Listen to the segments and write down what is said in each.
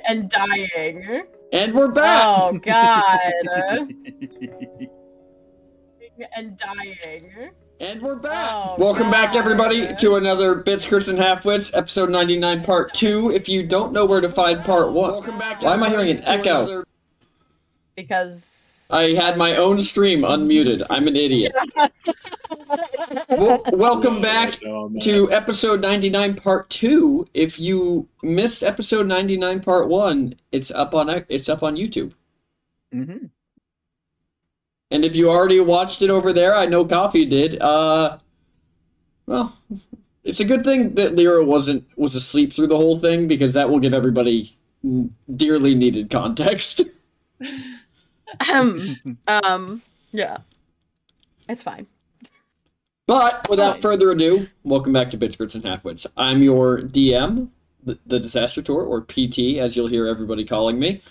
And dying. And we're back! Oh, God. And dying. And we're back! Oh, Welcome back, God. everybody, to another Bits, Crits, and Halfwits, episode 99, part 2. If you don't know where to find part 1... Welcome back, Why am I hearing an echo? Because... I had my own stream unmuted. I'm an idiot. Welcome back to episode 99, part 2. If you missed episode 99, part 1, it's up on YouTube. Mm-hmm. And if you already watched it over there, I know Coffee did. Well, it's a good thing that Lyra was asleep through the whole thing, because that will give everybody dearly needed context. Yeah. It's fine. But without further ado, welcome back to Bits, Crits, and Halfwits. I'm your DM, the Disaster Tour, or PT, as you'll hear everybody calling me.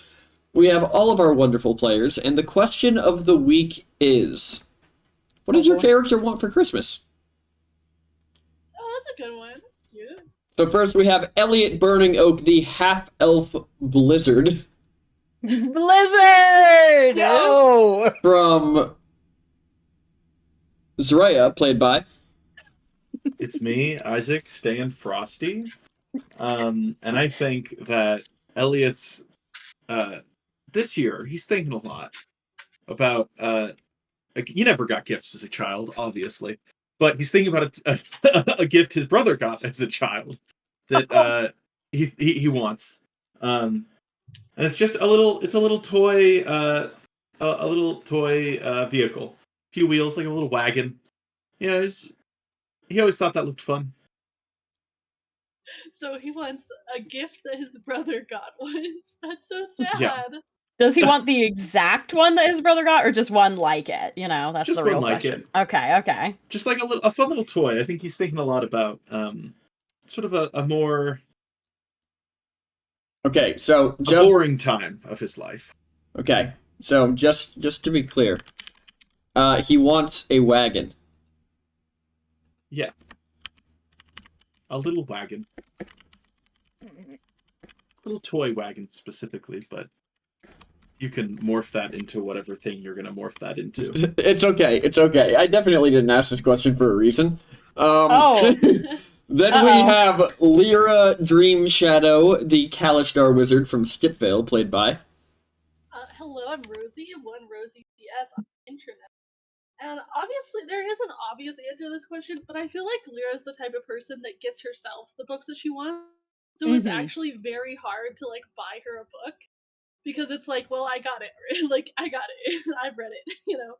We have all of our wonderful players, and the question of the week is, what does your character want for Christmas? Oh, that's a good one. That's cute. So first we have Elliot Burning Oak, the half-elf Blizzard. Blizzard! No! From Zraya, played by... It's me, Isaac, staying frosty. And I think that Elliot's... this year, he's thinking a lot about... he never got gifts as a child, obviously. But he's thinking about a gift his brother got as a child that he wants. And it's just a little toy, vehicle. A few wheels, like a little wagon. Yeah, he always thought that looked fun. So he wants a gift that his brother got once. That's so sad. Yeah. Does he want the exact one that his brother got, or just one like it? You know, that's Just the real one like question. it. Okay. Just like a fun little toy. I think he's thinking a lot about sort of a more Okay, so a boring time of his life. Okay, so just to be clear, he wants a wagon. Yeah. A little wagon. Little toy wagon specifically, but you can morph that into whatever thing you're gonna morph that into. It's okay. I definitely didn't ask this question for a reason. Then we have Lyra Dream Shadow, the Kalishtar wizard from Stipvale, played by... Hello, I'm Rosie, one Rosie CS on the internet. And obviously, there is an obvious answer to this question, but I feel like Lyra's the type of person that gets herself the books that she wants. So it's actually very hard to, buy her a book. Because it's like, well, I got it. I got it. I've read it, you know?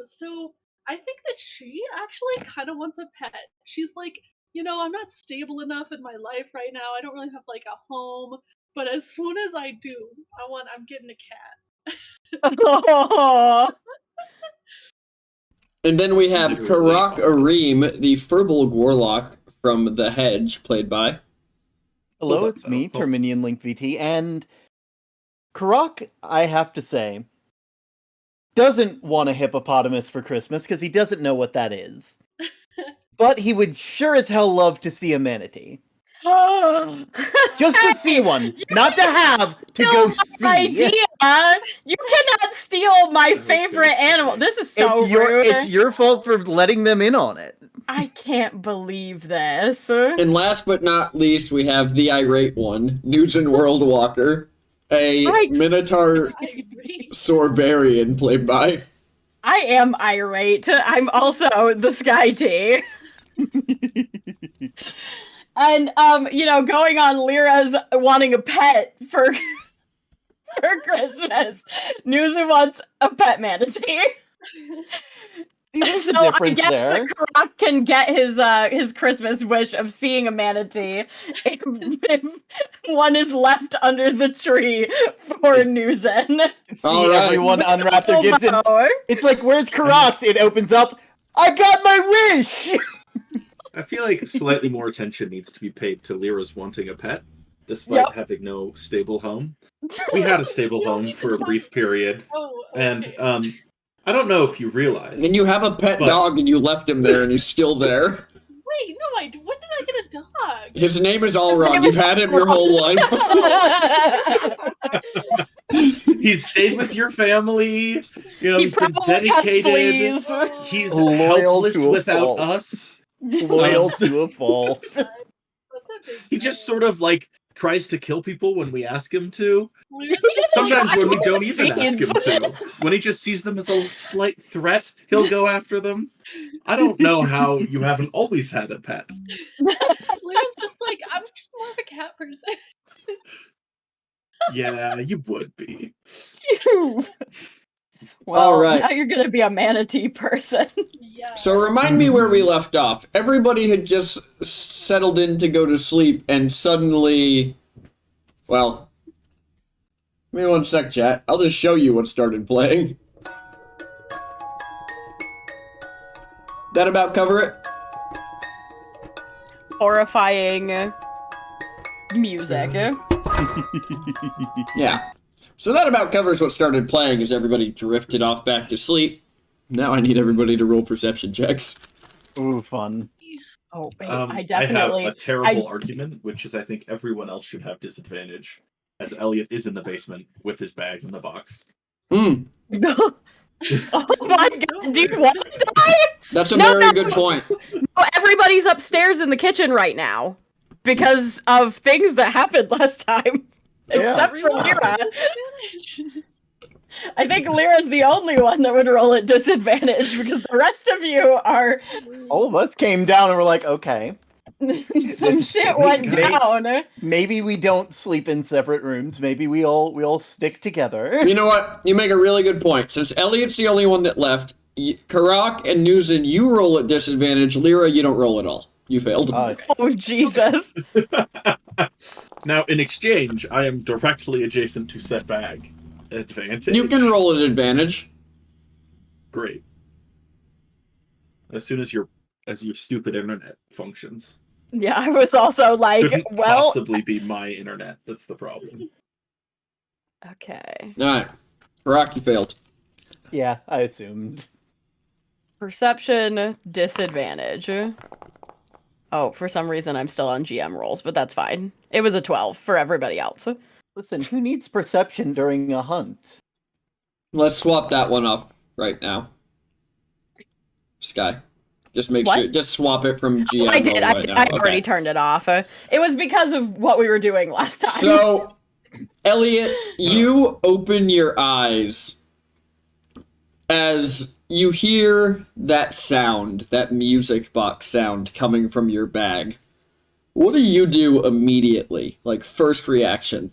So I think that she actually kind of wants a pet. She's like, I'm not stable enough in my life right now. I don't really have a home, but as soon as I do, I'm getting a cat. And then we have Karak Areem, the Furbolg warlock from The Hedge, played by... Hello, it's me, Terminian Link VT, and Karak, I have to say, doesn't want a hippopotamus for Christmas because he doesn't know what that is. But he would sure as hell love to see a manatee. Just to see one, not to have, to go see. Idea. You cannot steal my favorite animal. This is so rude. It's your fault for letting them in on it. I can't believe this. And last but not least, we have the irate one, Nugent Worldwalker, a Minotaur Sorbarian, played by... I am irate. I'm also the Sky Tea. And, going on Lyra's wanting a pet for Christmas, Newsom wants a pet manatee. So I guess Karak can get his Christmas wish of seeing a manatee if one is left under the tree for Newsen. Everyone unwrap their gifts. It's like, where's Karak's? It opens up. I got my wish! I feel like slightly more attention needs to be paid to Lyra's wanting a pet, despite having no stable home. We had a stable home for a brief period, and I don't know if you realize. And you have a pet dog and you left him there and he's still there. Wait, no, when did I get a dog? His name is all His wrong. name You've is had him all your whole life. He's stayed with your family. You know, He he's been probably has dedicated. fleas. He's Loyal helpless to a without fault. us. Loyal to a fault. That's a big He just deal. sort of like tries to kill people when we ask him to. Lear's Sometimes when we He don't even ask him succeeds. to. When he just sees them as a slight threat, he'll go after them. I don't know how you haven't always had a pet. Lear's just like, I'm just more of a cat person. Yeah, you would be. Well, All right. now you're gonna be a manatee person. Yeah. So remind me where we left off. Everybody had just settled in to go to sleep, and suddenly, well, give me one sec, chat. I'll just show you what started playing. That about cover it? Horrifying music. Yeah. So that about covers what started playing as everybody drifted off back to sleep. Now I need everybody to roll perception checks. Ooh, fun. Oh, wait, I I definitely. have a terrible argument, which is I think everyone else should have disadvantage, as Elliot is in the basement with his bag in the box. Hmm. Oh my god, do you want to die? That's a No, very no. good point. Oh, everybody's upstairs in the kitchen right now because of things that happened last time. Yeah. Except for Everyone Lyra. has disadvantage. I think Lyra's the only one that would roll at disadvantage because the rest of you are. All of us came down and were like, okay, Some shit went Guys. down. maybe we don't sleep in separate rooms. Maybe we all stick together. You know what? You make a really good point. Since Elliot's the only one that left, Karak and Nuzin, you roll at disadvantage. Lyra, you don't roll at all. You failed. Oh, Jesus. Now, in exchange, I am directly adjacent to said bag. Advantage. You can roll at advantage. Great. As soon as your stupid internet functions. Yeah, I was also like, Couldn't well. possibly be my internet. That's the problem. Okay. Alright. Karak, you failed. Yeah, I assumed. Perception disadvantage. Oh, for some reason I'm still on GM rolls, but that's fine. It was a 12 for everybody else. Listen, who needs perception during a hunt? Let's swap that one off right now. Sky. Just make What? sure. Just swap it from GM. I did. right now. I Okay. already turned it off. It was because of what we were doing last time. So, Elliot, you open your eyes as you hear that sound, that music box sound coming from your bag. What do you do immediately? Like, first reaction?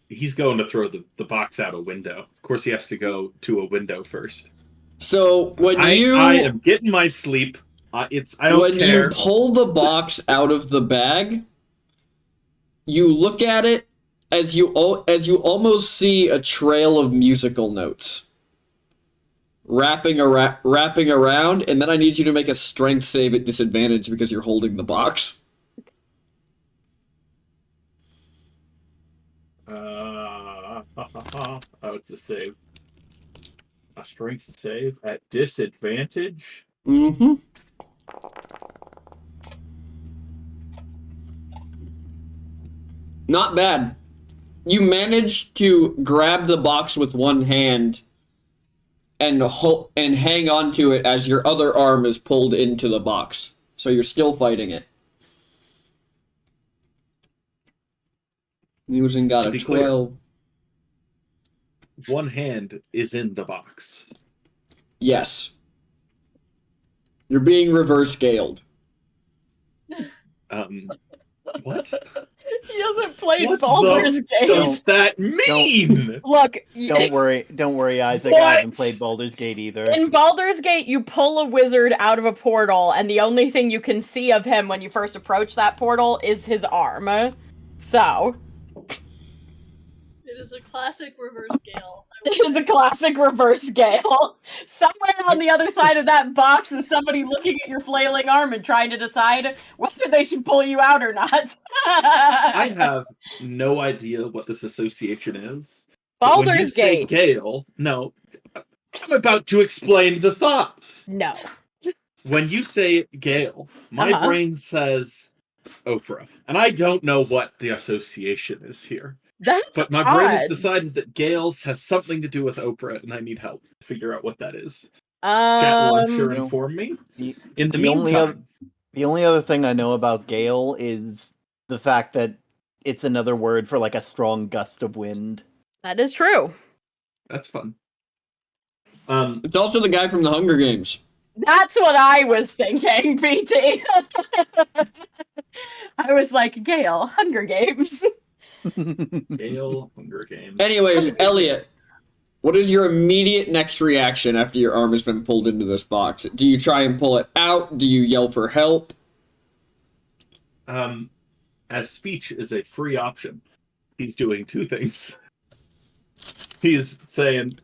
He's going to throw the box out a window. Of course, he has to go to a window first. So, when I you... am getting my sleep. I don't when care. you pull the box out of the bag, you look at it as you almost see a trail of musical notes wrapping around, and then I need you to make a strength save at disadvantage because you're holding the box. Oh, it's a save. A strength save at disadvantage? Mm-hmm. Not bad. You manage to grab the box with one hand and hang on to it as your other arm is pulled into the box. So you're still fighting it. Using got To a be clear. 12. One hand is in the box. Yes. You're being reverse scaled. What? He hasn't played What Baldur's the Gate. does that mean? Look, Don't worry, Isaac. What? I haven't played Baldur's Gate either. in Baldur's Gate, you pull a wizard out of a portal, and the only thing you can see of him when you first approach that portal is his arm. So, It is a classic reverse scale. it is a classic reverse scale. Somewhere on the other side of that box is somebody looking at your flailing arm and trying to decide whether they should pull you out or not. I have no idea what this association is. But when you Baldur's say Gate. Gale, no, I'm about to explain the thought. No. When you say Gale, my Uh-huh. brain says Oprah. And I don't know what the association is here. That's But my odd. brain has decided that Gales has something to do with Oprah, and I need help to figure out what that is. Chat will I'm sure inform me. In the meantime, the only other thing I know about gale is the fact that it's another word for like a strong gust of wind. That is true. That's fun. It's also the guy from the Hunger Games. That's what I was thinking, PT. I was like, Gale, Hunger Games. Gale, Hunger Games. Anyways, Elliot, what is your immediate next reaction after your arm has been pulled into this box? Do you try and pull it out? Do you yell for help? As speech is a free option, he's doing two things. He's saying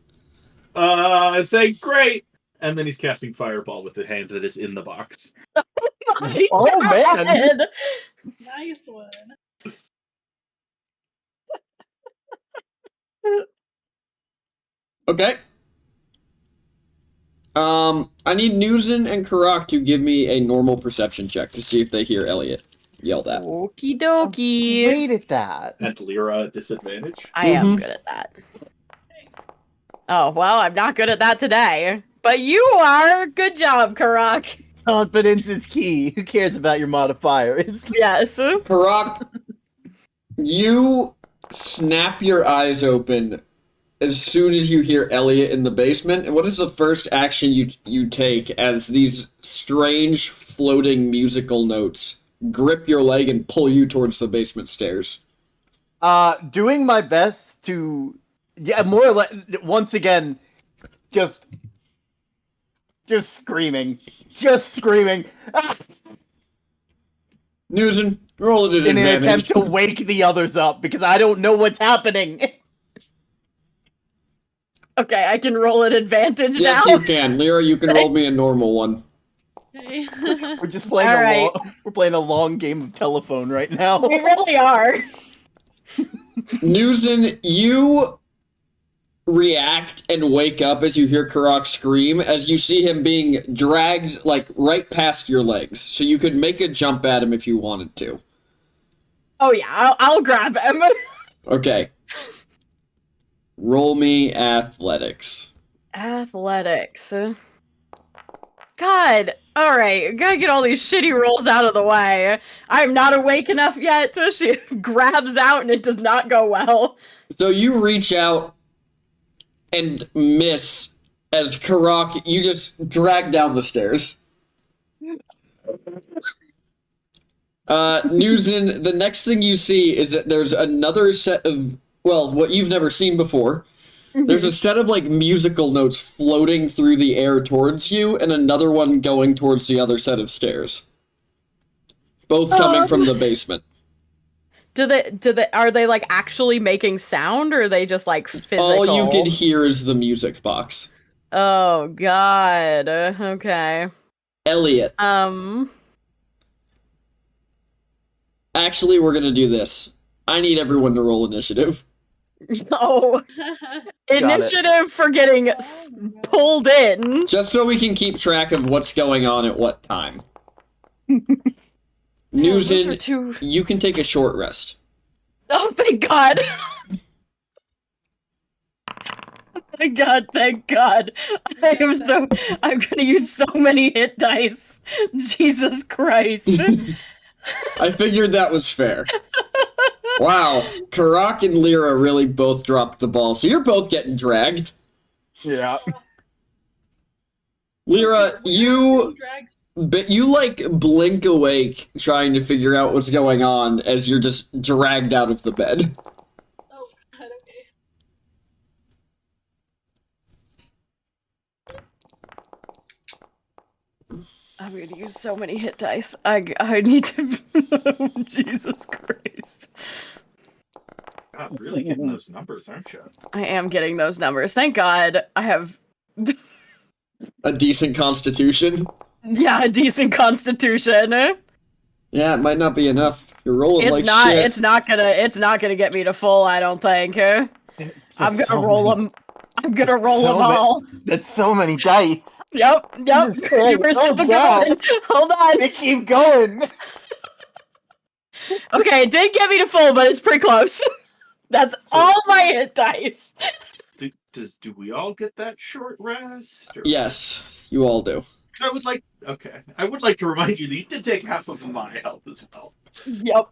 great, and then he's casting Fireball with the hand that is in the box. Oh man! Nice one. Okay. I need Newson and Karak to give me a normal perception check to see if they hear Elliot yelled at. Okie dokie. I'm great at that. At Lyra disadvantage. I am good at that. Oh, well, I'm not good at that today. But you are. Good job, Karak. Confidence is key. Who cares about your modifiers? Yes. Karak, you snap your eyes open as soon as you hear Elliot in the basement. And what is the first action you take as these strange floating musical notes grip your leg and pull you towards the basement stairs? Doing my best to, more or less, once again, just screaming. Ah! Newson, roll it at In an advantage. attempt to wake the others up, because I don't know what's happening. Okay, I can roll at advantage Yes, now. you can. Lyra, you can roll me a normal one. Okay. We're just playing we're playing a long game of telephone right now. We really are. Newson, you react and wake up as you hear Karak scream, as you see him being dragged, like, right past your legs. So you could make a jump at him if you wanted to. Oh yeah, I'll grab him. Okay. Roll me athletics. Athletics. God, alright, gotta get all these shitty rolls out of the way. I'm not awake enough yet. She grabs out and it does not go well. So you reach out and miss as Karak, you just drag down the stairs. Newson, the next thing you see is that there's another set of, well, what you've never seen before. There's a set of, like, musical notes floating through the air towards you, and another one going towards the other set of stairs. Both coming from the basement. Are they, like, actually making sound, or are they just, like, physical? All you can hear is the music box. Oh, God. Okay. Elliot. Actually, we're gonna do this. I need everyone to roll initiative. Oh. Initiative for getting pulled in. Just so we can keep track of what's going on at what time. Newson, you can take a short rest. Oh, thank God. Thank God. I'm gonna use so many hit dice. Jesus Christ. I figured that was fair. Wow, Karak and Lyra really both dropped the ball, so you're both getting dragged. Yeah. Lyra, you like blink awake trying to figure out what's going on as you're just dragged out of the bed. Oh, God, okay. I'm gonna use so many hit dice. I need to. Jesus Christ. God, really getting those numbers, aren't you? I am getting those numbers. Thank God I have. A decent constitution. Yeah, a decent constitution. Yeah, it might not be enough. You're rolling It's like not. shit. It's not gonna get me to full. I don't think. I'm gonna roll them. I'm gonna roll them all. That's so many dice. Yep. Jesus Christ. You were still Oh, God. going. Hold on. They keep going. Okay, it didn't get me to full, but it's pretty close. That's all my hit dice. Do we all get that short rest? Or... Yes, you all do. I would like to remind you that you did take half of my health as well. Yep.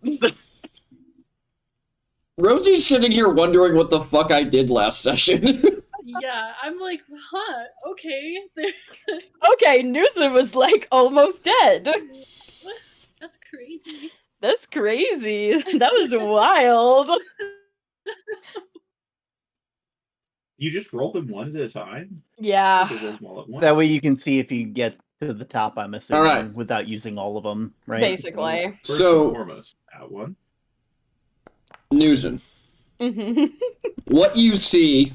Rosie's sitting here wondering what the fuck I did last session. Yeah, I'm like, huh, okay. Okay, Noosa was like almost dead. That's crazy. That's crazy. That was wild. You just roll them one at a time? Yeah. You roll them all at once? That way you can see if you get to the top, I'm assuming, Alright. without using all of them, right? Basically. Well, first So- and foremost, that one. Newson, what you see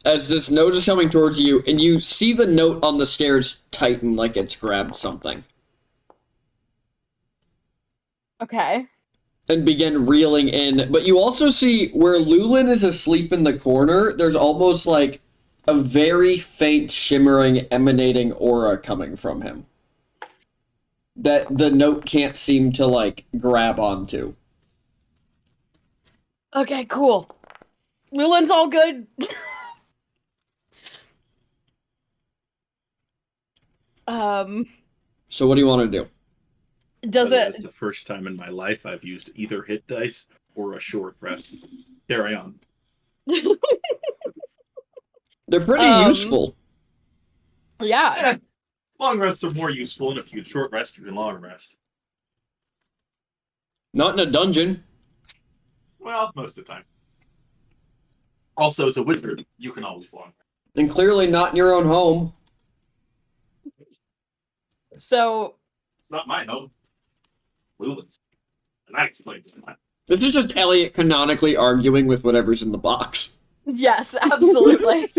as this note is coming towards you, and you see the note on the stairs tighten like it's grabbed something, Okay. and begin reeling in. But you also see where Lulin is asleep in the corner, there's almost like a very faint, shimmering, emanating aura coming from him that the note can't seem to, like, grab onto. Okay, cool. Lulin's all good. So what do you want to do? Does That it... is the first time in my life I've used either hit dice or a short rest. Carry on. They're pretty useful. Yeah. Long rests are more useful, and if you can short rest, you can long rest. Not in a dungeon. Well, most of the time. Also, as a wizard, you can always long rest. And clearly not in your own home. So... It's not my home. Lulin's. And that explains it. This is just Elliot canonically arguing with whatever's in the box. Yes, absolutely.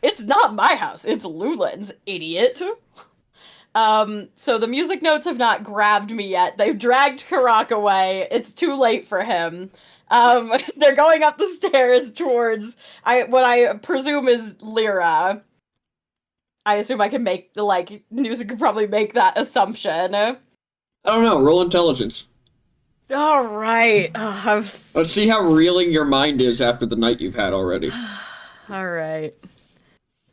It's not my house. It's Lulin's, idiot. So the music notes have not grabbed me yet. They've dragged Karak away. It's too late for him. They're going up the stairs towards what I presume is Lyra. I assume I can make, like, Noosa could probably make that assumption. I don't know. Roll intelligence. All right. Let's see how reeling your mind is after the night you've had already. All right.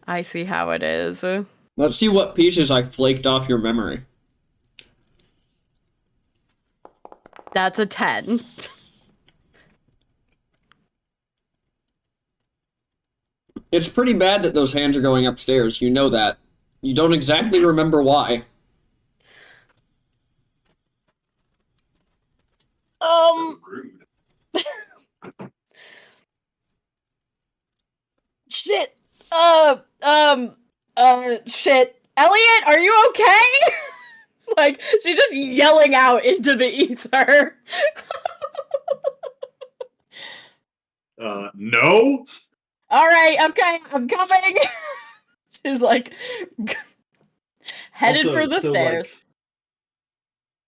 I see how it is. Let's see what pieces I flaked off your memory. That's a 10. It's pretty bad that those hands are going upstairs. You know that. You don't exactly remember why. So rude. Shit. Shit. Elliot, are you okay? Like, she's just yelling out into the ether. No? Alright, okay, I'm coming. She's like, headed Also, for the so, stairs.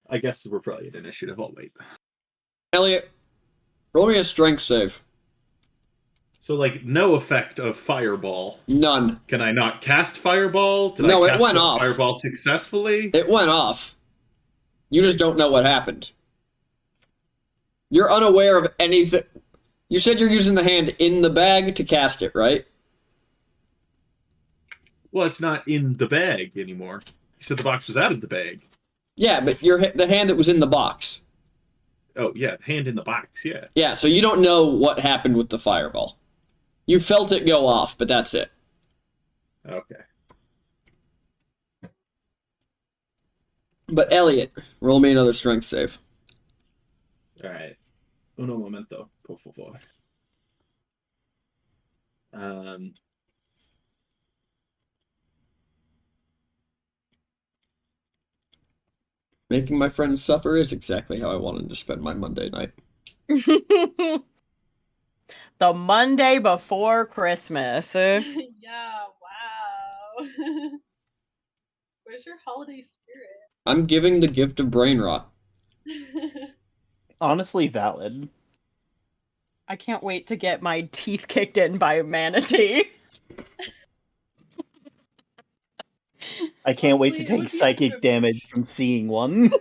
Like, I guess we're probably at initiative. I'll wait. Elliot, roll me a strength save. So, like, no effect of fireball. None. Can I not cast fireball? Did No, I it cast went a off. Fireball successfully? It went off. You just don't know what happened. You're unaware of anything. You said you're using the hand in the bag to cast it, right? Well, it's not in the bag anymore. You said the box was out of the bag. Yeah, but the hand that was in the box. Oh, yeah, hand in the box, yeah. Yeah, so you don't know what happened with the fireball. You felt it go off, but that's it. Okay. But Elliot, roll me another strength save. Alright. Uno momento, por favor. Making my friends suffer is exactly how I wanted to spend my Monday night. The Monday before Christmas. Yeah, wow. Where's your holiday spirit? I'm giving the gift of brain rot. Honestly, valid. I can't wait to get my teeth kicked in by a manatee. I can't wait to Honestly, take psychic damage from seeing one.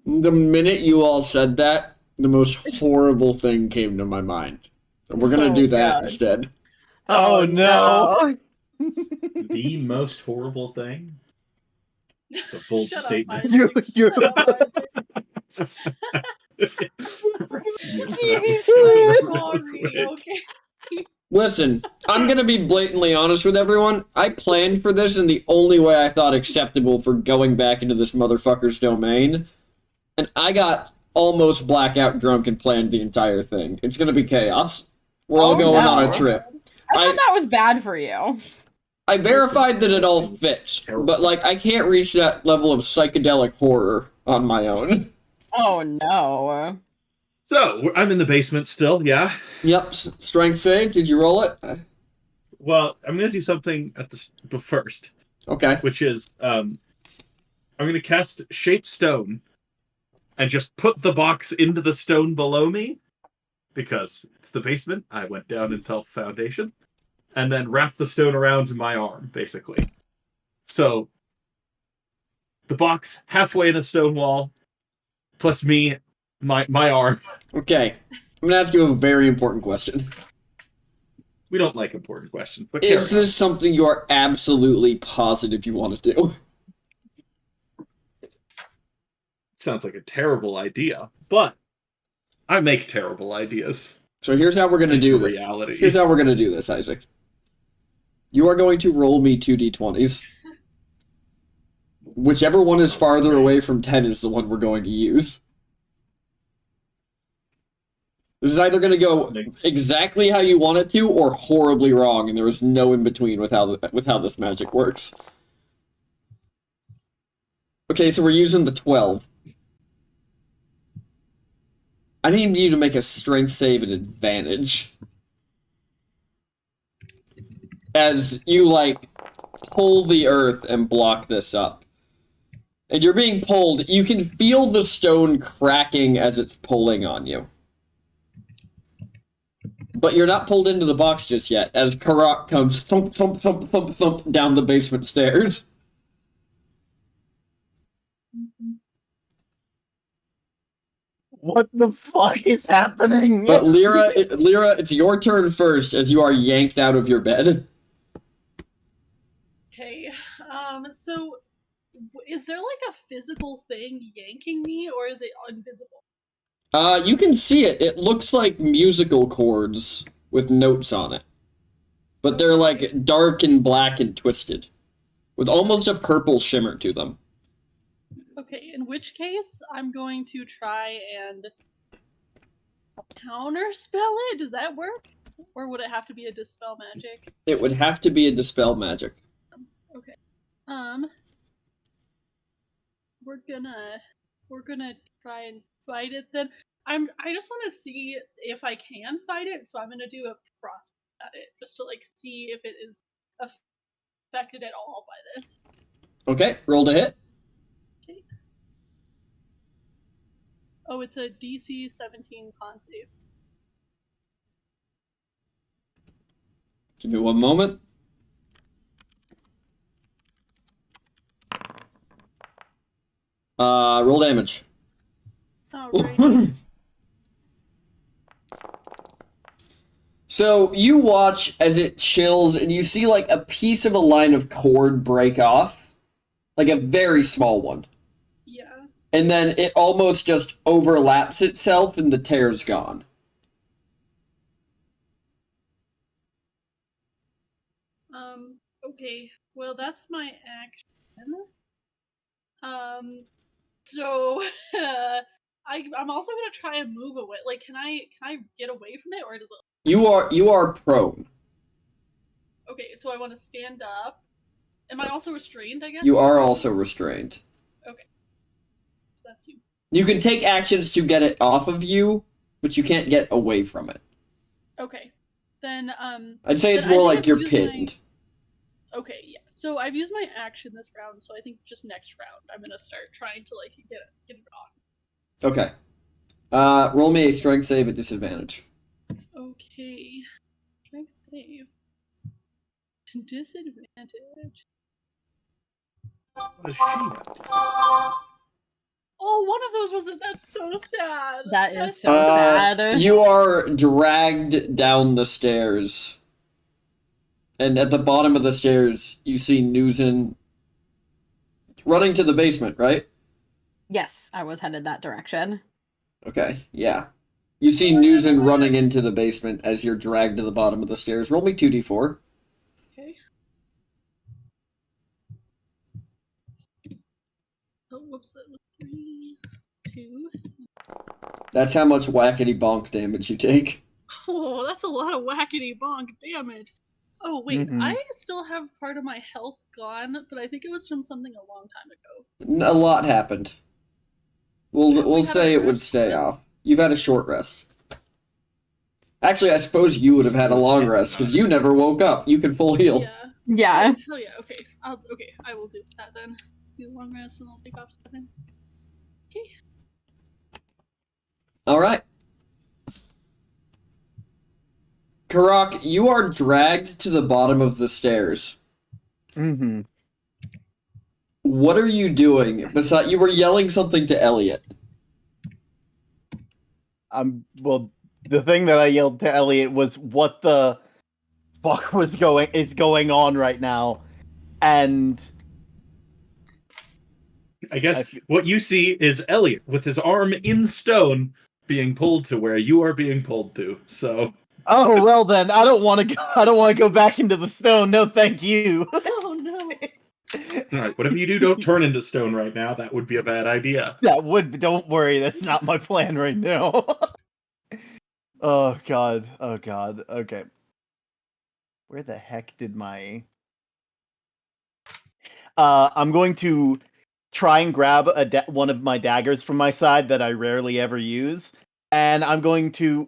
The minute you all said that, the most horrible thing came to my mind. And we're gonna do that God. instead. Oh no! The most horrible thing? It's a bold Shut statement. up, Isaac. You're Shut up, Isaac. I'm sorry. Okay. Listen, I'm gonna be blatantly honest with everyone. I planned for this in the only way I thought acceptable for going back into this motherfucker's domain. And I got almost blackout drunk and planned the entire thing. It's gonna be chaos. We're all going on a trip. I thought that was bad for you. I verified that it all fits, but like I can't reach that level of psychedelic horror on my own. Oh no. So, I'm in the basement still, yeah? Yep, strength save. Did you roll it? Well, I'm going to do something at the first, Okay. which is I'm going to cast Shape Stone and just put the box into the stone below me because it's the basement. I went down and fell foundation, and then wrap the stone around my arm, basically. So the box halfway in a stone wall, plus me, my arm. Okay. I'm gonna ask you a very important question. We don't like important questions, but Is carry on. this something you are absolutely positive you want to do? Sounds like a terrible idea, but I make terrible ideas So here's how we're gonna into do this. reality. Here's how we're gonna do this, Isaac. You are going to roll me 2d20s. Whichever one is farther away from 10 is the one we're going to use. This is either going to go exactly how you want it to, or horribly wrong, and there is no in between with how this magic works. Okay, so we're using the 12. I need you to make a strength save at advantage. As you, like, pull the earth and block this up. And you're being pulled. You can feel the stone cracking as it's pulling on you. But you're not pulled into the box just yet, as Karak comes thump, thump, thump, thump, thump down the basement stairs. What the fuck is happening? But Lyra, it's your turn first, as you are yanked out of your bed. Okay. So is there like a physical thing yanking me, or is it invisible? You can see it. It looks like musical chords with notes on it. But they're like dark and black and twisted, with almost a purple shimmer to them. Okay, in which case I'm going to try and counterspell it. Does that work? Or would it have to be a dispel magic? It would have to be a dispel magic. Okay. We're gonna try and fight it then. I just want to see if I can fight it, so I'm gonna do a cross at it just to like see if it is affected at all by this. Okay, roll to hit. Okay. Oh, it's a DC 17 con save. Give me one moment. Roll damage. Oh, right. So you watch as it chills, and you see like a piece of a line of cord break off, like a very small one, Yeah. and then it almost just overlaps itself, and the tear's gone. Okay. Well, that's my action. So I'm also gonna try and move away. Like, can I get away from it, or does it? You are prone. Okay, so I want to stand up. Am I also restrained? I guess You are also restrained. Okay. So that's you. You can take actions to get it off of you, but you can't get away from it. Okay. Then I'd say it's then I more think like I've you're used pinned. Okay, yeah. So I've used my action this round, so I think just next round I'm gonna start trying to like get it off. Okay. Roll me a strength save at disadvantage. Okay. Strength save. Disadvantage. What does she have to say? Oh, one of those wasn't. That's so sad. That is That's so sad. You are dragged down the stairs. And at the bottom of the stairs, you see Newson running to the basement, right? Yes, I was headed that direction. Okay, yeah. You see Newson running into the basement as you're dragged to the bottom of the stairs. Roll me 2d4. Okay. Oh, whoops, that was 3, 2. That's how much whackety bonk damage you take. Oh, that's a lot of whackety bonk damage. Oh, wait, Mhm. I still have part of my health gone, but I think it was from something a long time ago. A lot happened. We'll Have we had say a it would rest stay since? off. You've had a short rest. Actually, I suppose you would have had a long rest because you never woke up. You can full heal. Yeah. Yeah. Oh yeah. Okay. I will do that then. Do a long rest and I'll take off 7. Okay. All right. Karak, you are dragged to the bottom of the stairs. Mm-hmm. What are you doing? Besides, you were yelling something to Elliot. Well, the thing that I yelled to Elliot was, "What the fuck is going on right now?" And I guess what you see is Elliot with his arm in stone being pulled to where you are being pulled to. So, oh well, then I don't want to go. I don't want to go back into the stone. No, thank you. Oh no. all right, whatever you do, don't turn into stone right now. That would be a bad idea. That would. Don't worry. That's not my plan right now. Oh god. Oh god. Okay. Where the heck did my? I'm going to try and grab one of my daggers from my side that I rarely ever use, and I'm going to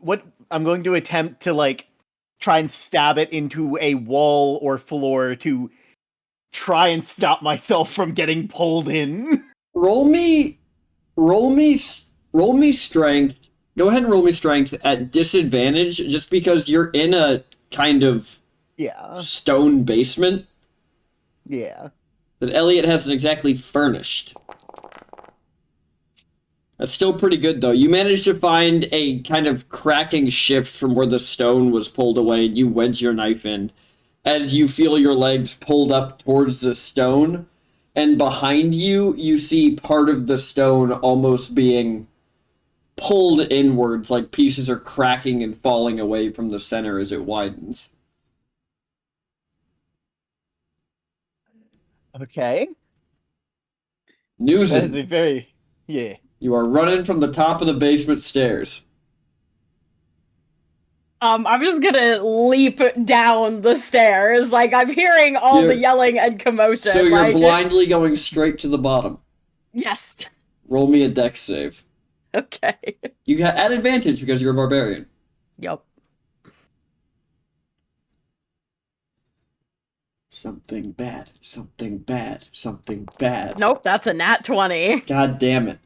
attempt to like try and stab it into a wall or floor to try and stop myself from getting pulled in. Roll me strength. Go ahead and roll me strength at disadvantage, just because you're in a kind of Yeah. stone basement Yeah. that Elliot hasn't exactly furnished. That's still pretty good, though. You managed to find a kind of cracking shift from where the stone was pulled away, and you wedge your knife in as you feel your legs pulled up towards the stone. And behind you, you see part of the stone almost being pulled inwards, like pieces are cracking and falling away from the center as it widens. Okay. That Newson, is a very yeah. you are running from the top of the basement stairs. I'm just gonna leap down the stairs. Like, I'm hearing all the yelling and commotion. So you're like, blindly going straight to the bottom. Yes. Roll me a dex save. Okay. You got at advantage because you're a barbarian. Yup. Something bad, something bad, something bad. Nope, that's a nat 20. God damn it.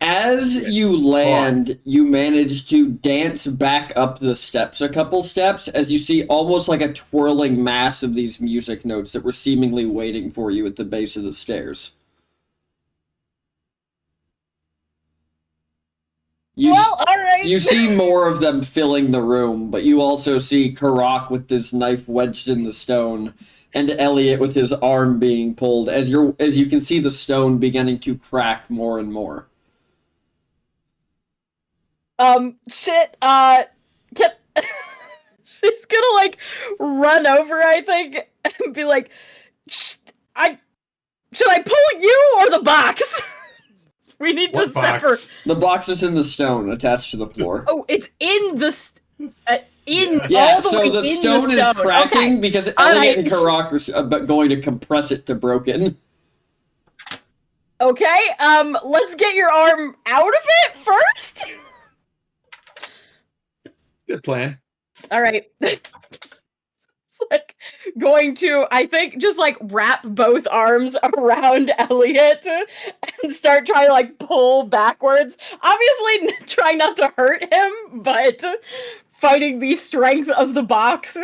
As you land, you manage to dance back up the steps a couple steps as you see almost like a twirling mass of these music notes that were seemingly waiting for you at the base of the stairs. Alright. You see more of them filling the room, but you also see Karak with his knife wedged in the stone, and Elliot with his arm being pulled as you can see the stone beginning to crack more and more. Shit, she's gonna, like, run over, I think, and be like, should I pull you or the box? We need What to separate. The box is in the stone attached to the floor. Oh, it's in the Yeah, all the so way the in stone the is stone. cracking Okay. because All Elliot right. and Karak are going to compress it to broken. Okay, let's get your arm out of it first. Good plan. All right. It's like going to, I think, just like wrap both arms around Elliot and start trying to like pull backwards. Obviously, trying not to hurt him, but fighting the strength of the box.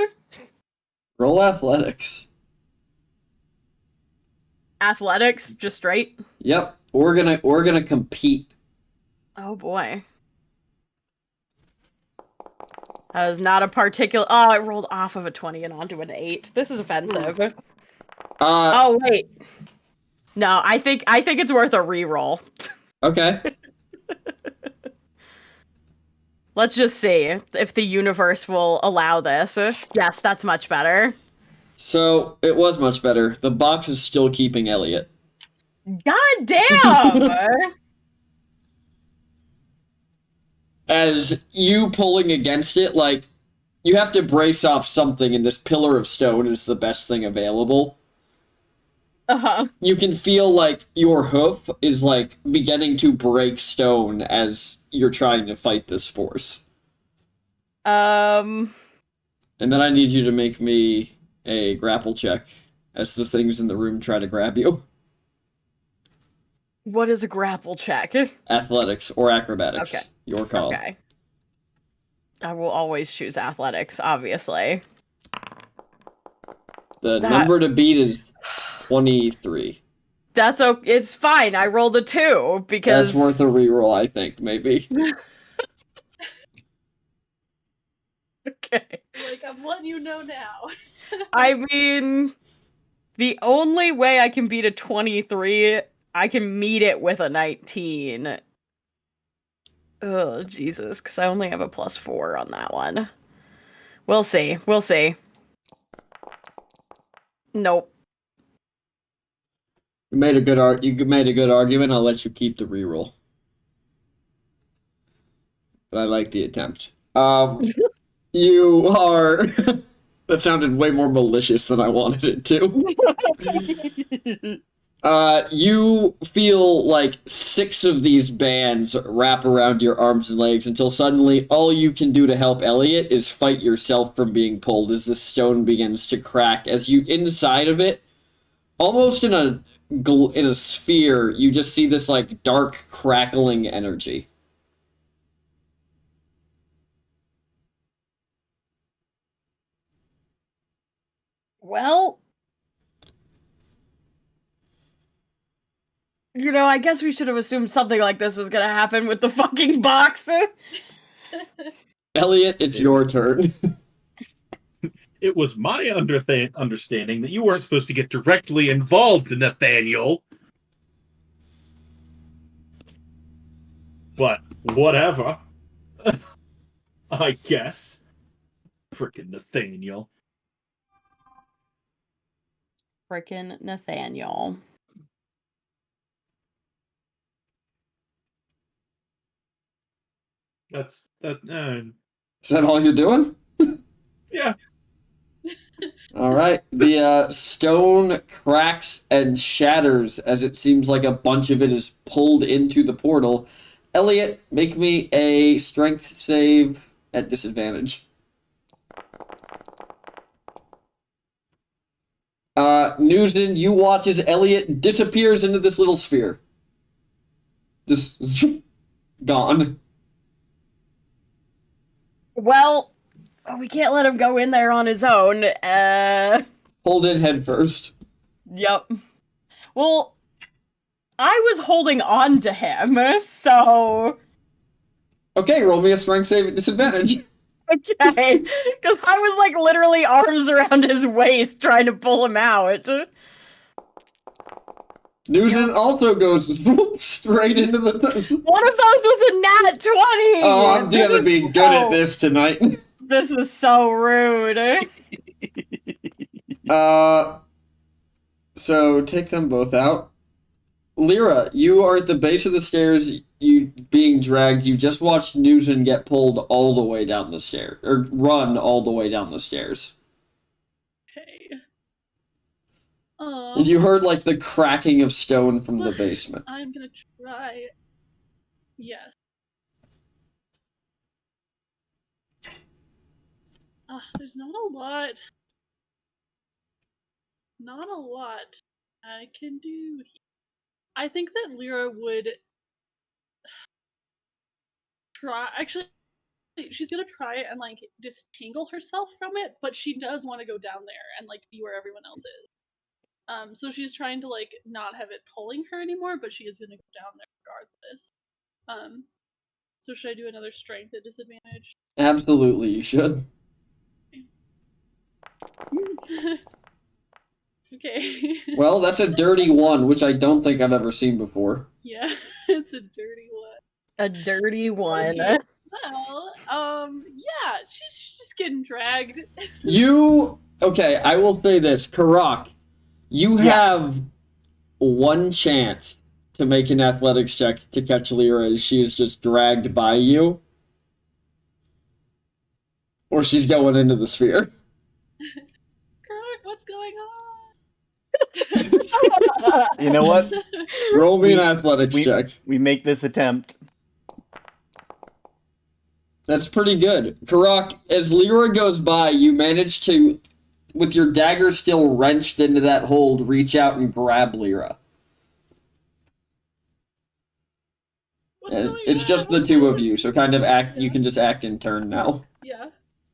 Roll athletics. Athletics, just straight. Yep, we're gonna compete. Oh boy. That was not a particular. Oh, it rolled off of a 20 and onto an 8. This is offensive. Oh wait. No, I think it's worth a reroll. Okay. Let's just see if the universe will allow this. Yes, that's much better. So it was much better. The box is still keeping Elliot. God damn! As you pulling against it, like, you have to brace off something, and this pillar of stone is the best thing available. Uh-huh. You can feel like your hoof is like beginning to break stone as you're trying to fight this force. And then I need you to make me a grapple check as the things in the room try to grab you. What is a grapple check? Athletics or acrobatics. Okay. Your call. Okay. I will always choose athletics, obviously. The number to beat is 23. That's okay. It's fine. I rolled a 2 because That's worth a reroll, I think, maybe. Okay. Like, I'm letting you know now. I mean, the only way I can beat a 23, I can meet it with a 19. Oh, Jesus, because I only have a +4 on that one. We'll see. We'll see. Nope. You made a good argument. I'll let you keep the reroll. But I like the attempt. You are. That sounded way more malicious than I wanted it to. You feel like 6 of these bands wrap around your arms and legs until suddenly all you can do to help Elliot is fight yourself from being pulled as the stone begins to crack. As you inside of it, almost in a sphere, you just see this like dark crackling energy. Well, I guess we should have assumed something like this was gonna happen with the fucking box. Elliot, it's your turn. It was my understanding that you weren't supposed to get directly involved, Nathaniel. But whatever. I guess. Frickin' Nathaniel. Frickin' Nathaniel. That's that. Is that all you're doing? Yeah. All right. The stone cracks and shatters as it seems like a bunch of it is pulled into the portal. Elliot, make me a strength save at disadvantage. Newson, you watch as Elliot disappears into this little sphere. Just gone. Well, we can't let him go in there on his own. Hold in head first. Yep. Well, I was holding on to him, so... Okay, roll me a strength save at disadvantage. Okay, because I was like literally arms around his waist trying to pull him out. Newson also goes straight into the... One of those was a nat 20! Oh, I'm gonna be good at this tonight. This is so rude. So take them both out. Lyra, you are at the base of the stairs, you being dragged. You just watched Newton get pulled all the way down the stairs, or run all the way down the stairs. Okay. And you heard, like, the cracking of stone from the basement. I'm gonna try. Yes. There's not a lot. Not a lot I can do. I think that Lyra would try. Actually, she's gonna try and like disentangle herself from it, but she does want to go down there and like be where everyone else is. So she's trying to like not have it pulling her anymore, but she is gonna go down there regardless. So should I do another strength at disadvantage? Absolutely, you should. Okay. Well, that's a dirty 1, which I don't think I've ever seen before. Yeah, it's a dirty one. A dirty one. Okay. Well, yeah, she's just getting dragged. Okay, I will say this. Karak, you have 1 chance to make an athletics check to catch Lyra as she is just dragged by you. Or she's going into the sphere. Karak, what's going on? You know what? Roll me an athletics check. We make this attempt. That's pretty good. Karak, as Lyra goes by, you manage to, with your dagger still wrenched into that hold, reach out and grab Lyra. And it's just the two of you, so kind of act. You can just act in turn now. Yeah.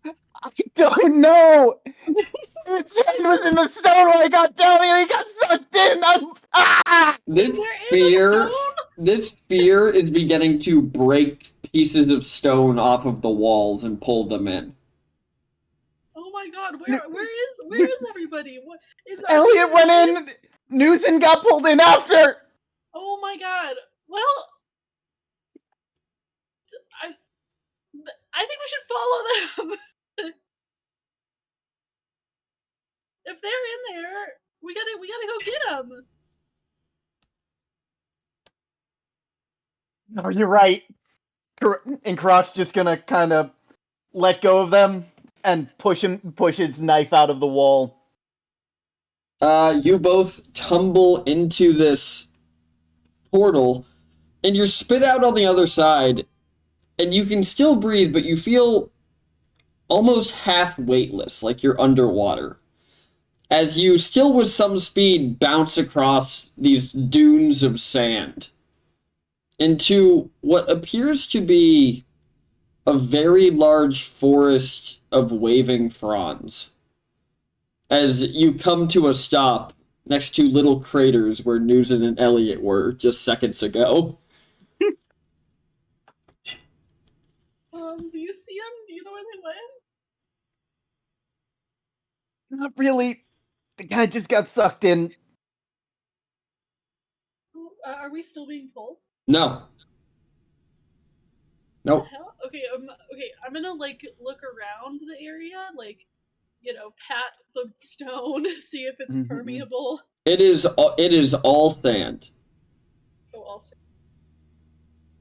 I don't know! His hand was in the stone when I got down here, he got sucked in! This spear is beginning to break pieces of stone off of the walls and pull them in. Oh my god, where is everybody? What is Elliot went in! Newson got pulled in after! Oh my god. Well, I think we should follow them. If they're in there, we gotta go get them. No, you're right. And Karak's just gonna kind of let go of them and push his knife out of the wall. You both tumble into this portal, and you're spit out on the other side, and you can still breathe, but you feel almost half weightless, like you're underwater. As you, still with some speed, bounce across these dunes of sand into what appears to be a very large forest of waving fronds. As you come to a stop next to little craters where Newson and Elliot were just seconds ago. Do you see them? Do you know where they went? Not really. The guy just got sucked in. Are we still being pulled? No. Nope. What the hell? Okay, I'm gonna like look around the area, like, pat the stone, see if it's permeable. It is all sand. Oh, also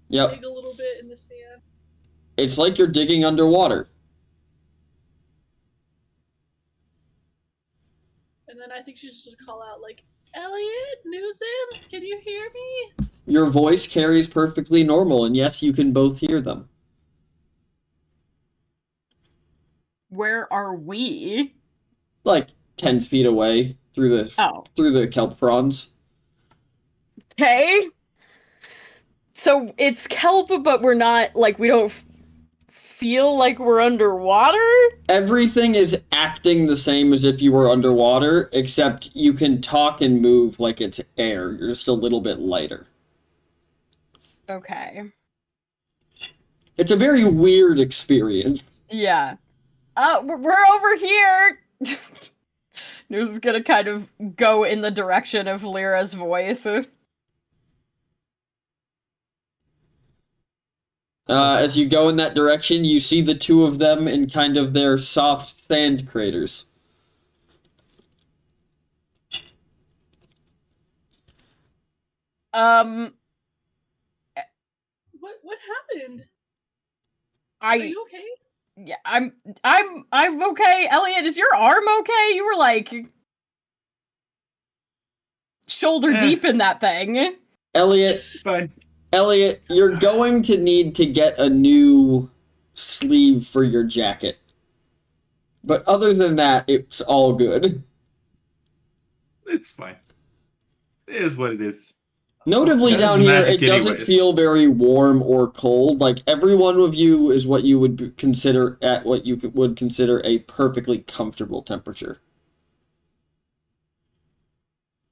Yep. dig a little bit in the sand. It's like you're digging underwater. And then I think she's just gonna call out like, Elliot, Newson, can you hear me? Your voice carries perfectly normal, and yes, you can both hear them. Where are we? Like 10 feet away through the kelp fronds. Okay. So it's kelp, but we're not, like, we don't feel like we're underwater? Everything is acting the same as if you were underwater, except you can talk and move like it's air. You're just a little bit lighter. Okay. It's a very weird experience. Yeah. We're over here! News is gonna kind of go in the direction of Lyra's voice. As you go in that direction, you see the two of them in kind of their soft sand craters. What happened? Are you okay? Yeah, I'm okay. Elliot, is your arm okay? You were like shoulder deep in that thing. Elliot, fine. Elliot, you're going to need to get a new sleeve for your jacket. But other than that, it's all good. It's fine. It is what it is. Notably down here, it doesn't feel very warm or cold. Like, every one of you is what you would consider a perfectly comfortable temperature.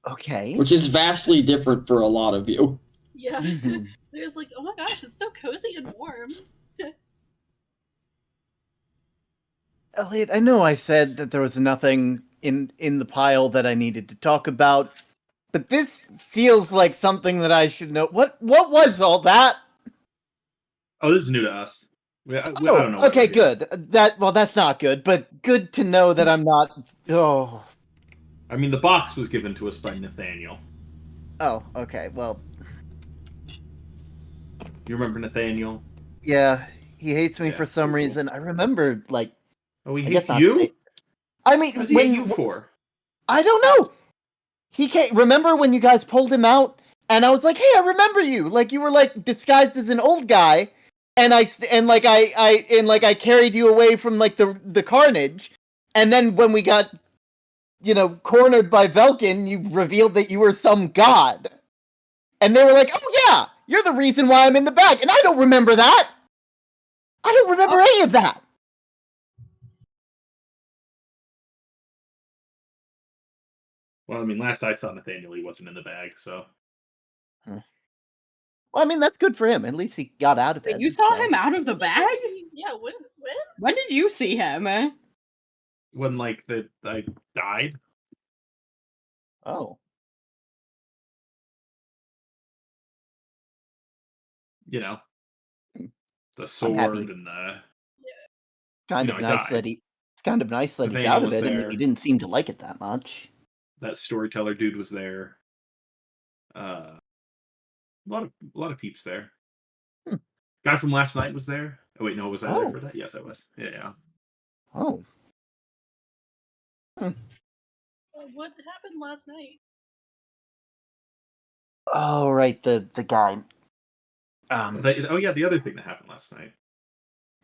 Okay. Which is vastly different for a lot of you. Yeah. Mhm. There's like, oh my gosh, it's so cozy and warm. Elliot, I know I said that there was nothing in the pile that I needed to talk about, but this feels like something that I should know. What was all that? Oh, this is new to us. I don't know. Why Okay, we're here. good. That's not good, but good to know that I'm not. Oh, I mean, the box was given to us by Nathaniel. Okay. Well, You remember Nathaniel? yeah, he hates me Yeah, for some cool. reason. I remember, like, Oh, he I guess hates not say. you? I mean, What does he hate you for? I don't know. He can't remember when you guys pulled him out, and I was like, "Hey, I remember you. Like you were like disguised as an old guy, and I carried you away from like the carnage, and then when we got cornered by Velkin, you revealed that you were some god, and they were like, "Oh yeah, you're the reason why I'm in the bag," and I don't remember that. I don't remember any of that. Well, I mean, last I saw Nathaniel, he wasn't in the bag, so. Well, I mean, that's good for him. At least he got out of it. Wait, you saw so. him out of the bag? Yeah, when? When did you see him? When, like, I died? Oh. You know, Hmm. the I'm happy. sword and the. Kind of I nice died. that it's kind of nice that he's Nathaniel out of was it and that he there. didn't seem to like it that much. That storyteller dude was there. A lot of peeps there. Hmm. Guy from last night was there. Oh wait, no, was I there Oh. for that? Yes, I was. Yeah. Oh. What happened last night? Oh, right, the guy. The other thing that happened last night.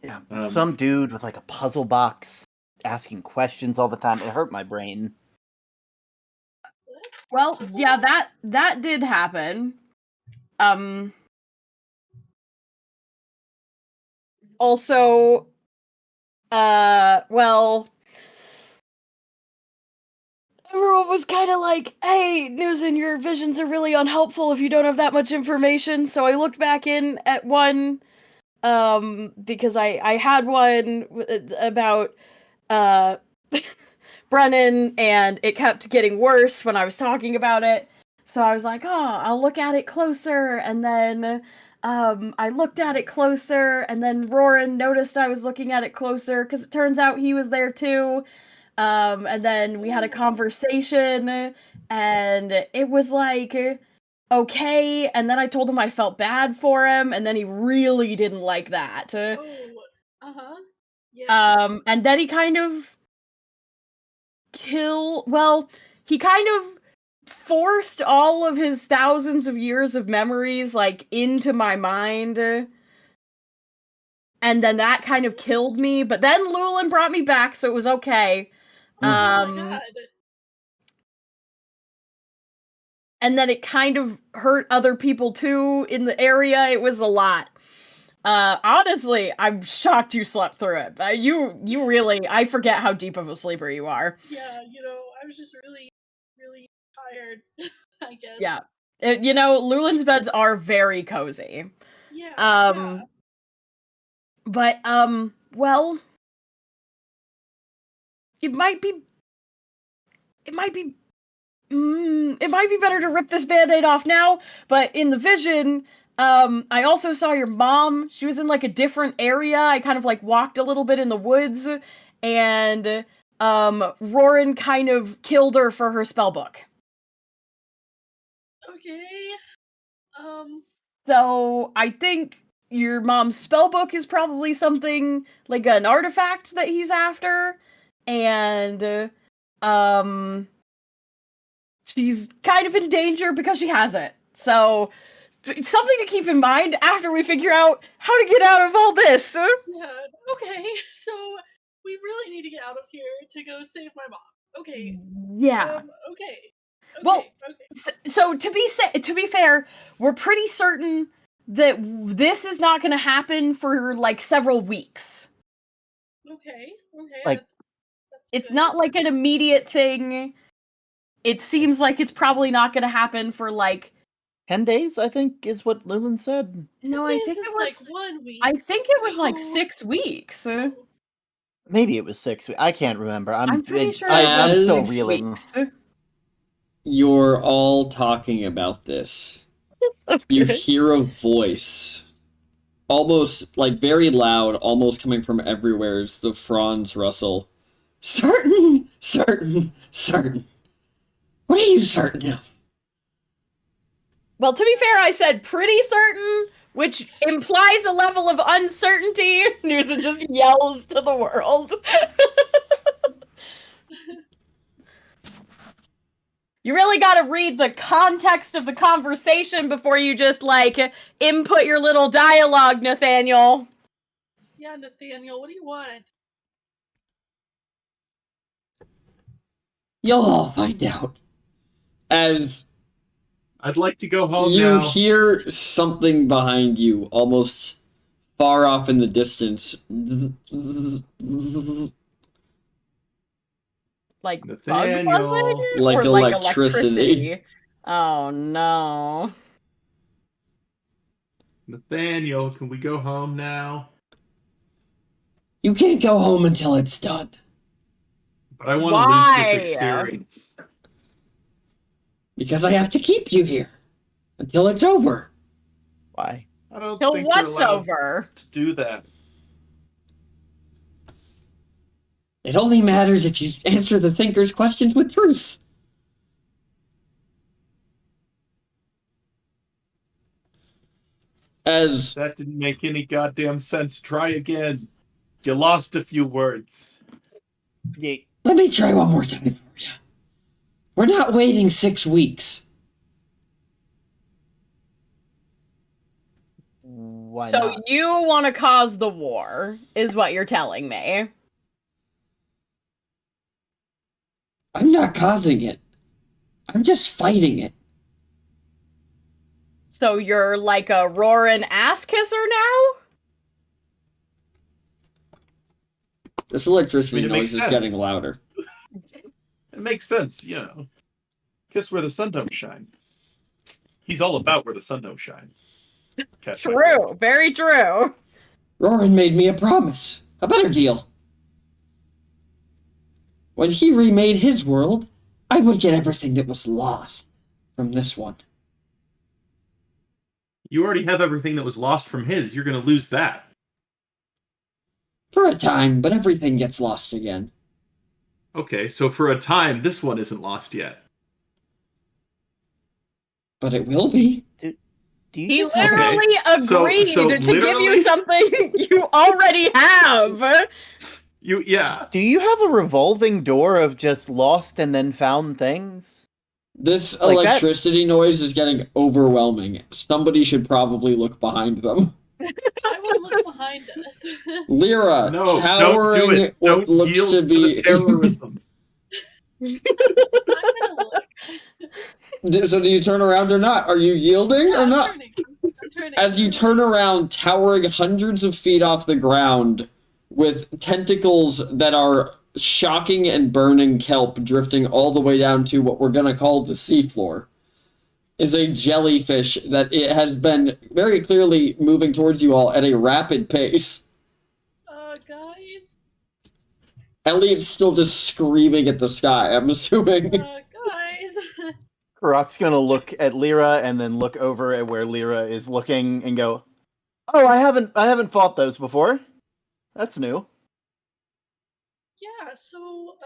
Yeah, some dude with like a puzzle box asking questions all the time. It hurt my brain. Well, yeah, that did happen. Also, well, everyone was kind of like, hey, Newson, your visions are really unhelpful if you don't have that much information. So I looked back in at one, because I had one about, Brennan, and it kept getting worse when I was talking about it. So I was like, oh, I'll look at it closer. And then I looked at it closer, and then Roran noticed I was looking at it closer because it turns out he was there too. And then we had a conversation, and it was like, okay. And then I told him I felt bad for him, and then he really didn't like that. Yeah. And then he kind of he kind of forced all of his thousands of years of memories like into my mind, and then that kind of killed me, but then Lulin brought me back, so it was okay. Oh my god. And then it kind of hurt other people too in the area. It was a lot. Honestly, I'm shocked you slept through it. You really, I forget how deep of a sleeper you are. Yeah, I was just really, really tired, I guess. Yeah. Lulin's beds are very cozy. Yeah. But, well, it might be better to rip this band-aid off now, but in the vision, I also saw your mom. She was in like a different area. I kind of like walked a little bit in the woods, and Roran kind of killed her for her spell book. Okay. So I think your mom's spell book is probably something like an artifact that he's after, and she's kind of in danger because she has it. So something to keep in mind after we figure out how to get out of all this. Yeah. Okay. So we really need to get out of here to go save my mom. Okay. Yeah. Okay. Well, so to be fair, we're pretty certain that this is not going to happen for like several weeks. Okay. Like, that's it's good. not like an immediate thing. it seems like it's probably not going to happen for like 10 days, I think, is what Leland said. no, I think it was like 1 week. I think it was like 2. 6 weeks. Maybe it was 6 weeks. I can't remember. I'm pretty sure I'm it was still 6 reeling. weeks. You're all talking about this. You hear a voice, almost like very loud, almost coming from everywhere as the fronds rustle. Certain, certain, certain. What are you certain of? Well, to be fair, I said pretty certain, which implies a level of uncertainty. Newsom just yells to the world. You really gotta read the context of the conversation before you just, like, input your little dialogue, Nathaniel. Yeah, Nathaniel, what do you want? You'll all find out. As I'd like to go home you now. hear something behind you, almost far off in the distance. Like, bug Nathaniel. buzzing? Like or electricity. Oh, no. Nathaniel, can we go home now? You can't go home until it's done. But I want to lose Why? this experience. Because I have to keep you here until it's over. Why? I don't Till think you're what's allowed over? to do that. It only matters if you answer the thinker's questions with truth. As That didn't make any goddamn sense. Try again. You lost a few words. let me try one more time for you. We're not waiting 6 weeks. Why So not? you want to cause the war, is what you're telling me. I'm not causing it. I'm just fighting it. So you're like a roaring ass kisser now? This electricity I mean, it noise makes is sense. getting louder. It makes sense, you know. Kiss where the sun don't shine. He's all about where the sun don't shine. Catch my True, drift. very true. Roran made me a promise. A better deal. When he remade his world, I would get everything that was lost from this one. You already have everything that was lost from his. You're going to lose that. For a time, but everything gets lost again. Okay, so for a time, this one isn't lost yet. But it will be. Do you He just have literally So agreed to give literally- you something you already have. Yeah. Do you have a revolving door of just lost and then found things? This Like that- electricity noise is getting overwhelming. Somebody should probably look behind them. I will look behind us. Lyra, No, don't towering do it. what Don't looks yield to be... the terrorism. I'm gonna look. So do you turn around or not? Are you yielding Yeah, or I'm not? turning. I'm turning. As you turn around, towering hundreds of feet off the ground, with tentacles that are shocking and burning kelp drifting all the way down to what we're gonna call the seafloor, is a jellyfish that it has been very clearly moving towards you all at a rapid pace. Guys. Elliot's still just screaming at the sky, I'm assuming. Guys. Karak's gonna look at Lyra and then look over at where Lyra is looking and go, "Oh, I haven't fought those before. That's new." Yeah, so,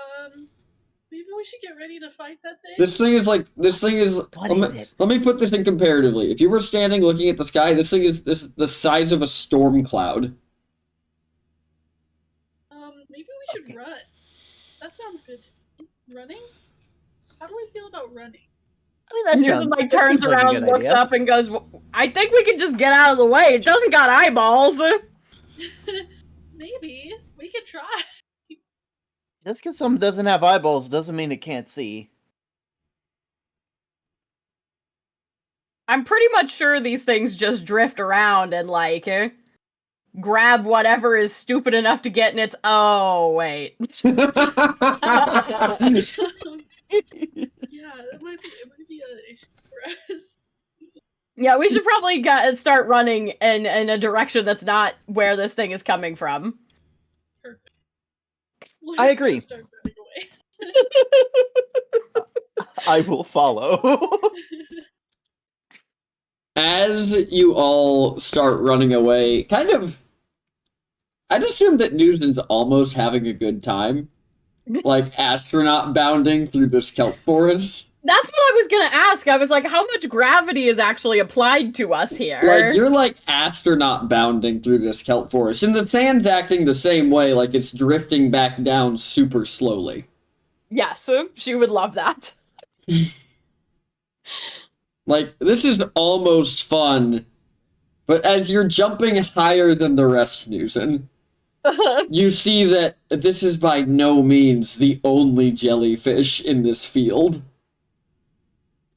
maybe we should get ready to fight that thing? This thing is... What is it? Let me put this in comparatively. If you were standing looking at the sky, this thing is the size of a storm cloud. Maybe we should run. That sounds good. Running? How do we feel about running? I mean, that Newton sounds, like that turns seems like a around, good looks idea. up, and goes, "I think we can just get out of the way. It doesn't got eyeballs." Maybe. We could try. Just because something doesn't have eyeballs doesn't mean it can't see. I'm pretty much sure these things just drift around and like grab whatever is stupid enough to get in its. Oh wait. Yeah, Yeah, it might be an issue for us. Yeah, we should probably start running in a direction that's not where this thing is coming from. Perfect. I agree. Start running away. I will follow. As you all start running away, I'd assume that Newton's almost having a good time. Like astronaut bounding through this kelp forest. That's what I was gonna ask. I was like, how much gravity is actually applied to us here? Like, you're like astronaut bounding through this kelp forest. And the sand's acting the same way, like it's drifting back down super slowly. Yes, she would love that. Like, this is almost fun, but as you're jumping higher than the rest, Newton, you see that this is by no means the only jellyfish in this field.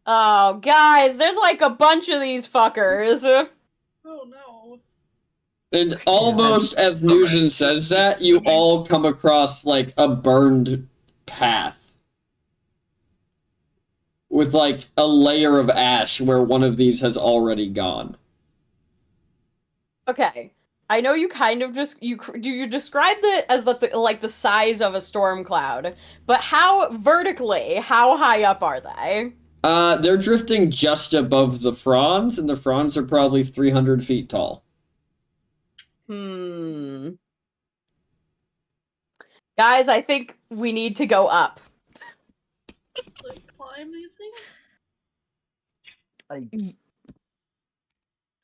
Oh, guys, there's like a bunch of these fuckers. Oh no. And almost as Newton says that, you all come across like a burned path. With like a layer of ash where one of these has already gone. Okay. I know you kind of just you described it as the size of a storm cloud, but how high up are they? They're drifting just above the fronds, and the fronds are probably 300 feet tall. Guys, I think we need to go up. Like climb these things?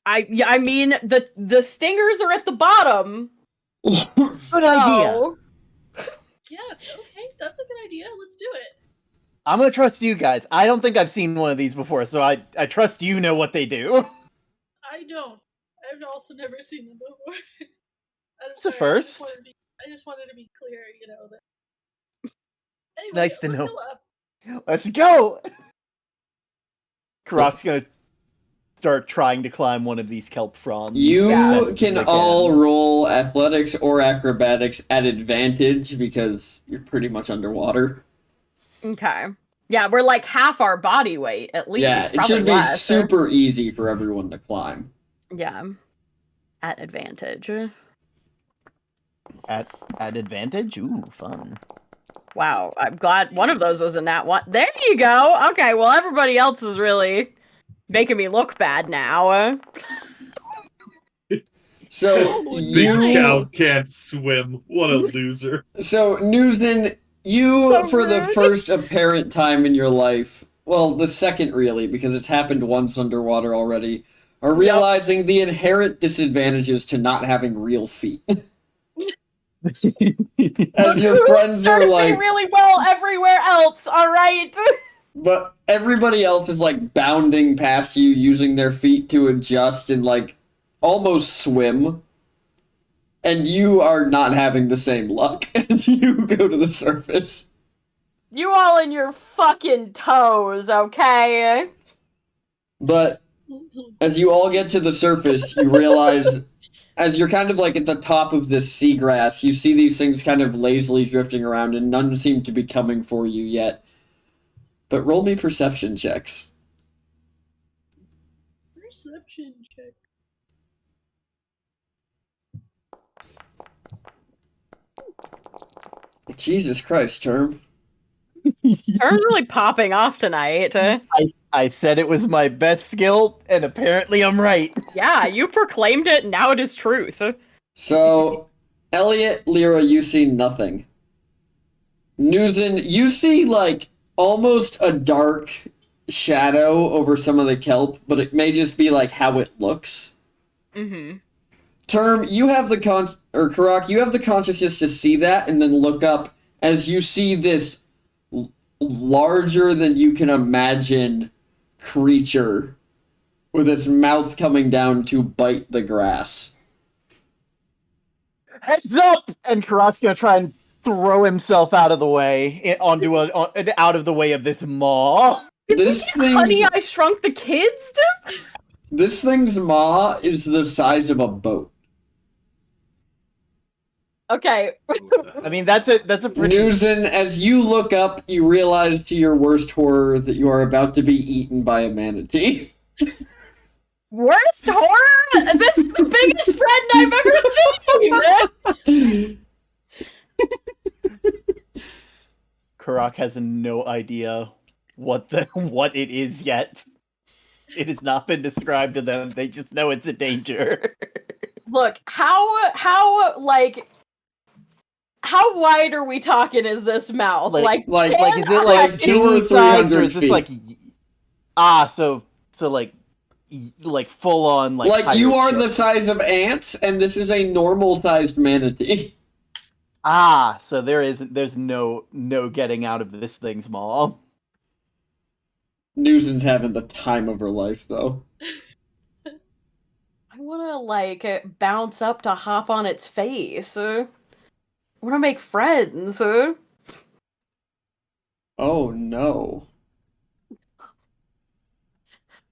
I mean the stingers are at the bottom. Good idea. Yeah, okay, that's a good idea. Let's do it. I'm gonna trust you guys. I don't think I've seen one of these before, so I trust you know what they do. I don't. I've also never seen them before. It's a first. I just wanted to be clear, that. Anyway, Nice to know. Go up. Let's go! Karok's gonna start trying to climb one of these kelp fronds. You can all roll athletics or acrobatics at advantage because you're pretty much underwater. Okay. Yeah, we're like half our body weight at least. Yeah, it should be super easy for everyone to climb. Yeah. At advantage. At advantage? Ooh, fun. Wow, I'm glad one of those was in that one. There you go! Okay, well everybody else is really making me look bad now. So, Big cow can't swim. What a loser. So, Newton, you, for the first apparent time in your life, well, the second really, because it's happened once underwater already, are realizing the inherent disadvantages to not having real feet. As your friends are like really well everywhere else, alright? But everybody else is like bounding past you, using their feet to adjust and like almost swim. And you are not having the same luck as you go to the surface. You all in your fucking toes, okay? But as you all get to the surface, you realize, as you're kind of like at the top of this seagrass, you see these things kind of lazily drifting around and none seem to be coming for you yet. But roll me perception checks. Perception check. Jesus Christ, Term. Term's really popping off tonight. I said it was my best skill, and apparently I'm right. Yeah, you proclaimed it, now it is truth. So, Elliot, Lyra, you see nothing. Newton, you see, like, almost a dark shadow over some of the kelp, but it may just be, like, how it looks. Mm-hmm. Term, you have the Karok, you have the consciousness to see that and then look up as you see this larger than you can imagine creature with its mouth coming down to bite the grass. Heads up! And Karok's gonna try and throw himself out of the way, out of the way of this maw. Honey, I Shrunk the Kids? This thing's maw is the size of a boat. Okay. I mean, that's a pretty. Newsen, as you look up, you realize to your worst horror that you are about to be eaten by a manatee. Worst horror? This is the biggest friend I've ever seen! Karak has no idea what it is yet. It has not been described to them. They just know it's a danger. Look, how wide are we talking is this mouth? Like, is it can like I- 200 or teeny size, or 300 is this like like full on Like you pirate are ship? the size of ants, and this is a normal-sized manatee. So there's no getting out of this thing small. Newsen's having the time of her life, though. I wanna bounce up to hop on its face. I wanna make friends. Oh no.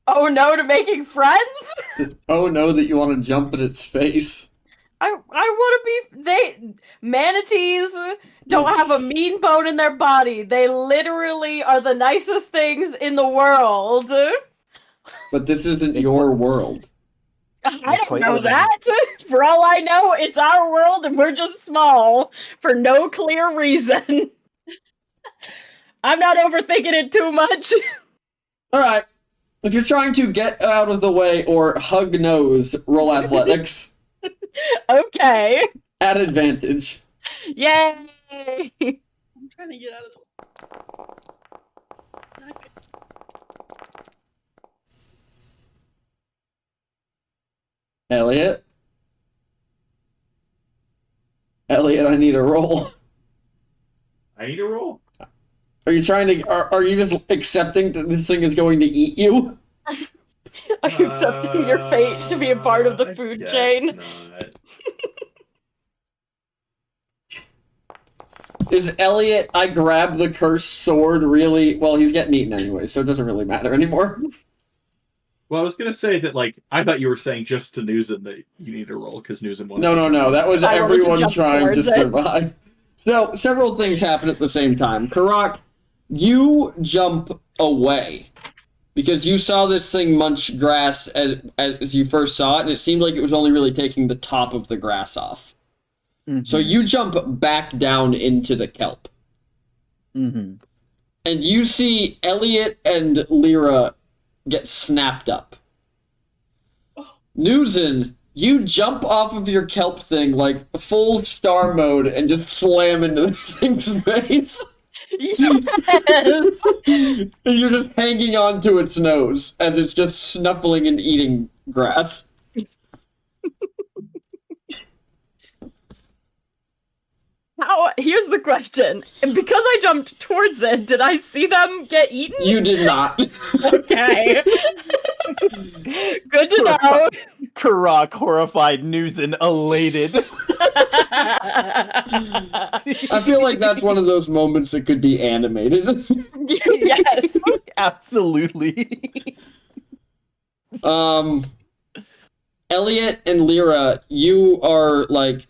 Oh no to making friends? Oh no, that you want to jump at its face. I want to be. Manatees don't have a mean bone in their body. They literally are the nicest things in the world. But this isn't your world. I don't quite know living. that. For all I know, it's our world and we're just small for no clear reason. I'm not overthinking it too much. Alright. If you're trying to get out of the way or hug nose, roll athletics. Okay. At advantage. Yay! I'm trying to get out of the. Okay. Elliot? Elliot, I need a roll. I need a roll. Are you trying to... Are you just accepting that this thing is going to eat you? Are you accepting your fate to be a part of the I food guess chain? not. Is Elliot, I grab the cursed sword really... Well, he's getting eaten anyway, so it doesn't really matter anymore. Well, I was gonna say that, like, I thought you were saying just to Newsom that you need a roll because Newsom wanted. No. That was I wanted to everyone jump trying to towards it. survive. So, several things happen at the same time. Karak, you jump away because you saw this thing munch grass as you first saw it, and it seemed like it was only really taking the top of the grass off. Mm-hmm. So you jump back down into the kelp. Mm-hmm. And you see Elliot and Lyra get snapped up. Newsen, you jump off of your kelp thing like full star mode and just slam into this thing's face. Yes! And you're just hanging onto its nose as it's just snuffling and eating grass. Here's the question. And because I jumped towards it, did I see them get eaten? You did not. Okay. Good to know. Karak, horrified, Newsen, elated. I feel like that's one of those moments that could be animated. Yes. Absolutely. Elliot and Lyra, you are like...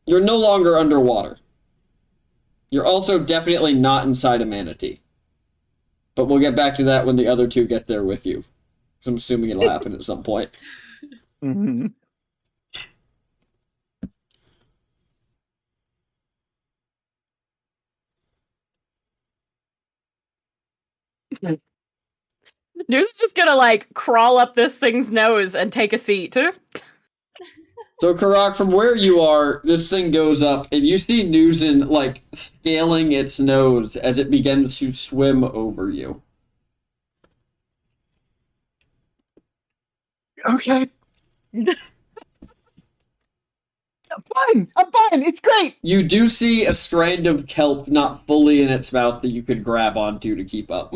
You're no longer underwater. You're also definitely not inside a manatee. But we'll get back to that when the other two get there with you. Because I'm assuming it'll happen at some point. Mm-hmm. News is just gonna crawl up this thing's nose and take a seat. So, Karak, from where you are, this thing goes up, and you see Newsen, scaling its nose as it begins to swim over you. Okay. I'm fine. It's great. You do see a strand of kelp not fully in its mouth that you could grab onto to keep up.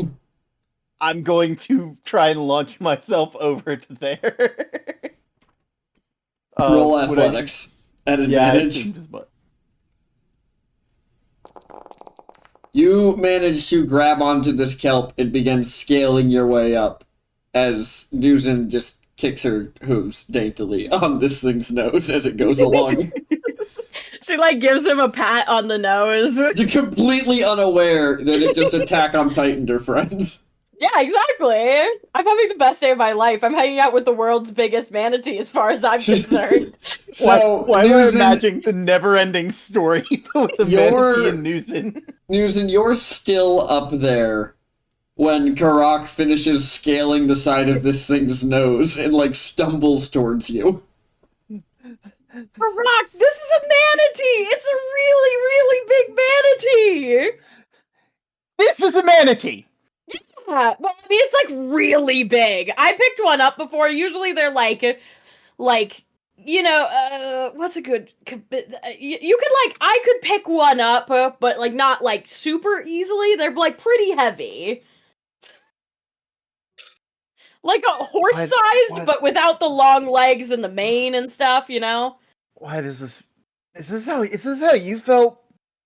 I'm going to try and launch myself over to there. Roll would I athletics at just- Yeah, I advantage. assumed as much. You manage to grab onto this kelp and begin scaling your way up as Newsen just kicks her hooves daintily on this thing's nose as it goes along. She like gives him a pat on the nose. You're completely unaware that it just Attack on Titaned her friends. Yeah, exactly. I'm having the best day of my life. I'm hanging out with the world's biggest manatee, as far as I'm concerned. So, why am I Newsen, imagining the never-ending story with the manatee and Newsen? You're still up there when Karak finishes scaling the side of this thing's nose and, like, stumbles towards you. Karak, this is a manatee! It's a really, really big manatee! This is a manatee! Yeah, well, I mean, it's like really big. I picked one up before. Usually they're like, you know, what's a good? You could like, I could pick one up, but like not like super easily. They're like pretty heavy, like a horse-sized, but without the long legs and the mane and stuff. You know. Why does this? Is this how you felt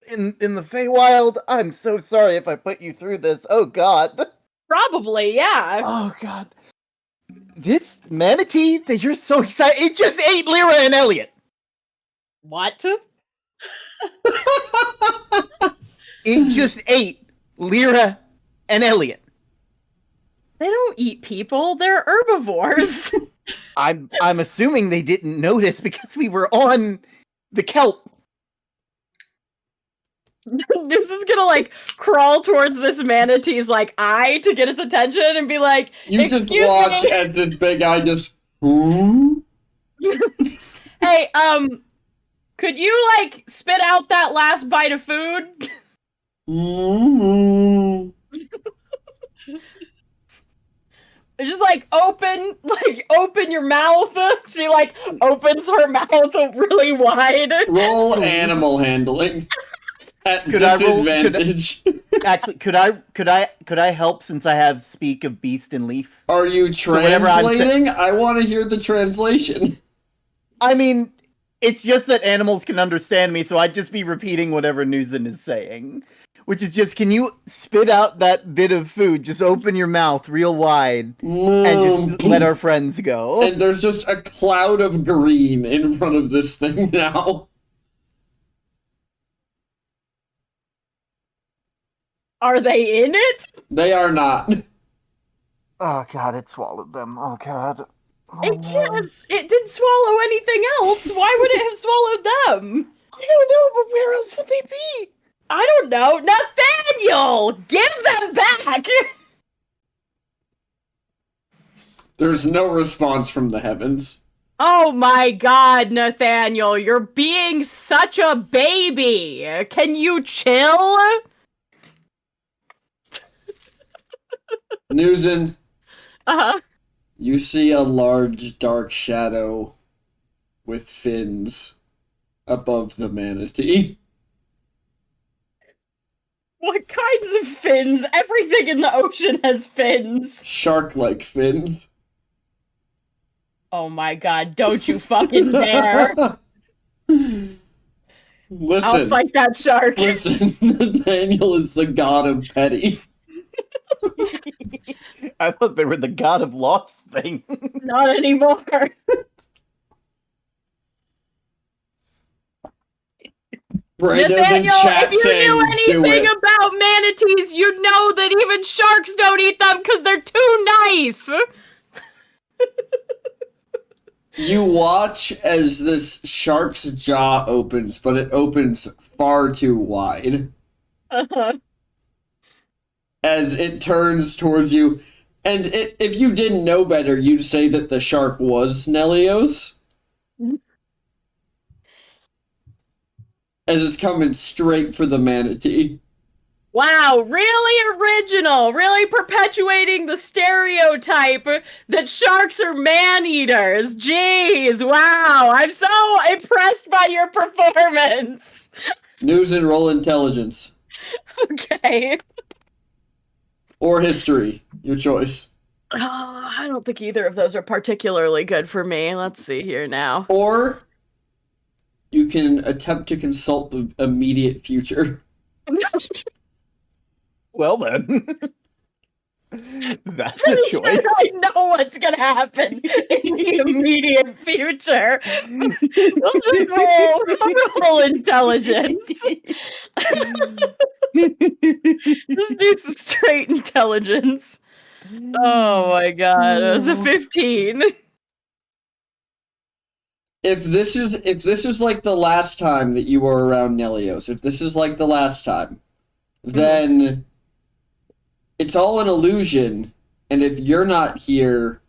in the Feywild? I'm so sorry if I put you through this. Oh God. Probably, yeah. Oh God. This manatee that you're so excited, it just ate Lyra and Elliot. What? It just ate Lyra and Elliot. They don't eat people. They're herbivores. I'm assuming they didn't notice because we were on the kelp. This is gonna like crawl towards this manatee's like eye to get its attention and be like, You just watch as this big eye just. Hey, could you like spit out that last bite of food? It's just like open your mouth. She like opens her mouth really wide. Roll animal handling. At disadvantage. Actually, could I help since I have speak of beast and leaf? Are you translating? I want to hear the translation. I mean, it's just that animals can understand me, so I'd just be repeating whatever Newsen is saying. Which is just, can you spit out that bit of food? Just open your mouth real wide and just let our friends go. And there's just a cloud of green in front of this thing now. Are they in it? They are not. Oh God, it swallowed them. Oh God. Oh, it can't. It didn't swallow anything else. Why would it have swallowed them? I don't know, but where else would they be? I don't know. Nathaniel! Give them back! There's no response from the heavens. Oh my God, Nathaniel, you're being such a baby. Can you chill? Newsen, Uh-huh. you see a large dark shadow with fins above the manatee. What kinds of fins? Everything in the ocean has fins. Shark-like fins. Oh my God, don't you fucking dare. Listen. I'll fight that shark. Listen, Nathaniel is the god of petty. I thought they were the god of lost thing. Not anymore. Bray Nathaniel, doesn't chat if you saying, knew anything do it. about manatees, you'd know that even sharks don't eat them because they're too nice. You watch as this shark's jaw opens, but it opens far too wide. Uh-huh. As it turns towards you. And if you didn't know better, you'd say that the shark was Nelios. As it's coming straight for the manatee. Wow, really original, really perpetuating the stereotype that sharks are man-eaters. Jeez, wow, I'm so impressed by your performance. News and roll intelligence. Okay. Or history, your choice. I don't think either of those are particularly good for me. Let's see here now. Or you can attempt to consult the immediate future. Well then. That's a Pretty choice. sure I know what's gonna happen in the immediate future. We'll just roll intelligence. Just do some straight intelligence. Oh my god, it was a 15. If this is like the last time that you were around Nelios, if this is like the last time, then it's all an illusion, and if you're not here,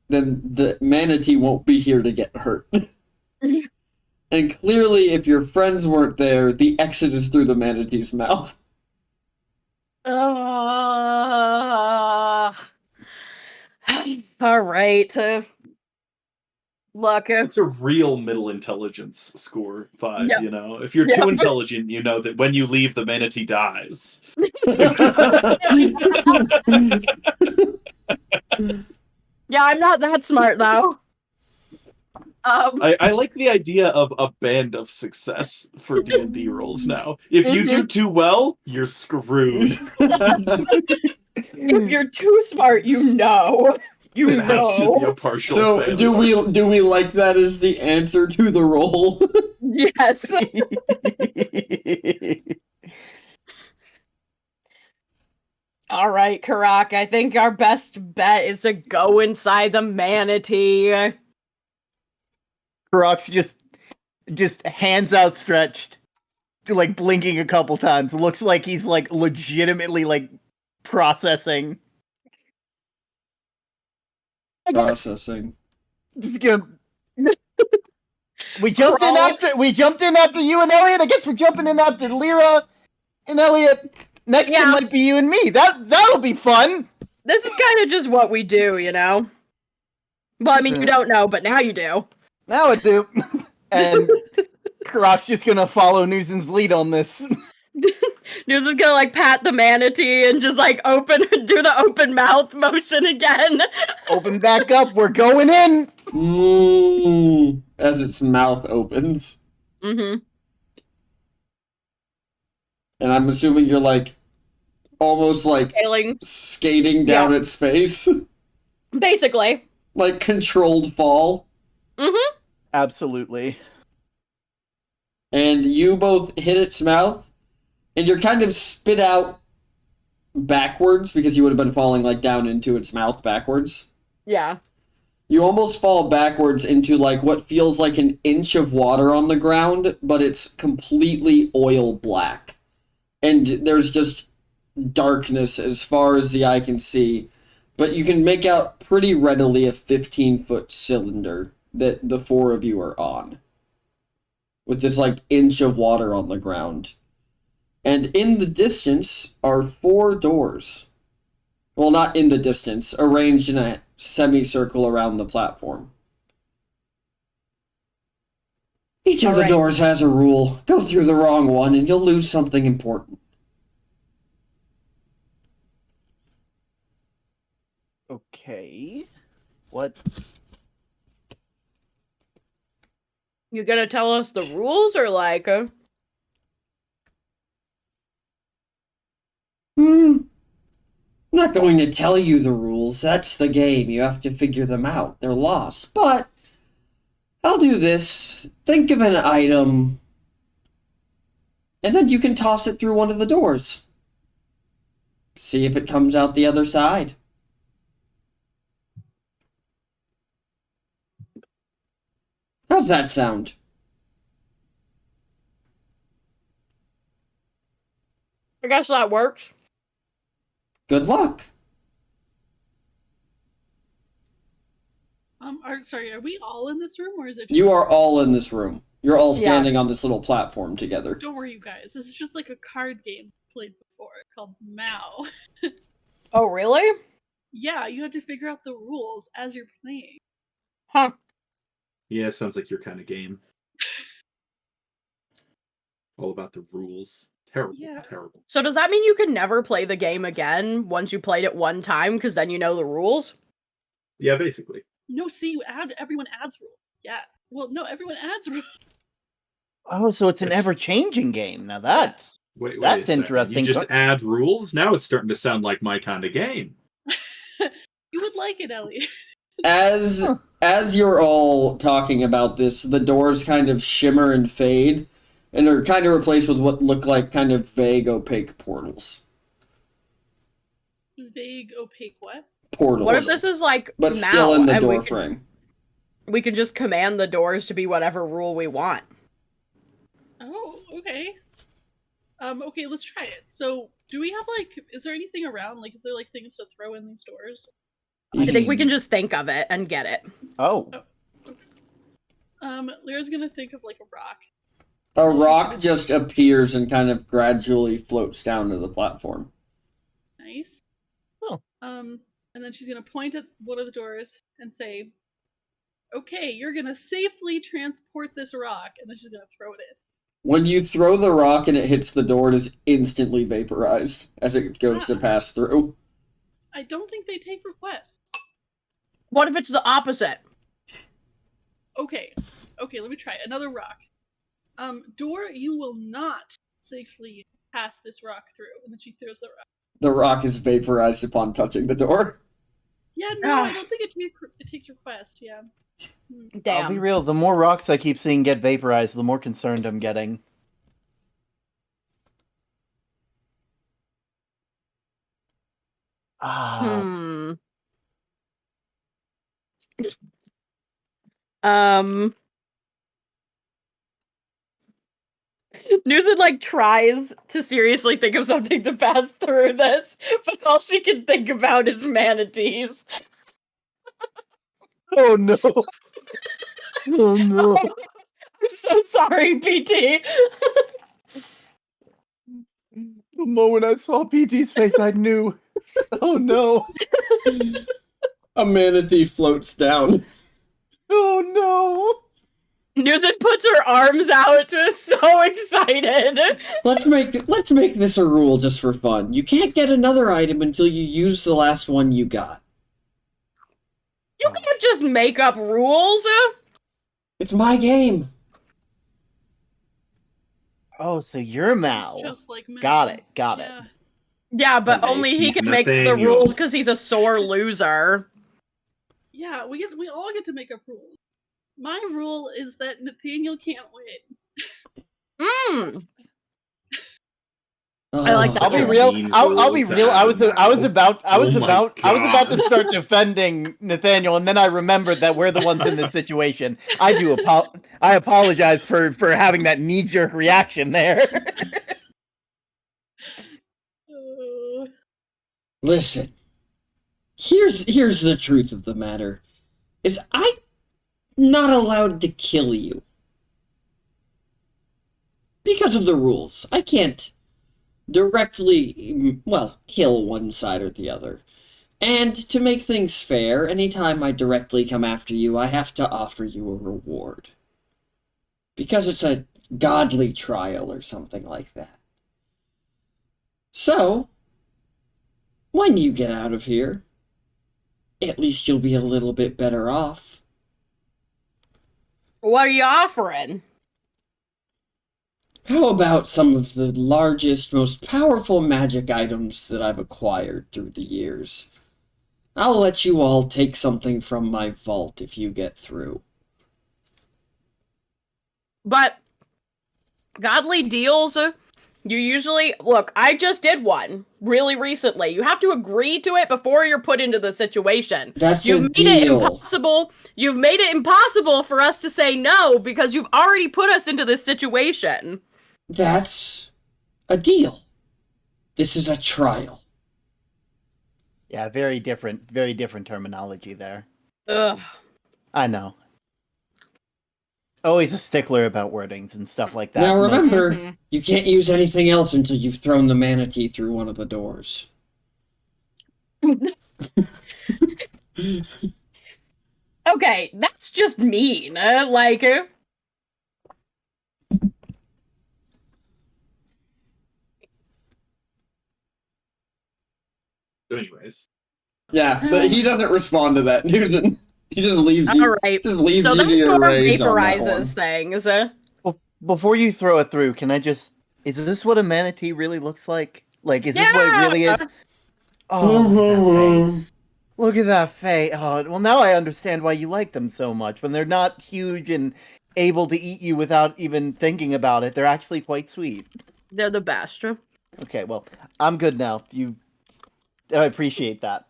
then the manatee won't be here to get hurt. And clearly, if your friends weren't there, the exit is through the manatee's mouth. All right. Look, It's a real middle intelligence score 5, Yeah. you know? If you're too intelligent, you know that when you leave, the manatee dies. yeah, I'm not that smart though. I like the idea of a band of success for D&D rolls now. If you do too well, you're screwed. If you're too smart, you know. You It has to be know. a partial So failure. do we like that as the answer to the roll? Yes. All right, Karak, I think our best bet is to go inside the manatee. Karak's just hands outstretched, like blinking a couple times. Looks like he's like legitimately like processing. Processing. Just gonna. We jumped in after you and Elliot. I guess we're jumping in after Lyra and Elliot. Next it might be you and me. That'll be fun. This is kind of just what we do, you know? Well, I mean, you don't know, but now you do. Now I do. And Karak's just gonna follow Newson's lead on this. News is gonna like pat the manatee and just like do the open mouth motion again. Open back up. We're going in. As its mouth opens. Mm-hmm. And I'm assuming you're like almost like skating down its face. Basically. Like controlled fall. Mm-hmm. Absolutely. And you both hit its mouth, and you're kind of spit out backwards because you would have been falling like down into its mouth backwards. Yeah. You almost fall backwards into like what feels like an inch of water on the ground, but it's completely oil black. And there's just darkness as far as the eye can see. But you can make out pretty readily a 15-foot cylinder that the four of you are on. With this like inch of water on the ground. And in the distance are 4 doors. Well, not in the distance, arranged in a semicircle around the platform. Each of the doors has a rule. Go through the wrong one and you'll lose something important. Okay. What? You gonna tell us the rules or like I'm not going to tell you the rules. That's the game. You have to figure them out. They're lost. But I'll do this. Think of an item, and then you can toss it through one of the doors. See if it comes out the other side. How's that sound? I guess that works. Good luck. Are we all in this room, or is it? You are all in this room. You're all standing on this little platform together. Don't worry, you guys. This is just like a card game played before called Mao. Oh, really? Yeah, you have to figure out the rules as you're playing. Huh. Yeah, sounds like your kind of game. All about the rules. Terrible, terrible. So does that mean you can never play the game again once you played it one time, because then you know the rules? Yeah, basically. No, see, everyone adds rules. Yeah. Well, no, everyone adds rules. Oh, so it's an ever-changing game. Now that's Wait That's a second. interesting. You just add rules? Now it's starting to sound like my kind of game. You would like it, Elliot. As you're all talking about this, the doors kind of shimmer and fade, and are kind of replaced with what look like kind of vague, opaque portals. Vague, opaque what? Portals. What if this is like but now, still in the and door frame? We can just command the doors to be whatever rule we want. Oh, okay. Okay, let's try it. So, do we have like, is there anything around? Like, is there like things to throw in these doors? I think we can just think of it and get it. Oh. Lyra's gonna think of like a rock. A rock just appears and kind of gradually floats down to the platform. Nice. Oh. And then she's gonna point at one of the doors and say, "Okay, you're gonna safely transport this rock," and then she's gonna throw it in. When you throw the rock and it hits the door, it is instantly vaporized as it goes to pass through. I don't think they take requests. What if it's the opposite? Okay, let me try it. Another rock. Door, you will not safely pass this rock through. And then she throws the rock. The rock is vaporized upon touching the door. Yeah, no, I don't think it takes request, yeah. Damn. I'll be real, the more rocks I keep seeing get vaporized, the more concerned I'm getting. Newson like tries to seriously think of something to pass through this, but all she can think about is manatees. Oh no. Oh no. I'm so sorry, PT. The moment I saw PT's face, I knew. Oh no. A manatee floats down. Oh no. Newson puts her arms out, so excited. Let's make this a rule just for fun. You can't get another item until you use the last one you got. You can't just make up rules. It's my game. Oh, so you're Mal. Just like Mal. Got it. Yeah. Yeah, but Okay, only he he's can make the Nathaniel. rules because he's a sore loser. Yeah, we all get to make up rules. My rule is that Nathaniel can't win. I like that. I'll be Such a real. mean I'll rule be to real. I have was now. about Oh my to God. start defending Nathaniel, and then I remembered that we're the ones in this situation. I apologize for having that knee jerk reaction there. Listen. Here's the truth of the matter. Is I'm not allowed to kill you. Because of the rules. I can't directly, kill one side or the other. And to make things fair, anytime I directly come after you, I have to offer you a reward. Because it's a godly trial or something like that. So, when you get out of here, at least you'll be a little bit better off. What are you offering? How about some of the largest, most powerful magic items that I've acquired through the years? I'll let you all take something from my vault if you get through. But godly deals, you usually look. I just did one really recently. You have to agree to it before you're put into the situation. That's You've a made it deal. impossible. You've made it impossible for us to say no because you've already put us into this situation. That's a deal. This is a trial. Yeah, very different terminology there. Ugh. I know. Always a stickler about wordings and stuff like that. Now remember, Mhm. you can't use anything else until you've thrown the manatee through one of the doors. Okay, that's just mean. So anyways. Yeah, but he doesn't respond to that. He just leaves you. All right. Just leaves So you that to your door rage on that vaporizes one. things. Before you throw it through, can I just Is this what a manatee really looks like? Like, is this what it really is? Oh, Oh, that face. Look at that face. Oh, well, now I understand why you like them so much. When they're not huge and able to eat you without even thinking about it, they're actually quite sweet. They're the best. Okay, well, I'm good now. I appreciate that.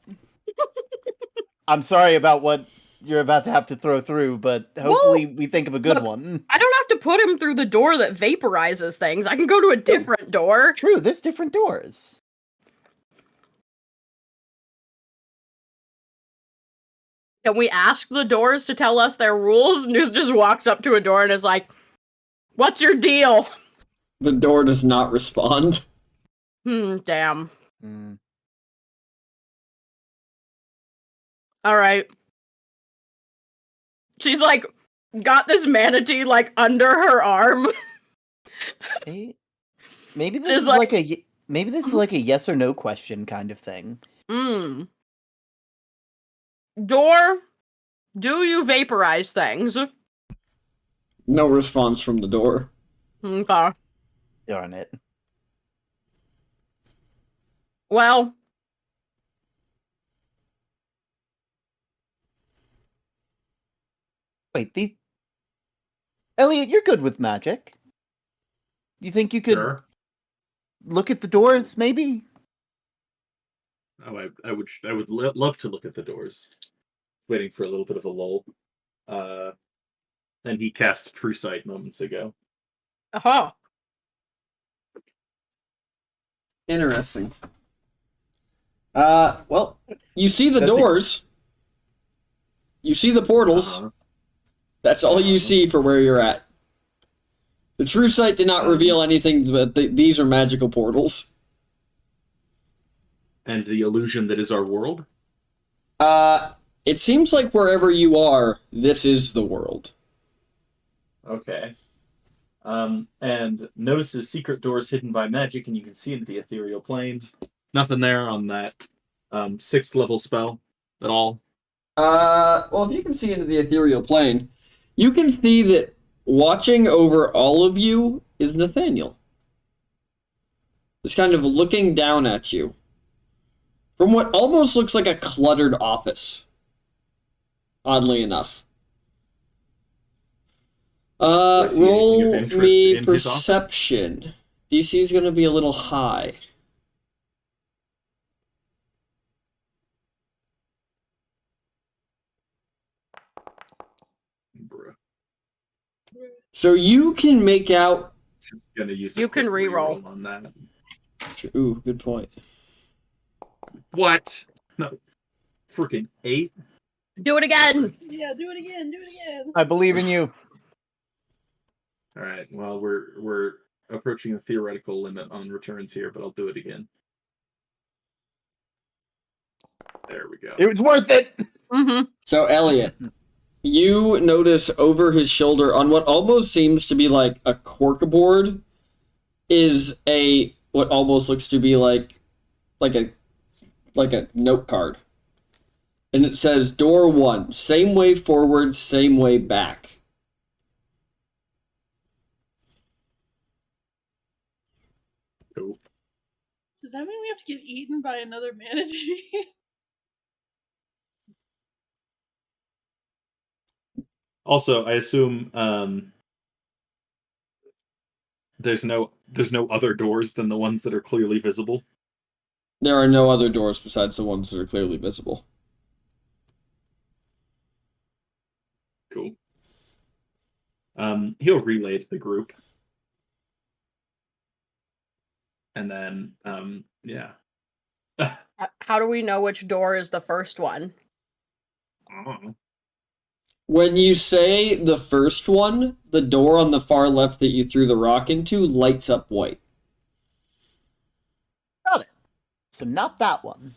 I'm sorry about what you're about to have to throw through, but hopefully we think of a good one. I don't have to put him through the door that vaporizes things. I can go to a different door. True, there's different doors. Can we ask the doors to tell us their rules? News just walks up to a door and is like, "What's your deal?" The door does not respond. Damn. Mm. Alright. She's like, got this manatee like under her arm. Maybe this It's is like- like a yes or no question kind of thing. Door, do you vaporize things? No response from the door. Okay. Darn it. Well. Wait, Elliot, you're good with magic. Do you think you could Sure. look at the doors, maybe? Oh, I would love to look at the doors. Waiting for a little bit of a lull. And he cast True Sight moments ago. Uh-huh. Interesting. Well, you see the doors. You see the portals. That's all you see for where you're at. The True Sight did not reveal anything, but these are magical portals. And the illusion that is our world? It seems like wherever you are, this is the world. Okay. And notices secret doors hidden by magic, and you can see into the ethereal plane. Nothing there on that 6th level spell at all. Well, if you can see into the ethereal plane, you can see that watching over all of you is Nathaniel. Just kind of looking down at you. From what almost looks like a cluttered office. Oddly enough. Roll me perception. DC is going to be a little high. Bruh. So you can make out... You can reroll on that. Ooh, good point. What? No. Freaking 8? Do it again! Yeah, do it again, do it again. I believe in you. Alright, well, we're approaching a theoretical limit on returns here, but I'll do it again. There we go. It was worth it! Mm-hmm. So, Elliot, you notice over his shoulder on what almost seems to be like a corkboard is what almost looks to be like a note card. And it says, door 1, same way forward, same way back. Cool. Does that mean we have to get eaten by another manatee? Also, I assume there's no other doors than the ones that are clearly visible. There are no other doors besides the ones that are clearly visible. Cool. He'll relay to the group. And then, yeah. How do we know which door is the first one? Oh. When you say the first one, the door on the far left that you threw the rock into lights up white. Got it. So not that one.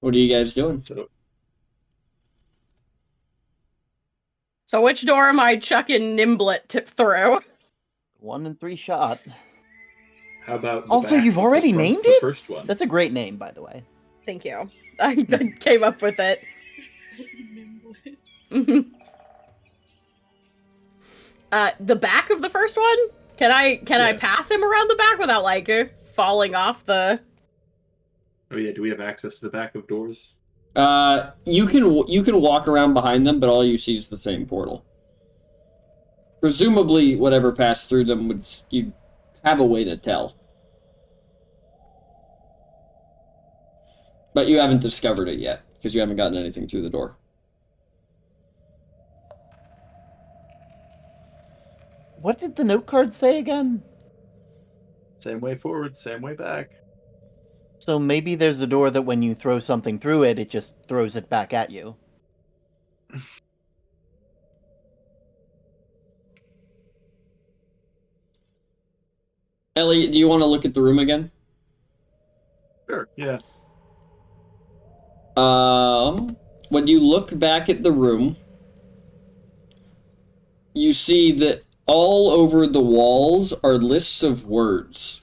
What are you guys doing? So which door am I chucking Nimblet through? 1 and 3 shot. How about Also, you've already named the it? first one? That's a great name, by the way. Thank you. I came up with it. The back of the first one? Can I pass him around the back without like falling off the? Oh yeah, do we have access to the back of doors? You can walk around behind them, but all you see is the same portal. Presumably, whatever passed through them would you have a way to tell, but you haven't discovered it yet because you haven't gotten anything through the door. What did the note card say again? Same way forward, same way back. So maybe there's a door that when you throw something through it, it just throws it back at you. Elliot, do you want to look at the room again? Sure, yeah. When you look back at the room, you see that all over the walls are lists of words.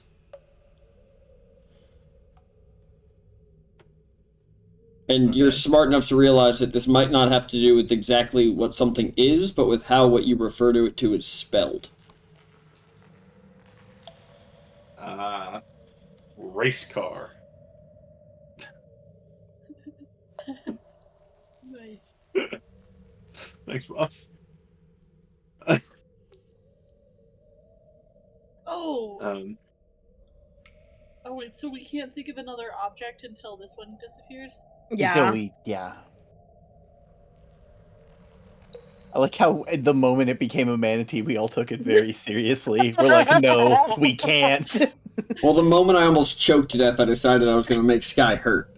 And you're smart enough to realize that this might not have to do with exactly what something is, but with how what you refer to it to is spelled. Race car. Nice. Thanks, boss. Oh. Um, Oh wait, so we can't think of another object until this one disappears? Until I like how at the moment it became a manatee, we all took it very seriously. We're like, no, we can't. Well, the moment I almost choked to death, I decided I was going to make Sky hurt.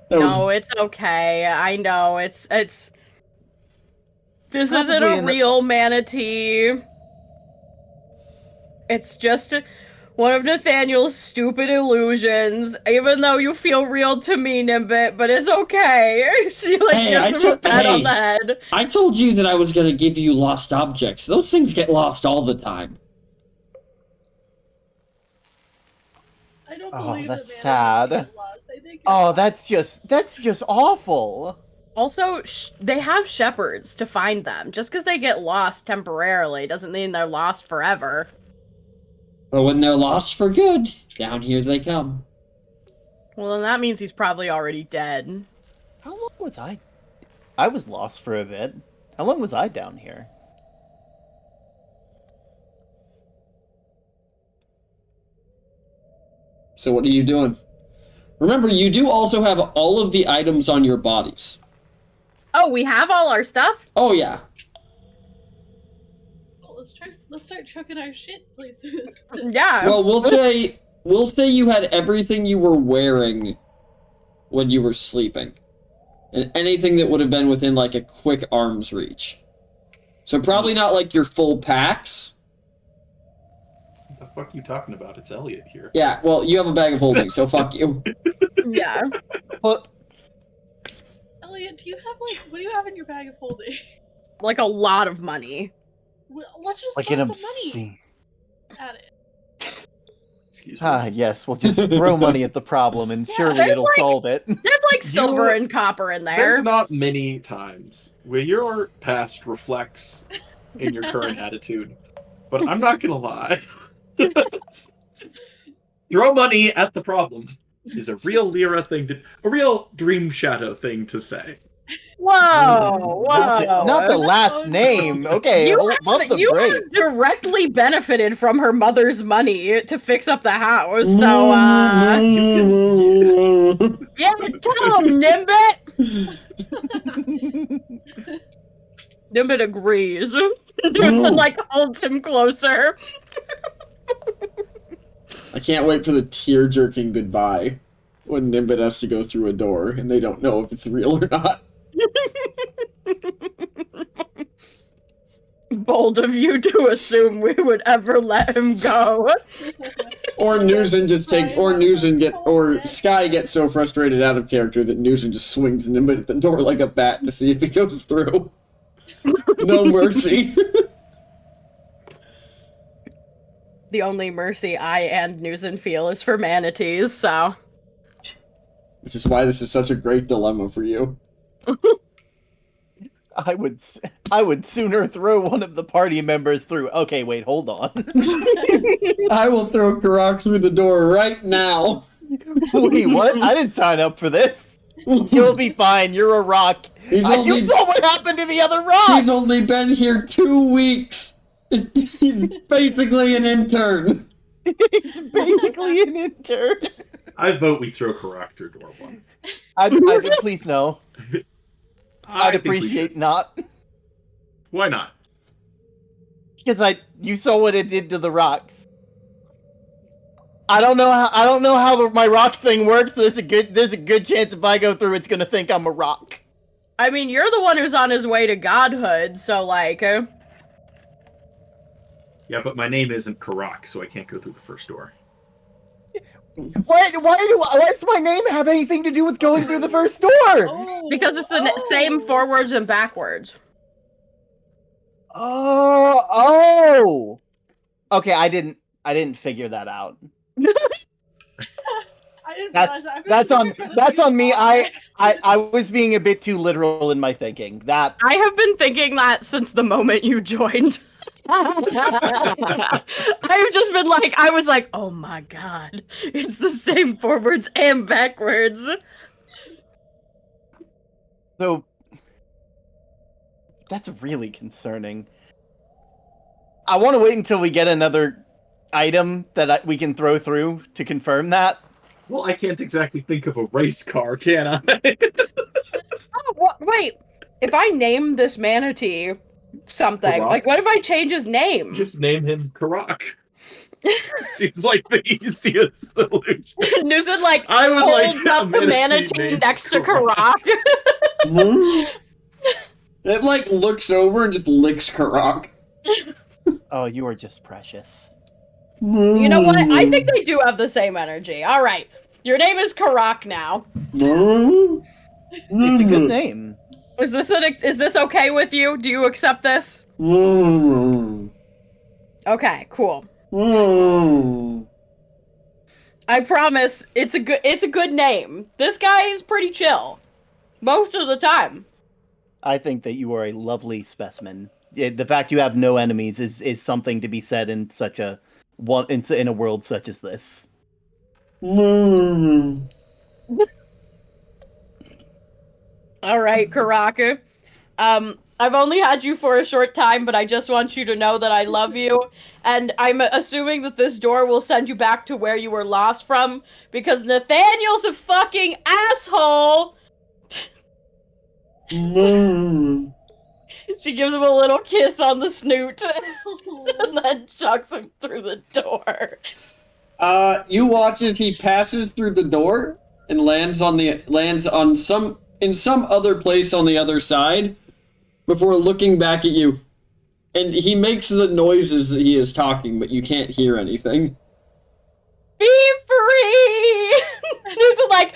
No, it's okay. I know it's. This isn't Probably a real manatee. It's just one of Nathaniel's stupid illusions. Even though you feel real to me, Nimbit, but it's okay. She gives him a pat on the head. I told you that I was going to give you lost objects. Those things get lost all the time. I don't believe that's that sad. manatees get lost. I think That's just awful. Also, they have shepherds to find them. Just because they get lost temporarily doesn't mean they're lost forever. But when they're lost for good, down here they come. Well, then that means he's probably already dead. How long was I? I was lost for a bit. How long was I down here? So what are you doing? Remember, you do also have all of the items on your bodies. Oh, we have all our stuff? Oh, yeah. Well, let's start chucking our shit places. Yeah. Well, we'll say you had everything you were wearing when you were sleeping. And anything that would have been within, like, a quick arm's reach. So probably not, like, your full packs. what the fuck are you talking about? It's Elliot here. Yeah, well, you have a bag of holding, so fuck you. Yeah. Well, Elliot, do you have what do you have in your bag of holding? Like a lot of money. Well, let's just like throw an some money obscene. at it. Excuse me. Yes, we'll just throw money at the problem and surely there's it'll solve it. There's like silver and copper in there. There's not many times where your past reflects in your current attitude, but I'm not gonna lie. Throw money at the problem is a real Lyra thing a real Dream Shadow thing to say. Whoa, Not the last name. Okay, You break. have directly benefited from her mother's money to fix up the house, so, yeah, tell him, Nimbit! Nimbit agrees. Johnson, holds him closer. I can't wait for the tear-jerking goodbye when Nimbit has to go through a door and they don't know if it's real or not. Bold of you to assume we would ever let him go. Or Sky gets so frustrated out of character that Newson just swings Nimbit at the door like a bat to see if it goes through. No mercy. the only mercy I and Newson feel is for manatees, so... Which is why this is such a great dilemma for you. I would sooner throw one of the party members through. Okay, wait, hold on. I will throw Karak through the door right now. Wait, what? I didn't sign up for this. You'll be fine. You're a rock. You saw what happened to the other rock. He's only been here 2 weeks. He's basically an intern. He's basically an intern. I vote we throw Karak through door 1. I'd please no. I'd appreciate not. Why not? Because you saw what it did to the rocks. I don't know how my rock thing works. There's a good chance if I go through, it's gonna think I'm a rock. I mean, you're the one who's on his way to godhood, so like. Yeah, but my name isn't Karak, so I can't go through the first door. Why does my name have anything to do with going through the first door? Because it's the same forwards and backwards. Oh. Okay, I didn't figure that out. I didn't realize that. That's on me. I was being a bit too literal in my thinking. That I have been thinking that since the moment you joined. I've just been like, I was like, oh my god, it's the same forwards and backwards. So that's really concerning. I want to wait until we get another item that we can throw through to confirm that. Well, I can't exactly think of a race car, can I? Wait, if I name this manatee something, Karak? like what if I change his name? Just name him Karak. Seems like the easiest solution. Newson like I would holds like up the manatee next to Karak. It like looks over and just licks Karak. Oh, you are just precious. You know what? I think they do have the same energy. All right, your name is Karak now. It's a good name. Is this okay with you? Do you accept this? Okay, cool. I promise it's a good name. This guy is pretty chill most of the time. I think that you are a lovely specimen. The fact you have no enemies is something to be said in in a world such as this. All right, Karaka. I've only had you for a short time, but I just want you to know that I love you, and I'm assuming that this door will send you back to where you were lost from, because Nathaniel's a fucking asshole! She gives him a little kiss on the snoot, and then chucks him through the door. You watch as he passes through the door and lands on some other place on the other side before looking back at you. And he makes the noises that he is talking, but you can't hear anything. Be free! There's like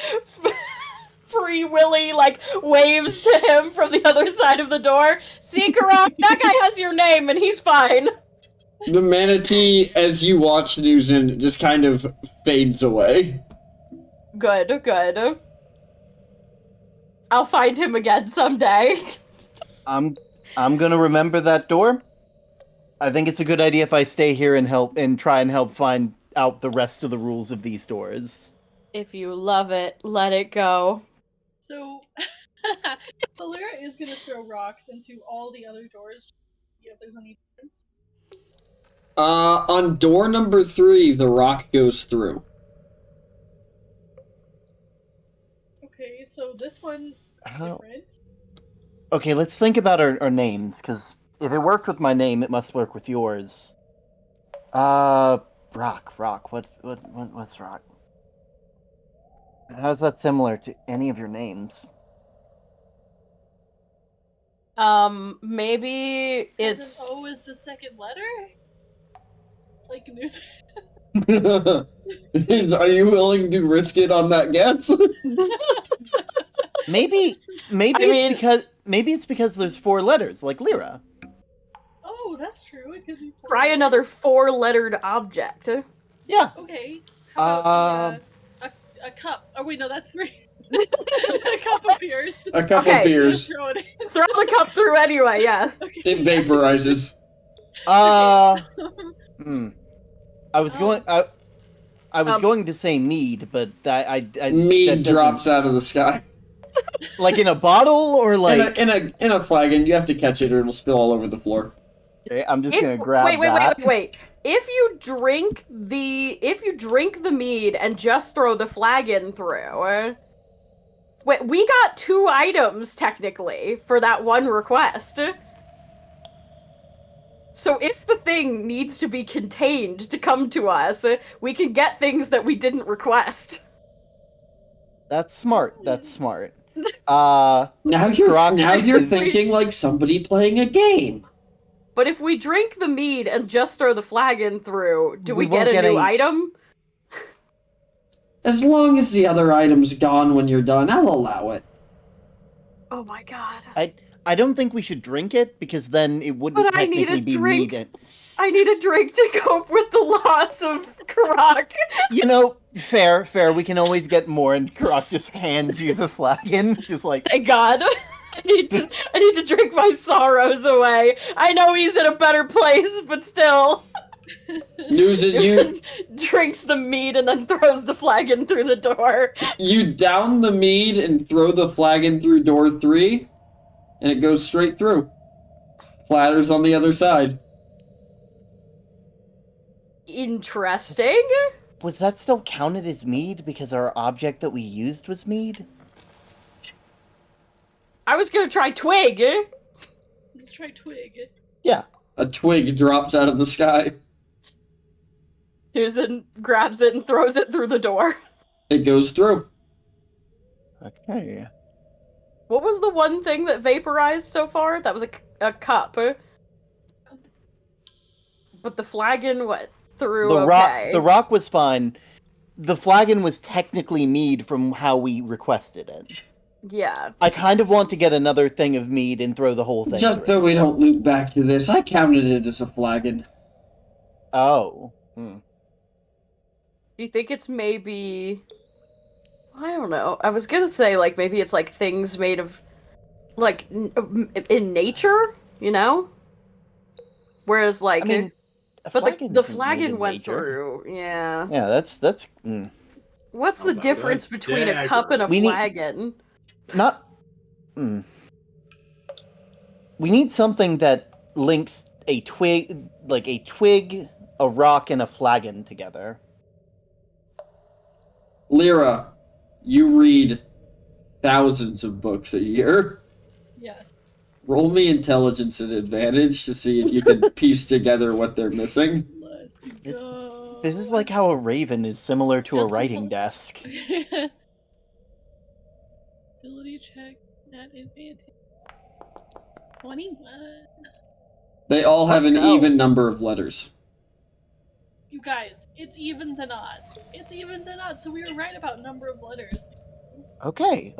Free Willy like waves to him from the other side of the door. See, Karak, that guy has your name and he's fine. The manatee, as you watch Newson, just kind of fades away. Good, good. I'll find him again someday. I'm gonna remember that door. I think it's a good idea if I stay here and try and help find out the rest of the rules of these doors. If you love it, let it go. So, Lyra is gonna throw rocks into all the other doors to see if there's any difference. On door number 3, the rock goes through. Okay, so this one is different. Okay, let's think about our names, because if it worked with my name, it must work with yours. Rock. What's Rock? How's that similar to any of your names? Maybe it's... As in O is the second letter? Like news. Are you willing to risk it on that guess? Maybe it's because there's 4 letters, like Lyra. Oh, Oh, that's true. It could be. Try another 4-lettered object. Yeah. Okay. How about a cup? Oh wait, no, that's 3. A cup of beers. A cup of Okay. beers. Throw it in. Throw the cup through anyway, yeah. Okay. It vaporizes. I was going. I was going to say mead, but I Mead that drops out of the sky. like in a bottle or like In a flagon. You have to catch it or it'll spill all over the floor. Okay, I'm just gonna grab that. Wait. If you drink the mead and just throw the flagon through. Wait, we got 2 items technically for that one request. So if the thing needs to be contained to come to us, we can get things that we didn't request. That's smart. That's smart. Now you're thinking like somebody playing a game. But if we drink the mead and just throw the flagon through, do we get a new item? As long as the other item's gone when you're done, I'll allow it. Oh my god. I don't think we should drink it because then it wouldn't technically be mead. I need a drink to cope with the loss of Karak. You know, fair. We can always get more, and Karak just hands you the flagon, just like. Thank God. I need to drink my sorrows away. I know he's in a better place, but still. You drinks the mead and then throws the flagon through the door. You down the mead and throw the flagon through door 3, and it goes straight through. Platters on the other side. Interesting. Was that still counted as mead because our object that we used was mead? I was gonna try twig. Let's try twig. Yeah. A twig drops out of the sky. Susan grabs it and throws it through the door. It goes through. Okay. What was the one thing that vaporized so far? That was a cup. But the flagon, through The rock was fine. The flagon was technically mead from how we requested it. Yeah. I kind of want to get another thing of mead and throw the whole thing Just through. so we don't loop back to this, I counted it as a flagon. Oh. Do you think it's maybe... I don't know. I was gonna say, maybe it's, things made of... in nature, you know? Whereas, I mean, but the flagon went through, yeah. Yeah, that's... What's the difference between a cup and a flagon? We need something that links a twig, a rock, and a flagon together. Lyra, you read thousands of books a year. Yes. Roll me intelligence and advantage to see if you can piece together what they're missing. Let's go. This is like how a raven is similar to a writing desk. Ability check at advantage. 21. They all have an even number of letters. You guys, it's even to not. It's even to not, so we were right about number of letters. Okay.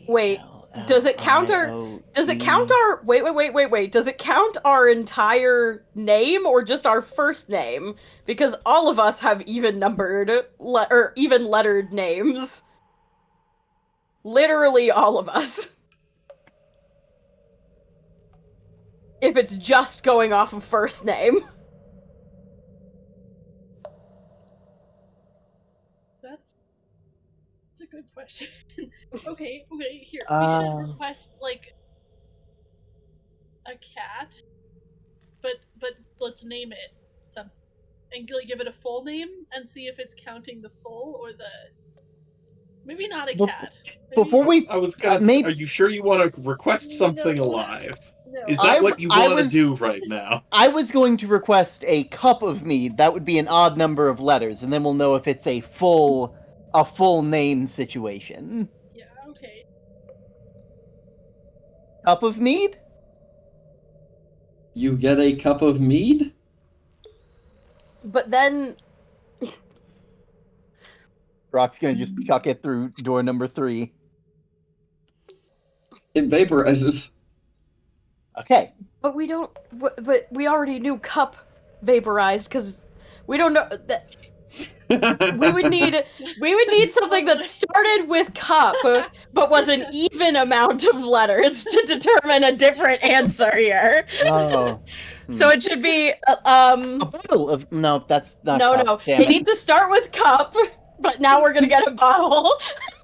Wait, does it count our... Wait. Does it count our entire name or just our first name? Because all of us have even-numbered, or even-lettered names. Literally all of us. If it's just going off of first name. That's a good question. okay, here. We should request, a cat, but let's name it something. And give it a full name and see if it's counting the full or the... Maybe not a cat. Before we... I was gonna say, are you sure you want to request something alive? No. Is that what you want to do right now? I was going to request a cup of mead. That would be an odd number of letters, and then we'll know if it's a full name situation. Yeah, okay. Cup of mead? You get a cup of mead? But then... Rock's gonna just chuck it through door number 3. It vaporizes. Okay. But we don't. But we already knew cup vaporized because we don't know that. We would need something that started with cup, but was an even amount of letters to determine a different answer here. Oh. So it should be A bottle of... No, that's not no, cup. no. Damn It needs to start with cup, but now we're gonna get a bottle.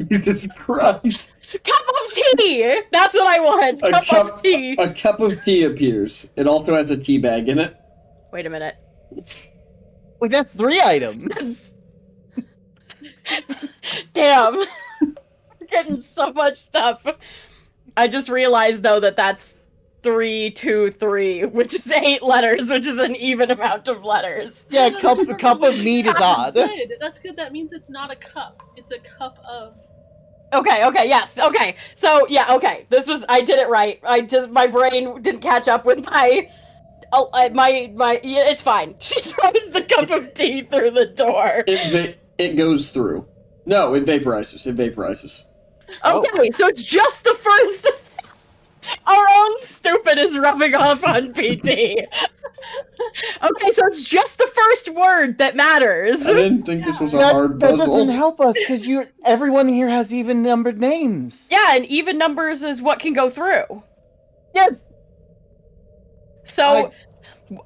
Jesus Christ. Cup of tea. That's what I want. Cup of tea. A cup of tea appears. It also has a tea bag in it. Wait a minute. Wait, that's 3 items. Damn. We're getting so much stuff. I just realized though that that's 3, 2, 3, which is 8 letters, which is an even amount of letters. Yeah, cup of meat is odd. Good. That's good. That means it's not a cup. It's a cup of. Okay, yes, okay. So, yeah, okay. I did it right. My brain didn't catch up with my... it's fine. She throws the cup of tea through the door. It goes through. No, it vaporizes. Okay, so it's just the first... Our own stupid is rubbing off on PT. Okay, so it's just the first word that matters. I didn't think this was a hard That puzzle. doesn't help us, because everyone here has even-numbered names. Yeah, and even numbers is what can go through. Yes. So...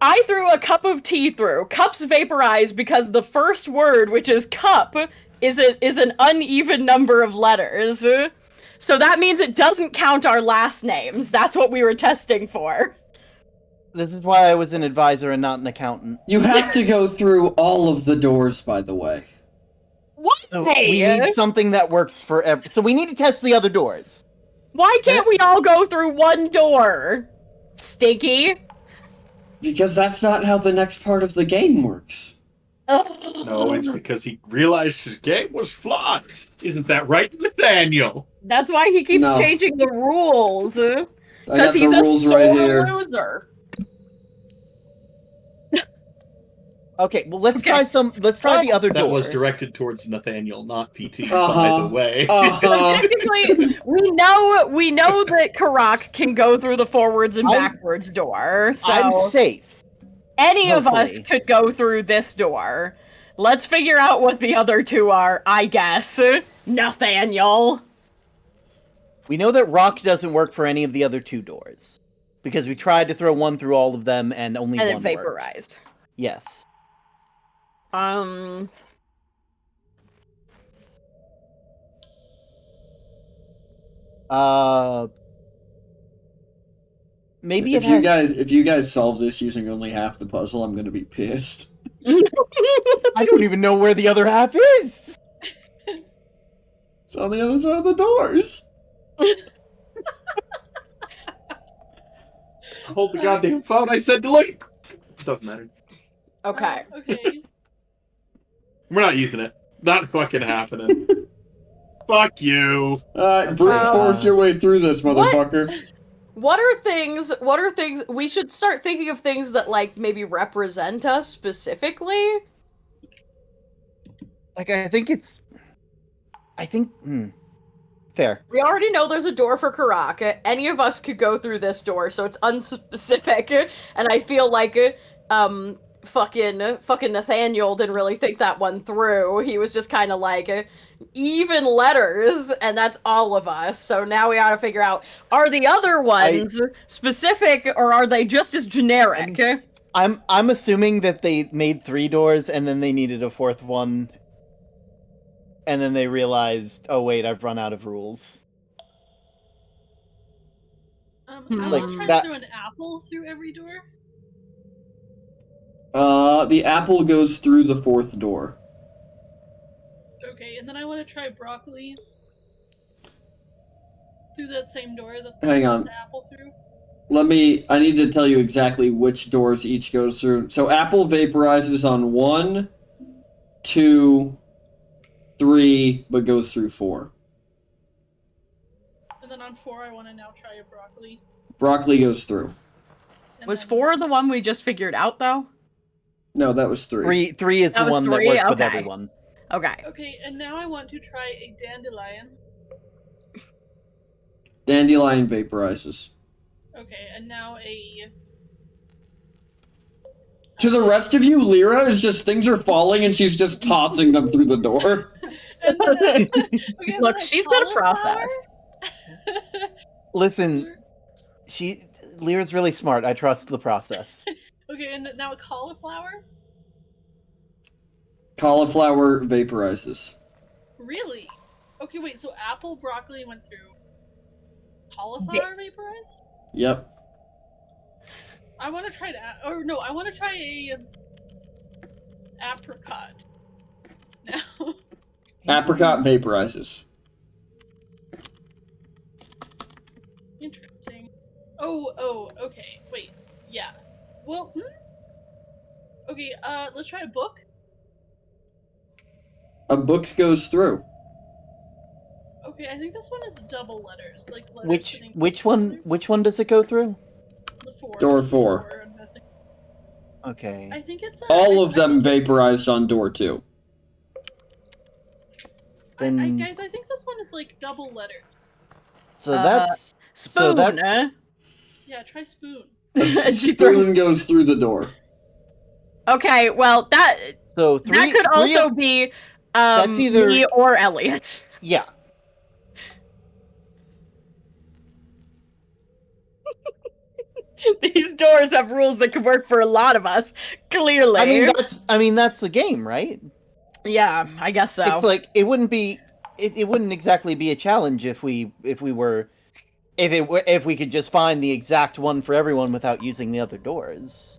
I threw a cup of tea through. Cups vaporize because the first word, which is cup, is an uneven number of letters. So that means it doesn't count our last names. That's what we were testing for. This is why I was an advisor and not an accountant. You have to go through all of the doors, by the way. What? So we need something that works for so we need to test the other doors. Why can't we all go through one door? Stinky? Because that's not how the next part of the game works. No, it's because he realized his game was flawed. Isn't that right, Nathaniel? That's why he keeps changing the rules. Because he's a sore loser. Okay, well let's try the other door. That was directed towards Nathaniel, not PT, by the way. But technically, we know that Karak can go through the forwards and backwards door. So I'm safe. Any of us could go through this door. Let's figure out what the other two are, I guess. Nathaniel. We know that rock doesn't work for any of the other 2 doors. Because we tried to throw one through all of them and only one it vaporized. Worked. Yes. Maybe if you guys solve this using only half the puzzle, I'm gonna be pissed. I don't even know where the other half is. It's on the other side of the doors. Hold the goddamn phone. I said to look. It doesn't matter. Okay. Okay. We're not using it. Not fucking happening. Fuck you. Brute force your way through this, motherfucker. What are things we should start thinking of things that like maybe represent us specifically? Like I think fair. We already know there's a door for Karak. Any of us could go through this door, so it's unspecific. And I feel like fucking Nathaniel didn't really think that one through. He was just kind of like even letters, and that's all of us. So now we ought to figure out, are the other ones specific or are they just as generic? I'm assuming that they made 3 doors and then they needed a 4th one. And then they realized, oh wait, I've run out of rules. I would try to throw an apple through every door. The apple goes through the 4th door. Okay, and then I want to try broccoli through that same door that Hang on. the apple through. I need to tell you exactly which doors each goes through. So apple vaporizes on 1, 2, 3, but goes through 4. And then on 4, I want to now try a broccoli. Broccoli goes through. Was 4 the one we just figured out, though? No, that was 3. 3 is the one that works with everyone. Okay. Okay, and now I want to try a dandelion. Dandelion vaporizes. Okay, and now a... To the rest of you, Lyra is just things are falling and she's just tossing them through the door. And then okay, and Look, then a she's got a cauliflower. process. Listen, Lyra's really smart. I trust the process. Okay, and now a cauliflower? Cauliflower vaporizes. Really? Okay, wait, so apple, broccoli went through. Cauliflower vaporized? Yep. I want to try that. Or no, I want to try a apricot. Now. Apricot vaporizes. Interesting. Oh, okay. Wait. Yeah. Well, okay, let's try a book. A book goes through. Okay, I think this one is double letters. Like letters Which one does it go through? The 4. Door This is 4. I'm guessing. Okay. I think it's All of them vaporized on door 2. Then guys, I think this one is like double letters. so that's Spoon. Yeah, try spoon. A spoon goes through the door. Okay, well that so that could also be that's either me or Elliot. Yeah. These doors have rules that could work for a lot of us. Clearly. I mean that's the game, right? Yeah, I guess so. It's like it wouldn't exactly be a challenge if we could just find the exact one for everyone without using the other doors.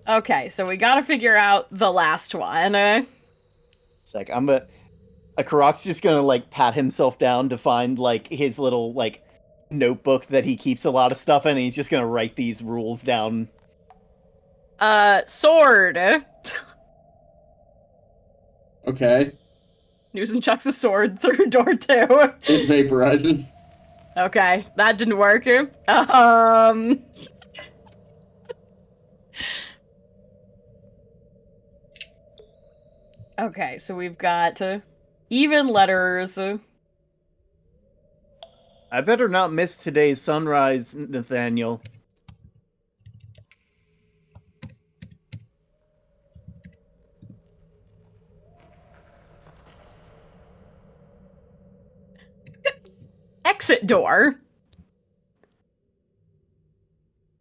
Okay, so we gotta figure out the last one. It's like Karok's just gonna like pat himself down to find like his little like notebook that he keeps a lot of stuff in, and he's just gonna write these rules down. Sword. Okay. Newsom chucks a sword through door 2. It vaporizes. Okay, that didn't work. Okay, so we've got even letters. I better not miss today's sunrise, Nathaniel. Exit door.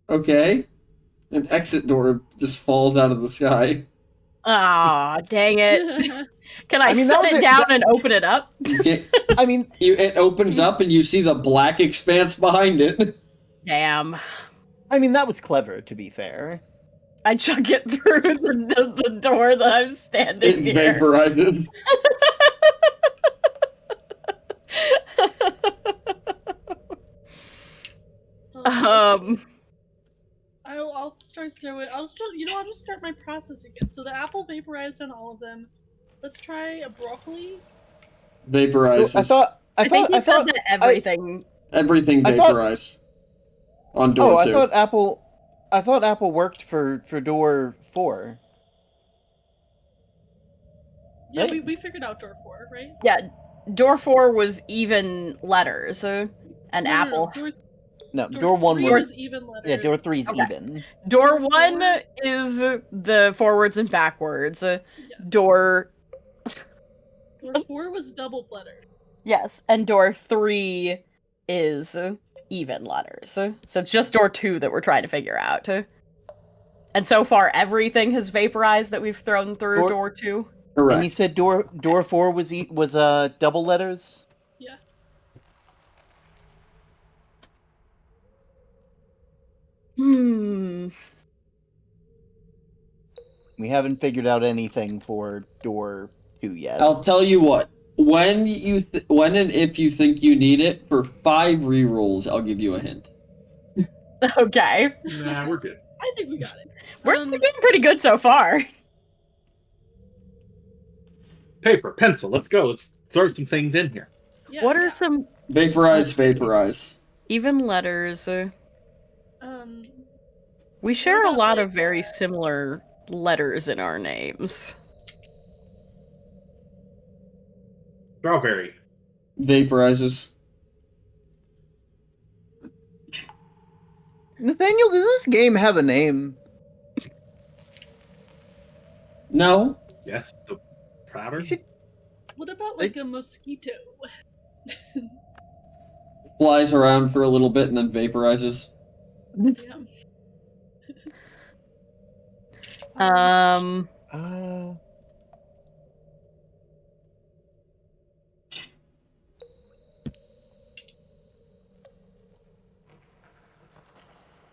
Okay. An exit door just falls out of the sky. Aw, dang it. Can I set it down and open it up? I mean, it opens up and you see the black expanse behind it. Damn. I mean, that was clever, to be fair. I chuck it through the door that I'm standing It here. vaporizes. I'll start through it. I'll just start my process again. So the apple vaporized on all of them. Let's try a broccoli. Vaporizes. I think he said that everything. Everything vaporized. On door 2. I thought Apple worked for door 4. Yeah, right? we figured out door 4, right? Yeah, door 4 was even letters, and apple. No, door 1 was even letters. Yeah, door 3 is Okay. even. Door 1 is the forwards and backwards. Door 4 was doubled letters. Yes, and door 3 is even letters. So it's just door 2 that we're trying to figure out. And so far, everything has vaporized that we've thrown through door 2. Correct. And you said door 4 was double letters? Yeah. We haven't figured out anything for door 2 yet. I'll tell you what. When and if you think you need it, for 5 rerolls, I'll give you a hint. Okay. Nah, we're good. I think we got it. We're doing pretty good so far. Paper, pencil, let's go. Let's throw some things in here. Yeah, What are some Vaporize. even letters? We share a lot of very similar letters in our names. Strawberry. Vaporizes. Nathaniel, does this game have a name? No. Yes, the Pratter. What about like a mosquito? Flies around for a little bit and then vaporizes. Yeah.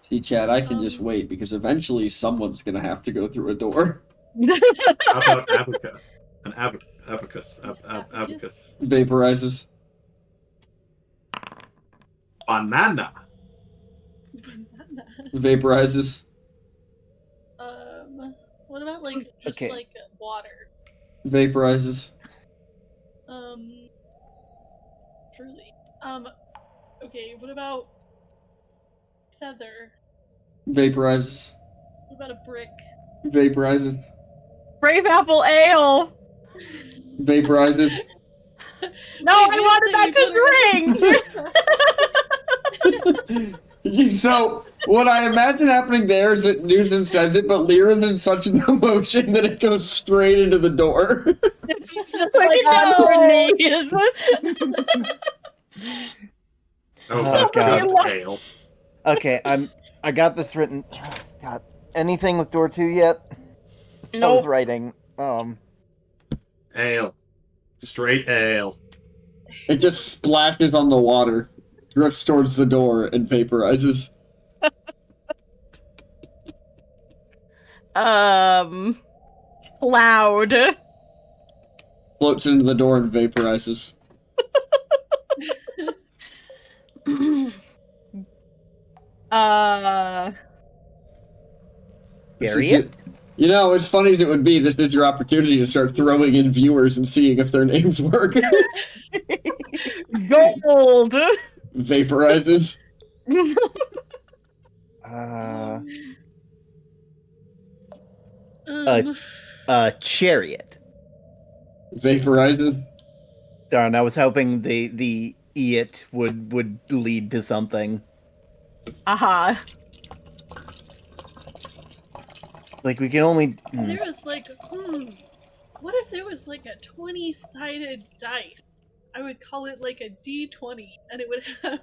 See, Chad, I can just wait because eventually someone's gonna have to go through a door. How about abaca? An abacus. Abacus. Vaporizes. Banana. Vaporizes. What about like just like water? Vaporizes. Truly. Okay, what about feather? Vaporizes. What about a brick? Vaporizes. Brave apple ale. Vaporizes. No, I wanted that to drink. So, what I imagine happening there is that Newton says it, but Lyra's in such an emotion that it goes straight into the door. It's just like on her knees. Oh, God. Ale. Okay, I got this written. God, anything with door 2 yet? No. I was writing. Ale. Straight ale. It just splashes on the water, drifts towards the door, and vaporizes. Cloud. Floats into the door and vaporizes. Harriet? You know, as funny as it would be, this is your opportunity to start throwing in viewers and seeing if their names work. Gold. Vaporizes. Chariot. Vaporizes. Darn, I was hoping the it would lead to something. Uh-huh. Like, we can only... There was like, what if there was like a 20-sided dice? I would call it like a D20, and it would have...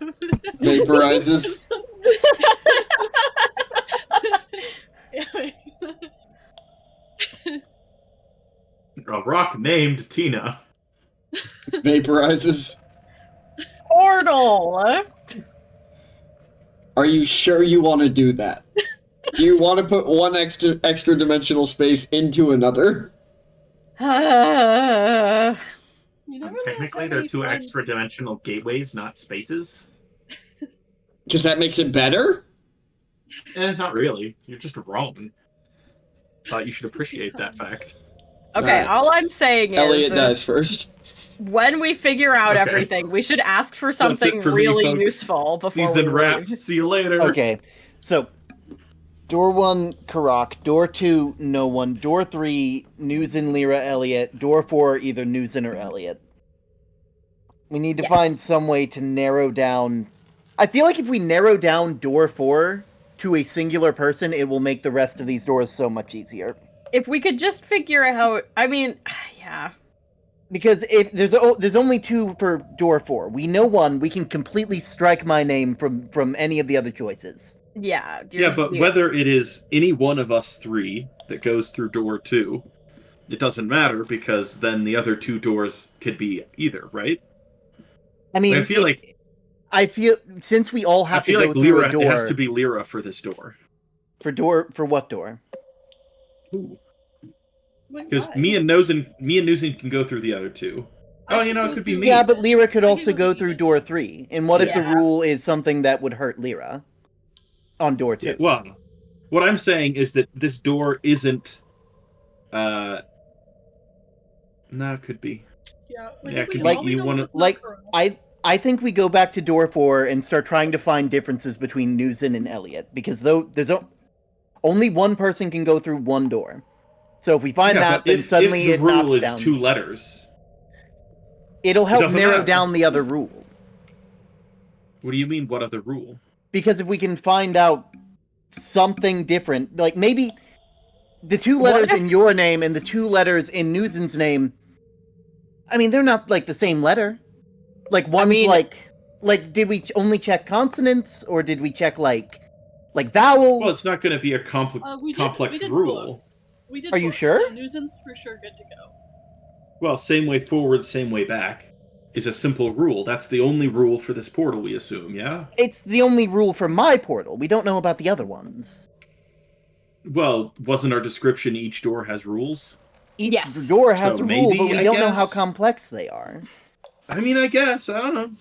Vaporizes. Damn it. A rock named Tina. Vaporizes. Portal. Are you sure you want to do that? Do you want to put one extra dimensional space into another? Technically, they're two extra dimensional gateways, not spaces. Because that makes it better? Not really. You're just wrong. Thought you should appreciate that fact. Okay, all I'm saying is... Elliot dies first. When we figure out everything, we should ask for something really useful before we Season wrap. leave. See you later. Okay, so... Door 1, Karak. Door 2, no one. Door 3, Newsin, Lyra, Elliot. Door 4, either Newsin or Elliot. We need to find some way to narrow down... I feel like if we narrow down Door 4 to a singular person, it will make the rest of these doors so much easier. If we could just figure out... I mean, yeah. Because if there's only 2 for Door 4. We know 1, we can completely strike my name from any of the other choices. Yeah. Yeah, but whether it is any one of us 3 that goes through door 2, it doesn't matter because then the other 2 doors could be either, right? I mean, I feel since we all have to go through a door, it has to be Lyra for this door. For what door? Because me and Newsin can go through the other 2. Oh, you know, it could be me. Yeah, but Lyra could also go through door 3. And what if the rule is something that would hurt Lyra? On door 2. Yeah, well, what I'm saying is that this door isn't. No, it could be. Yeah, it could be. You want to I think we go back to door 4 and start trying to find differences between Newsin and Elliot because there's only one person can go through one door. So if we find that, then suddenly if the it knocks rule is down 2 letters. It'll help narrow down the other rule. What do you mean? What other rule? Because if we can find out something different, like maybe the 2 letters in your name and the 2 letters in Newson's name, I mean, they're not like the same letter. Like one's like did we only check consonants or did we check like vowels? Well, it's not going to be a complex rule. We did Are you book, sure? So Newson's for sure good to go. Well, same way forward, same way back is a simple rule. That's the only rule for this portal, we assume, yeah? It's the only rule for my portal. We don't know about the other ones. Well, wasn't our description each door has rules? Each door has So a rule, maybe, but we I don't know how guess. complex they are. I mean, I guess. I don't know.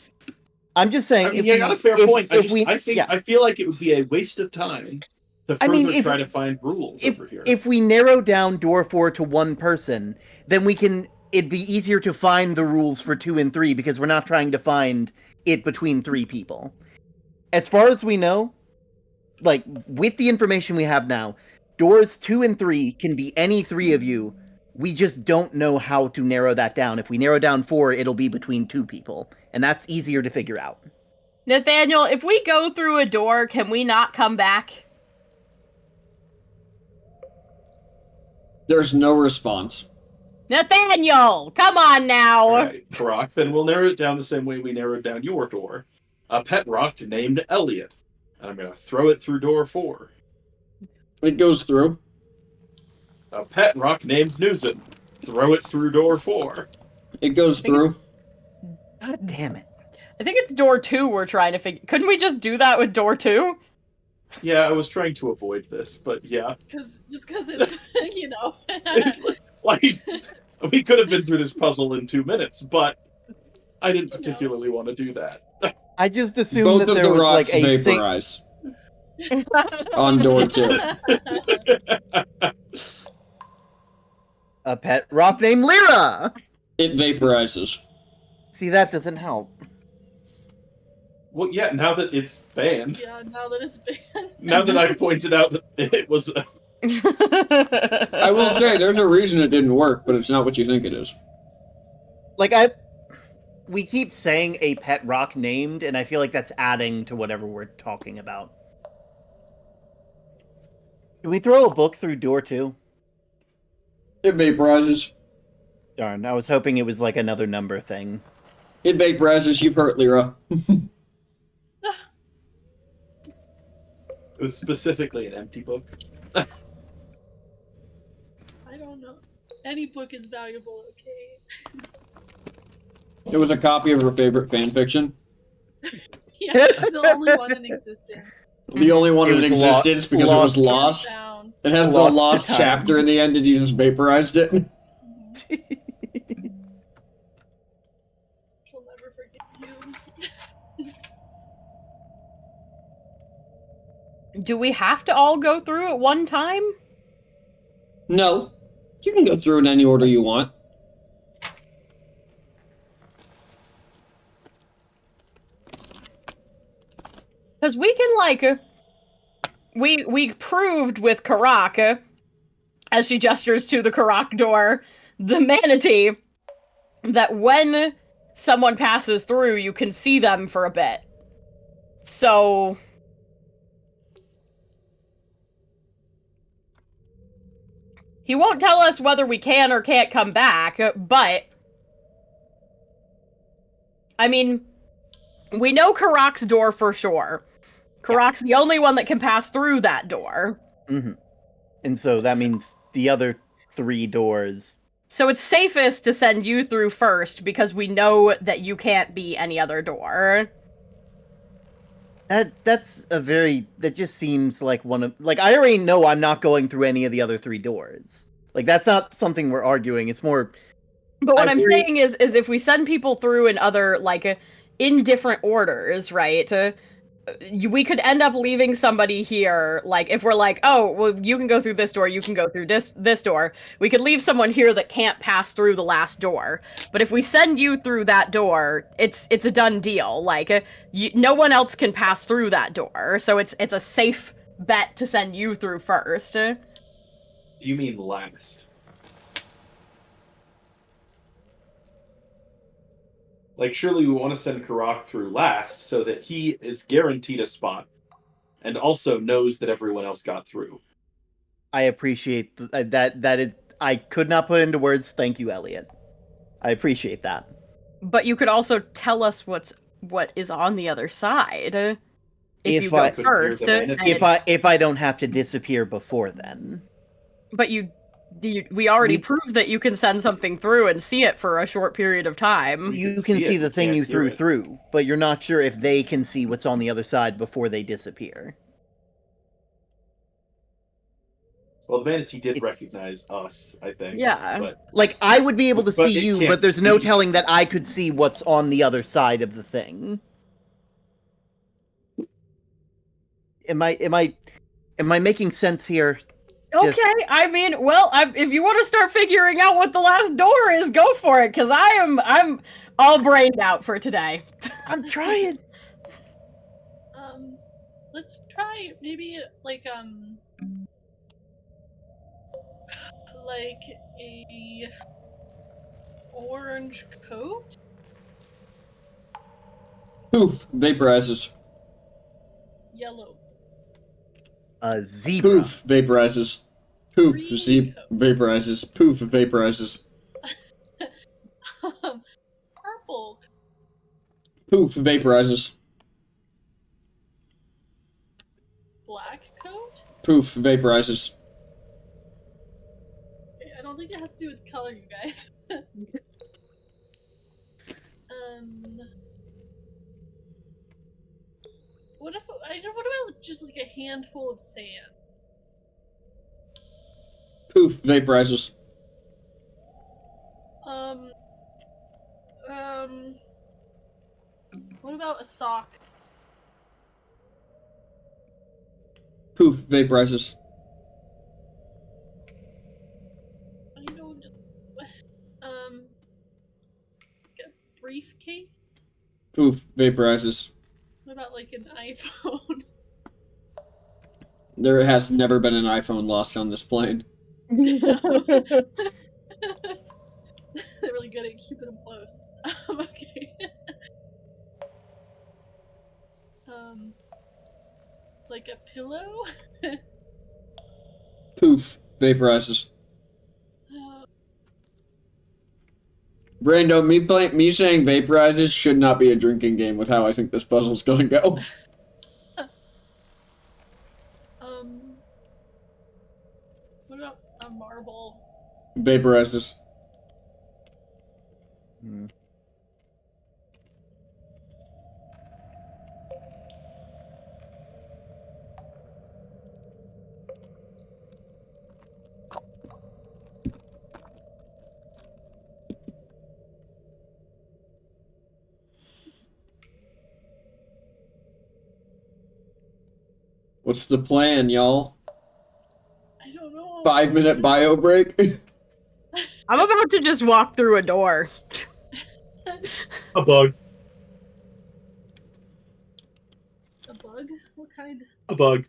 I'm just saying. I mean, you got a fair point. I feel like it would be a waste of time to further try to find rules over here. If we narrow down door 4 to 1 person, then it'd be easier to find the rules for 2 and 3 because we're not trying to find it between 3 people. As far as we know, like, with the information we have now, doors 2 and 3 can be any 3 of you. We just don't know how to narrow that down. If we narrow down 4, it'll be between 2 people, and that's easier to figure out. Nathaniel, if we go through a door, can we not come back? There's no response. Nathaniel, come on now. All right, Karak, then we'll narrow it down the same way we narrowed down your door. A pet rock named Elliot. And I'm going to throw it through door 4. It goes through. A pet rock named Newson. Throw it through door 4. It goes through. God damn it. I think it's door 2 we're trying to figure. Couldn't we just do that with door 2? Yeah, I was trying to avoid this, but yeah. Just because it's, you know. Like, we could have been through this puzzle in 2 minutes, but I didn't particularly want to do that. I just assumed Both that of there the was rocks like a vaporize on door 2. A pet rock named Lyra! It vaporizes. See, that doesn't help. Well, yeah, now that it's banned. Yeah, now that it's banned. Now that I pointed out that it was... I will say, there's a reason it didn't work, but it's not what you think it is. Like, we keep saying a pet rock named, and I feel like that's adding to whatever we're talking about. Can we throw a book through door 2? It vaporizes. Darn, I was hoping it was like another number thing. It vaporizes. You've hurt Lyra. It was specifically an empty book. I don't know. Any book is valuable, okay? It was a copy of her favorite fanfiction. Yeah, it's the only one in existence. The only one in existence because it was lost. Down. It has the lost chapter in the end and you just vaporized it. She'll never forget you. Do we have to all go through at one time? No. You can go through in any order you want. Because we can, we proved with Karak, as she gestures to the Karak door, the manatee, that when someone passes through, you can see them for a bit. So... he won't tell us whether we can or can't come back, but... I mean, we know Karak's door for sure. Karak's the only one that can pass through that door. Mm-hmm. And so that means the other 3 doors... So it's safest to send you through first, because we know that you can't be any other door. That's a very... That just seems like one of... Like, I already know I'm not going through any of the other 3 doors. Like, that's not something we're arguing. It's more... But what I'm saying is if we send people through in other, in different orders, right? We could end up leaving somebody here, if we're like, oh, well, you can go through this door, you can go through this door. We could leave someone here that can't pass through the last door. But if we send you through that door, it's a done deal. No one else can pass through that door, so it's a safe bet to send you through first. Do you mean last? Surely we want to send Karak through last so that he is guaranteed a spot and also knows that everyone else got through. I appreciate that. That is, I could not put into words. Thank you, Elliot. I appreciate that. But you could also tell us what is on the other side. If you go first, if I don't have to disappear before then. But we already proved that you can send something through and see it for a short period of time. You can see the thing you threw through, but you're not sure if they can see what's on the other side before they disappear. Well, the manatee did recognize us, I think. Yeah. But, like, I would be able to see you, but there's no telling that I could see what's on the other side of the thing. Am I making sense here? Okay, I mean, well, if you want to start figuring out what the last door is, go for it, because I'm all brained out for today. I'm trying. Let's try maybe like a orange coat. Poof, vaporizes. Yellow. A zebra. Poof, vaporizes. Poof, vaporizes. Poof, vaporizes. Purple. Poof, vaporizes. Black coat. Poof, vaporizes. I don't think it has to do with color, you guys. What about just like a handful of sand? Poof, vaporizes. What about a sock? Poof, vaporizes. I don't. A briefcase. Poof, vaporizes. What about like an iPhone? There has never been an iPhone lost on this plane. They're really good at keeping them close. Okay. Like a pillow? Poof, vaporizes. Brando, me saying vaporizes should not be a drinking game with how I think this puzzle's gonna go. What about a marble? Vaporizes. What's the plan, y'all? I don't know. 5-minute bio break? I'm about to just walk through a door. A bug. A bug? What kind? A bug.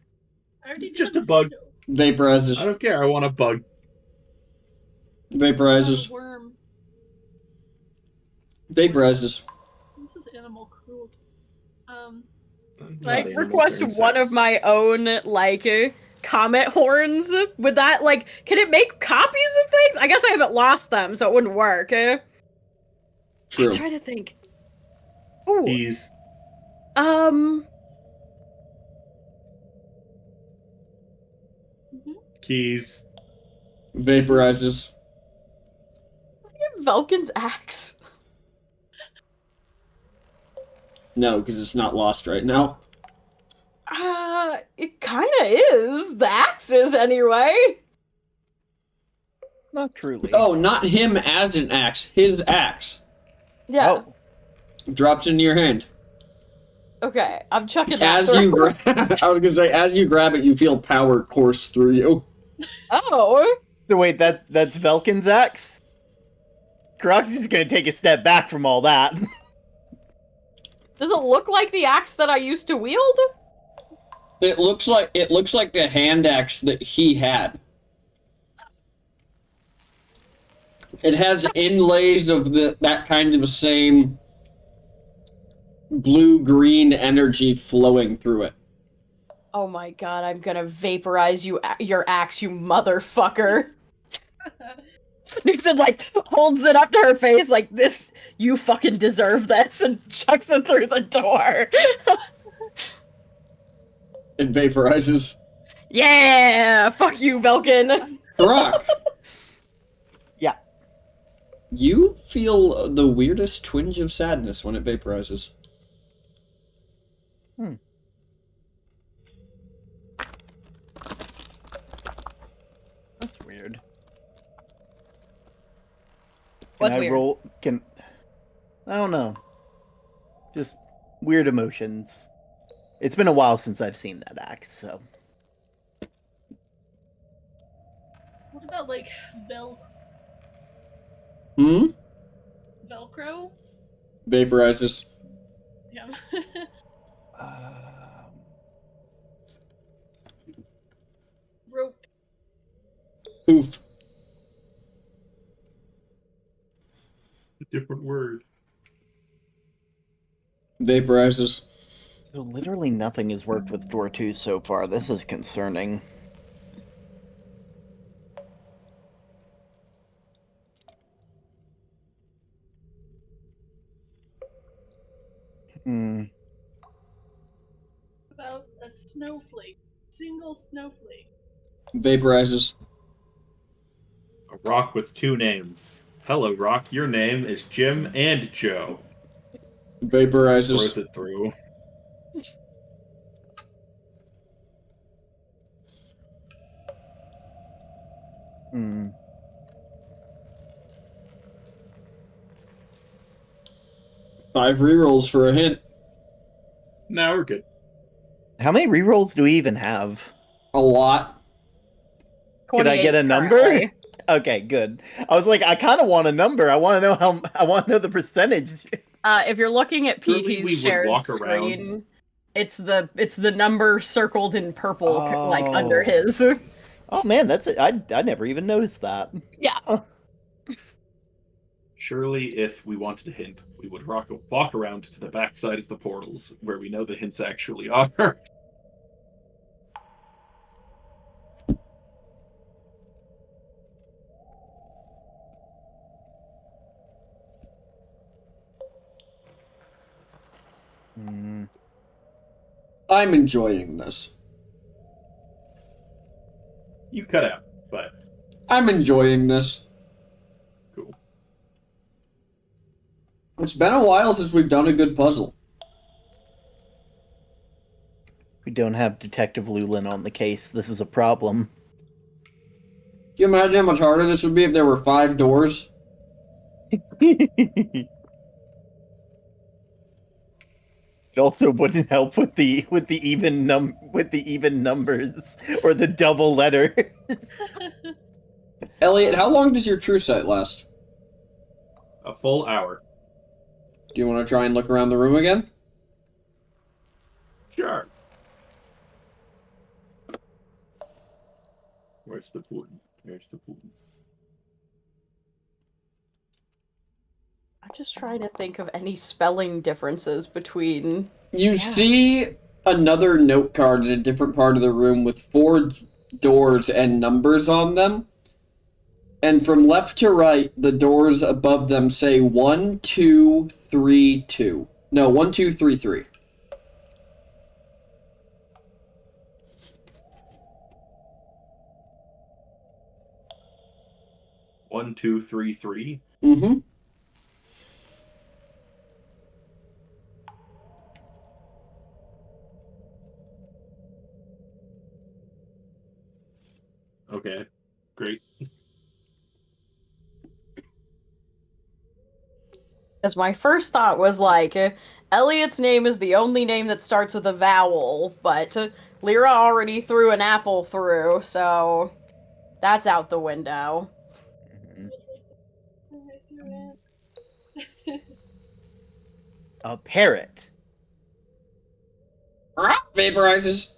I already did Just a bug. Vaporizes. I don't care. I want a bug. Vaporizes. A worm. Vaporizes. This is animal cruelty. Like, request one of my own, like, comet horns. Would that, like, can it make copies of things? I guess I haven't lost them, so it wouldn't work. True. I'm trying to think. Ooh. Keys. Keys. Vaporizes. Vulcan's axe. No, because it's not lost right now. It kinda is. The axe is, anyway. Not truly. Oh, not him as an axe. His axe. Yeah. Oh. Drops into your hand. Okay, I'm chucking that As you grab, I was gonna say, as you grab it, you feel power course through you. Oh. So wait, that's Velkin's axe? Croc's just gonna take a step back from all that. Does it look like the axe that I used to wield? It looks like the hand axe that he had. It has inlays of that kind of same blue-green energy flowing through it. Oh my god, I'm gonna vaporize your axe, you motherfucker. Nixon, like, holds it up to her face like, this, you fucking deserve this, and chucks it through the door. It vaporizes. Yeah! Fuck you, Velkin! Karak, Yeah. you feel the weirdest twinge of sadness when it vaporizes. That's weird. What's weird? I don't know. Just weird emotions. It's been a while since I've seen that axe, so. What about like Hmm? Velcro? Vaporizes. Yeah. Rope. Poof. A different word. Vaporizes. So literally nothing has worked with door 2 so far. This is concerning. Hmm. About a snowflake. Single snowflake. Vaporizes. A rock with two names. Hello, Rock. Your name is Jim and Joe. Vaporizes. Throws it through. Hmm. Five rerolls for a hint. Now we're good. How many rerolls do we even have? A lot. Could I get a 28 number? currently. Okay, good. I was like, I kind of want a number. I want to know I want to know the percentage. If you're looking at Surely we PT's would shared walk screen, around. it's the number circled in purple, like under Oh. his. Oh man, that's it. I never even noticed that. Yeah. Oh. Surely, if we wanted a hint, we would walk around to the backside of the portals where we know the hints actually are. Hmm. I'm enjoying this. You cut out, but I'm enjoying this. cool. It's been a while since we've done a good puzzle. We don't have Detective Lulin on the case. This is a problem. Can you imagine how much harder this would be if there were 5 doors? It also wouldn't help with the even numbers or the double letter. Elliot, how long does your true sight last? A full hour. Do you want to try and look around the room again? Sure. Where's the pudding? Where's the pudding? I'm just trying to think of any spelling differences between. You see another note card in a different part of the room with 4 doors and numbers on them. And from left to right, the doors above them say 1, 2, 3, 2. No, 1, 2, 3, 3. One, two, three, three. Mm-hmm. Okay, great. As my first thought was like, Elliot's name is the only name that starts with a vowel, but Lyra already threw an apple through, so that's out the window. A parrot. Vaporizes.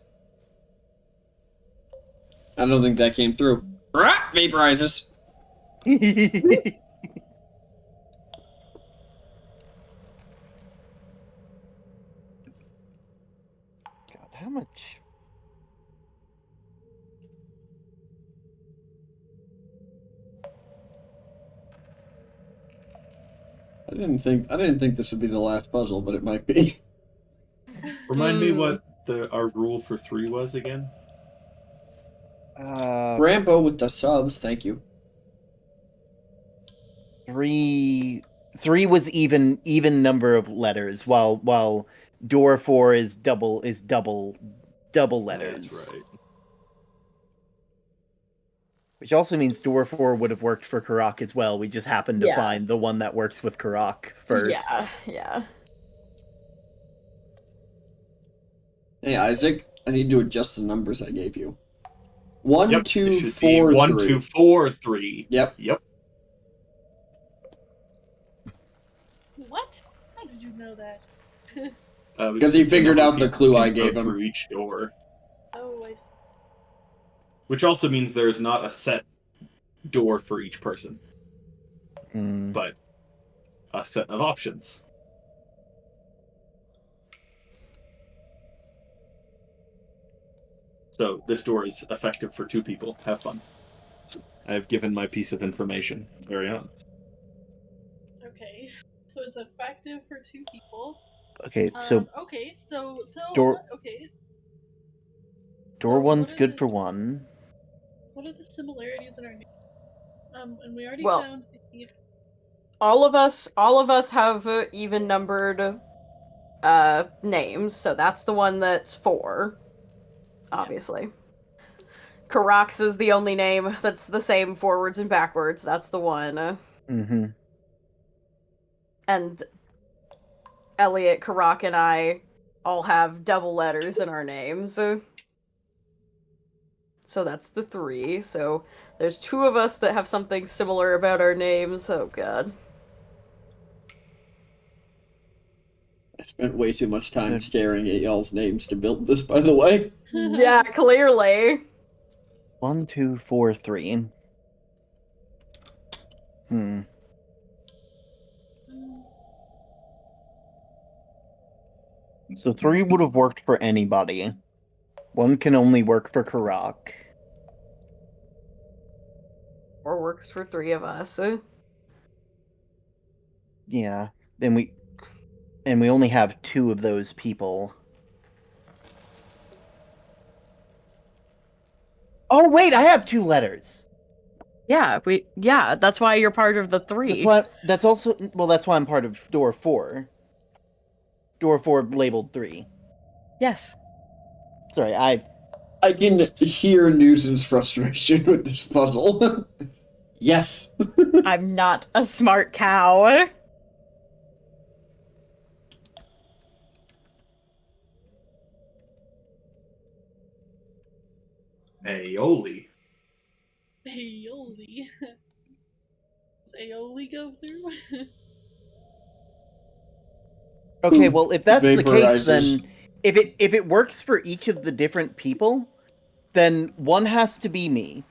I don't think that came through. Vaporizes. God, how much didn't think this would be the last puzzle, but it might be. Remind me what our rule for 3 was again. Brambo with the subs, thank you. 3 was even number of letters, while door 4 is double letters. That's right. Which also means door 4 would have worked for Karak as well. We just happened to find the one that works with Karak first. Yeah. Hey Isaac, I need to adjust the numbers I gave you. 1, Yep, 2, it should 4, be 1, 3. 2, 4, 3. Yep. What? How did you know that? Because he figured out the clue I gave him. Through each door. Oh, I see. Which also means there's not a set door for each person, but a set of options. So this door is effective for 2 people. Have fun. I have given my piece of information. Carry on. Okay, so it's effective for 2 people. Okay, so door. Door So 1's good for 1. What are the similarities in our name? And we already Well, found the... all of us have even numbered names, so that's the one that's 4. Obviously. Karak's is the only name that's the same forwards and backwards. That's the one. And Elliot, Karak, and I all have double letters in our names. So that's the 3. So there's 2 of us that have something similar about our names. Oh god. I spent way too much time staring at y'all's names to build this, by the way. Yeah, clearly. 1, 2, 4, 3. So 3 would have worked for anybody. 1 can only work for Karak. Or works for 3 of us. Yeah, and we only have 2 of those people. Oh wait, I have 2 letters. Yeah, that's why you're part of the 3. That's why I'm part of door 4. Door 4 labeled 3. Yes. Sorry, I can hear Newson's frustration with this puzzle. Yes. I'm not a smart cow. Aioli. Aioli. Does aioli go through? Okay, well, if that's the case, Vaporizes. then if it works for each of the different people, then 1 has to be me.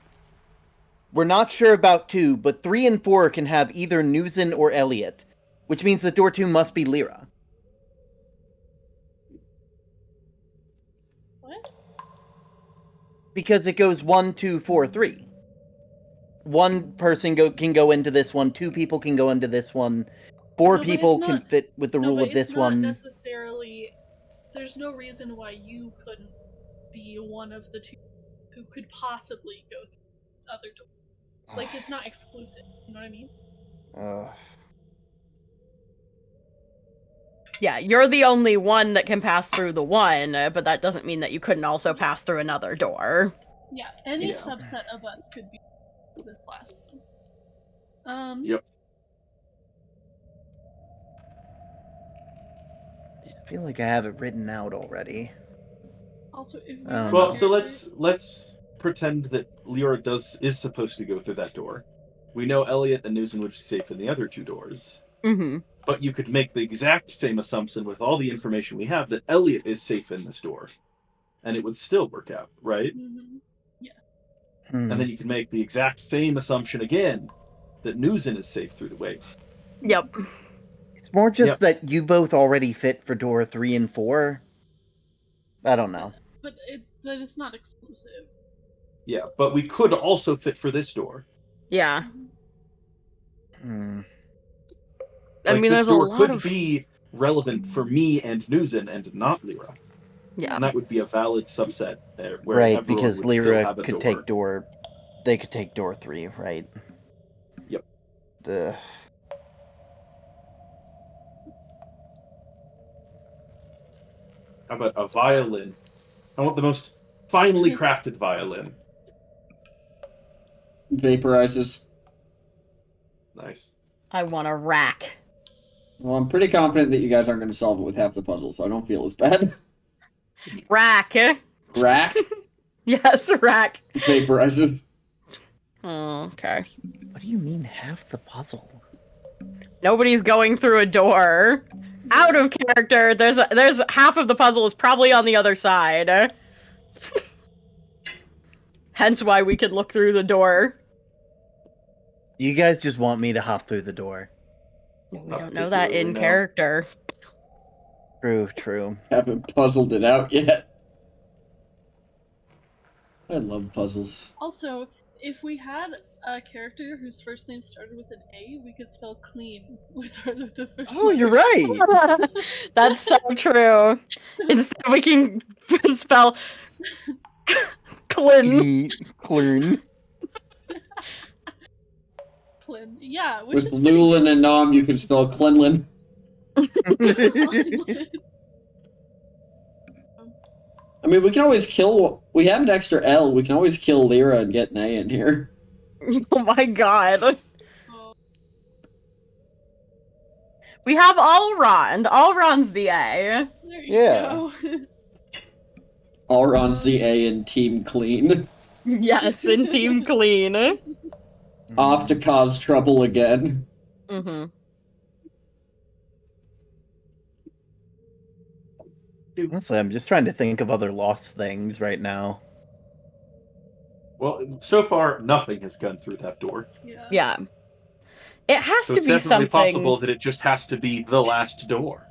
We're not sure about 2, but 3 and 4 can have either Newson or Elliot, which means that door 2 must be Lyra. What? Because it goes 1, 2, 4, 3. 1 person can go into this one, 2 people can go into this one, 4 people can fit with the rule of this one. Necessarily, there's no reason why you couldn't be one of the 2 who could possibly go through the other door. Like, it's not exclusive, you know what I mean? Yeah, you're the only one that can pass through the 1, but that doesn't mean that you couldn't also pass through another door. Yeah, any subset of us could be this last one. Yep. I feel like I have it written out already. Also, so let's pretend that Lyra is supposed to go through that door. We know Elliot and Newson would be safe in the other 2 doors. Mm-hmm. But you could make the exact same assumption with all the information we have that Elliot is safe in this door. And it would still work out, right? Mm-hmm. Yeah. And then you can make the exact same assumption again that Newson is safe through the way. Yep. It's more just that you both already fit for door 3 and 4. I don't know. But it's not exclusive. Yeah, but we could also fit for this door. Yeah. I Like, mean, this there's a door lot could of be relevant for me and Nuzin and not Lyra. yeah. And that would be a valid subset there, where Right, everyone because would still Lyra have a could door. take door. They could take door 3, right? Yep. Ugh. How about a violin? I want the most finely crafted violin. Vaporizes. Nice. I want a rack. Well, I'm pretty confident that you guys aren't going to solve it with half the puzzle, so I don't feel as bad. Rack. Rack Yes, rack. vaporizes. Okay. What do you mean half the puzzle? Nobody's going through a door. Out of character. There's half of the puzzle is probably on the other side. Hence why we can look through the door. You guys just want me to hop through the door. No, we Not don't know that particularly, in no. character. True. Haven't puzzled it out yet. I love puzzles. Also, if we had a character whose first name started with an A, we could spell clean with the first Oh, letter. you're right. That's so true. Instead, we can spell Clin. Clun. Clin. Yeah, which With is pretty Lulin good. and Nom, you can spell Clinlin. I mean, we can always kill... We have an extra L. We can always kill Lyra and get an A in here. Oh my god. Oh, We have Allrond. Allrond's the A. there you Yeah. go. Alron's the A in Team Clean. Yes, in Team Clean. Off to cause trouble again. Mm-hmm. Honestly, I'm just trying to think of other lost things right now. Well, so far, nothing has gone through that door. Yeah. It has So to it's be definitely something. possible that it just has to be the last door.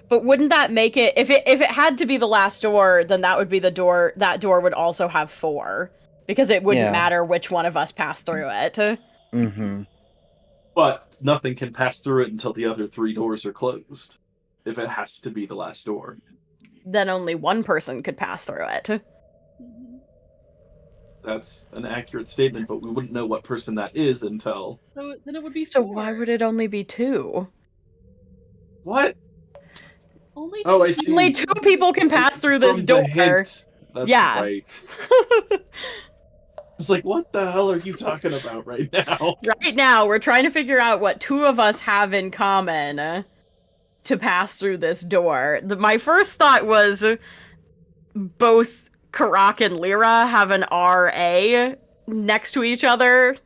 But wouldn't that make it if it had to be the last door, then that would be the door that door would also have 4. Because it wouldn't Yeah. matter which one of us passed through it. Mm-hmm. But nothing can pass through it until the other 3 doors are closed. If it has to be the last door. Then only one person could pass through it. Mhm. That's an accurate statement, but we wouldn't know what person that is until... So then it would be 4. So why would it only be 2? What? Only Oh, I two- see. Only 2 people can pass through this From door. the hint. That's Yeah. right. It's like, what the hell are you talking about right now? Right now, we're trying to figure out what 2 of us have in common to pass through this door. My first thought was both Karak and Lyra have an RA next to each other,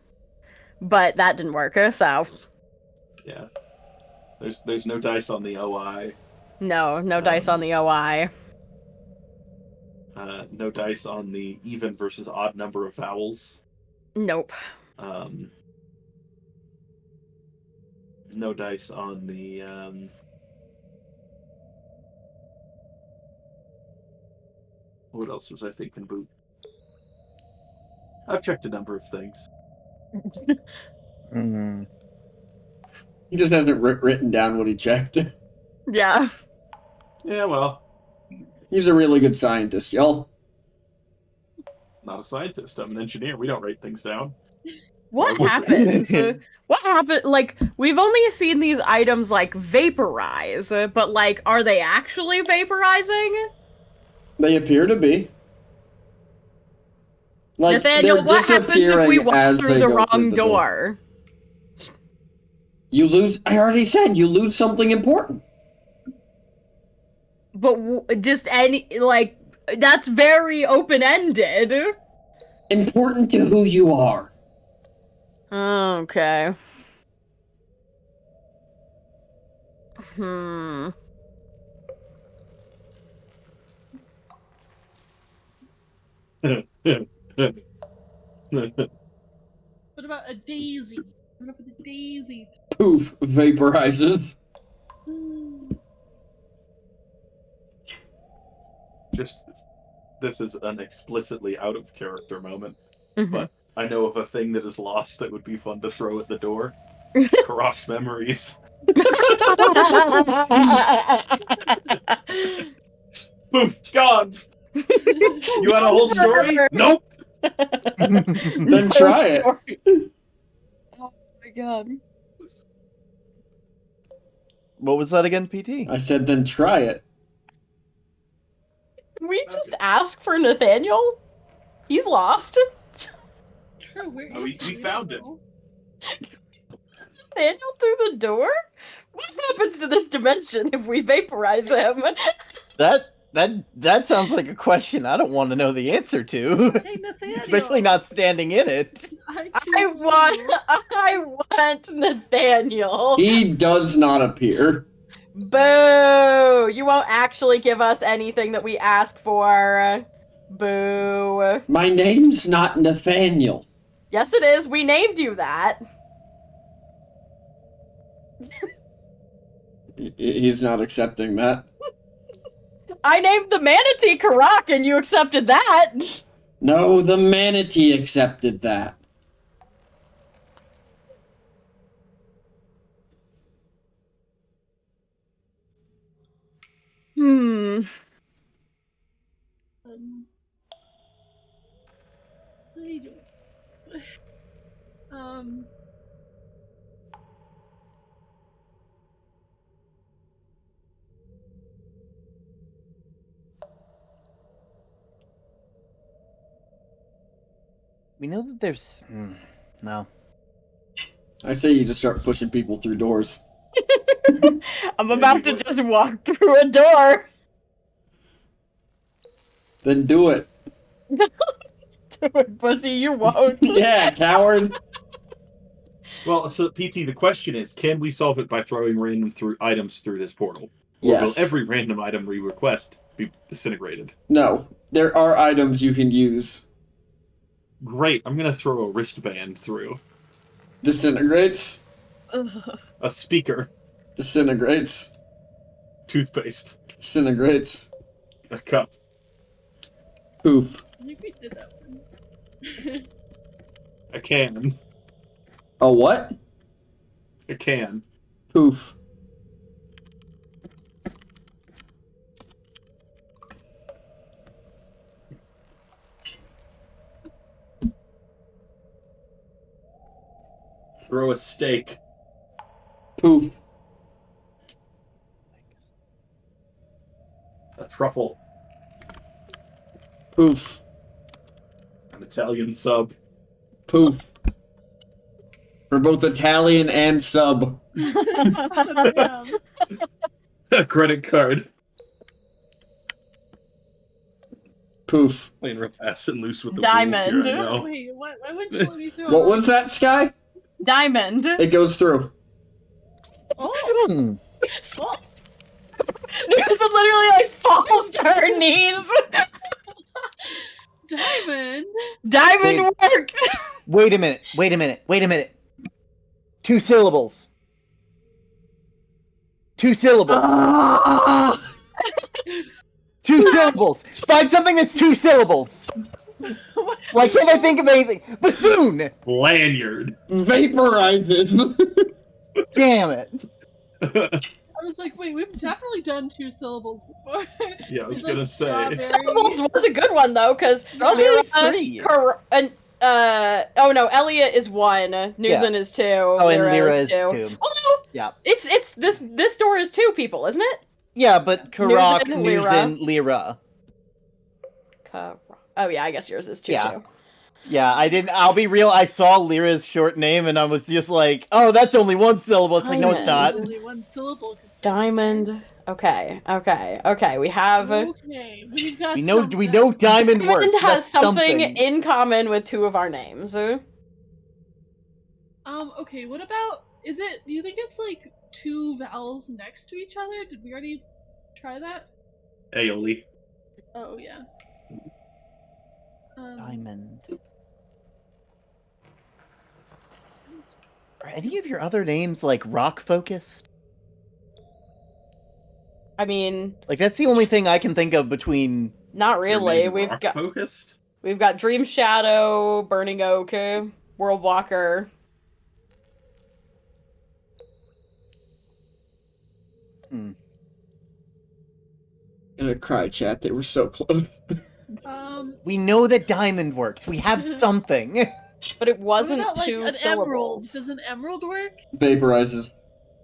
but that didn't work, so... Yeah. There's no dice on the OI. No dice on the OI. No dice on the even versus odd number of vowels. Nope. No dice on the what else was I thinking about? I've checked a number of things. Mm-hmm. He just hasn't written down what he checked. Yeah. Yeah, well, He's a really good scientist, y'all. not a scientist. I'm an engineer. We don't write things down. What Why would you? happens? What happened? Like, we've only seen these items, like, vaporize, but, like, are they actually vaporizing? They appear to be. Like, Nathaniel, they're what happens if we disappearing walk as through they the go wrong through the door? You lose... I already said, you lose something important. But just any, like, that's very open-ended. Important to who you are. Okay. Hmm. What about a daisy? What about a daisy? Poof, vaporizes. Just this is an explicitly out of character moment. Mhm. But I know of a thing that is lost that would be fun to throw at the door. Karok's memories. Poof, gone. You had a whole story? Nope. Then try it. Oh my god. What was that again, PT? I said then try it. Can we just ask for Nathaniel? He's lost. True, where Oh, is we he? found it. Nathaniel through the door? What happens to this dimension if we vaporize him? That sounds like a question I don't want to know the answer to. Hey, Nathaniel. Especially not standing in it. I want Nathaniel. He does not appear. Boo! You won't actually give us anything that we ask for. Boo. My name's not Nathaniel. Yes, it is. We named you that. He's not accepting that. I named the manatee Karok and you accepted that. No, the manatee accepted that. I don't. We know that there's... No. I say you just start pushing people through doors. I'm about to just walk through a door. Then do it. Do it, pussy, you won't. Yeah, coward. Well, so PT, the question is, can we solve it by throwing random items through this portal? Or Yes. will every random item we request be disintegrated? No, there are items you can use. Great, I'm gonna throw a wristband through. Disintegrates. A speaker. Disintegrates. Toothpaste. Disintegrates. A cup. Poop. I think we did that one. A can. A what? A can. Poof. Throw a steak. Poof. A truffle. Poof. An Italian sub. Poof. For both Italian and sub. A credit card. Poof. Playing real fast and loose with the Diamond. rules here, I know. Wait, why wouldn't you let me through? What was that, Sky? Diamond. It goes through. Oh, Newsom literally like falls to her knees. Diamond. Diamond worked. Wait a minute. 2 syllables. 2 syllables. 2 syllables. Find something that's 2 syllables. Why can't I think of anything? Bassoon! Lanyard. Vaporizes. Damn it. I was like, wait, we've definitely done 2 syllables before. Yeah, I was Like gonna say. strawberry. Syllables was a good one though, because Strawberry's 3. oh no, Elliot is 1, Newson is 2, Oh, and Lyra is 2. Although Yeah. it's this door is 2 people, isn't it? Yeah, but Karok, Newson, Lyra. Newson, Lyra. Oh yeah, I guess yours is 2 Yeah. too. Yeah, I'll be real, I saw Lyra's short name and I was just like, oh, that's only 1 syllable. It's like, no, it's not. Only 1 syllable. Diamond. Okay. We have. Okay, we've got We know something. diamond works. Diamond has That's something in common with 2 of our names. Okay, what about, do you think it's like 2 vowels next to each other? Did we already try that? Aioli. Oh, yeah. Diamond. Are any of your other names like rock focused? I mean, Like that's the only thing I can think of between. not really. Your name We've rock got focused. We've got Dream Shadow, Burning Oak, World Walker. I'm gonna cry, chat. They were so close. We know that diamond works. We have something. But it what wasn't about like two an emerald? syllables. Does an emerald work? Vaporizes.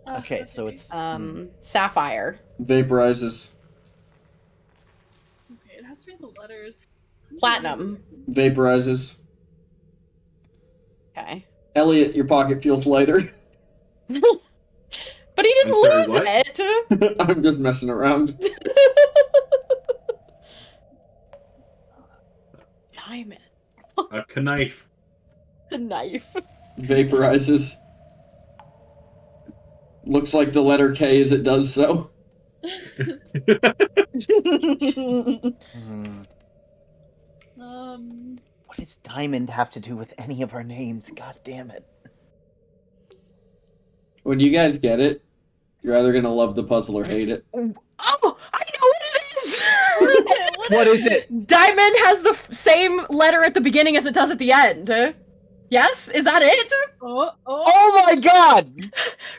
Okay, so it's Sapphire. Vaporizes. Okay, it has to be the letters. Platinum. Vaporizes. Okay. Elliot, your pocket feels lighter. But he didn't I'm sorry, lose what? it. I'm just messing around. Diamond. A knife. A knife. Vaporizes. Looks like the letter K as it does so. What does diamond have to do with any of our names? God damn it. When you guys get it, you're either gonna love the puzzle or hate it. Oh, I know what it is! What is it? Diamond has the same letter at the beginning as it does at the end. Yes? Is that it? Oh my god!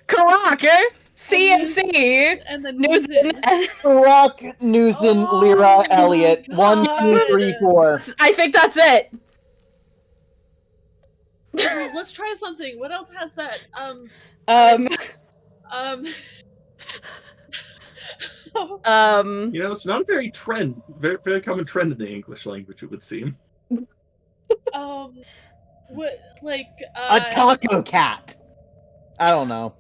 Karak, C and C, And then Newton, and Rock, Newson, Oh Lyra, my Elliot. God. 1, 2, 3, 4. I think that's it. Okay, let's try something. What else has that? Um, You know, it's not a very very common trend in the English language, it would seem. What, like, A taco cat. I don't know.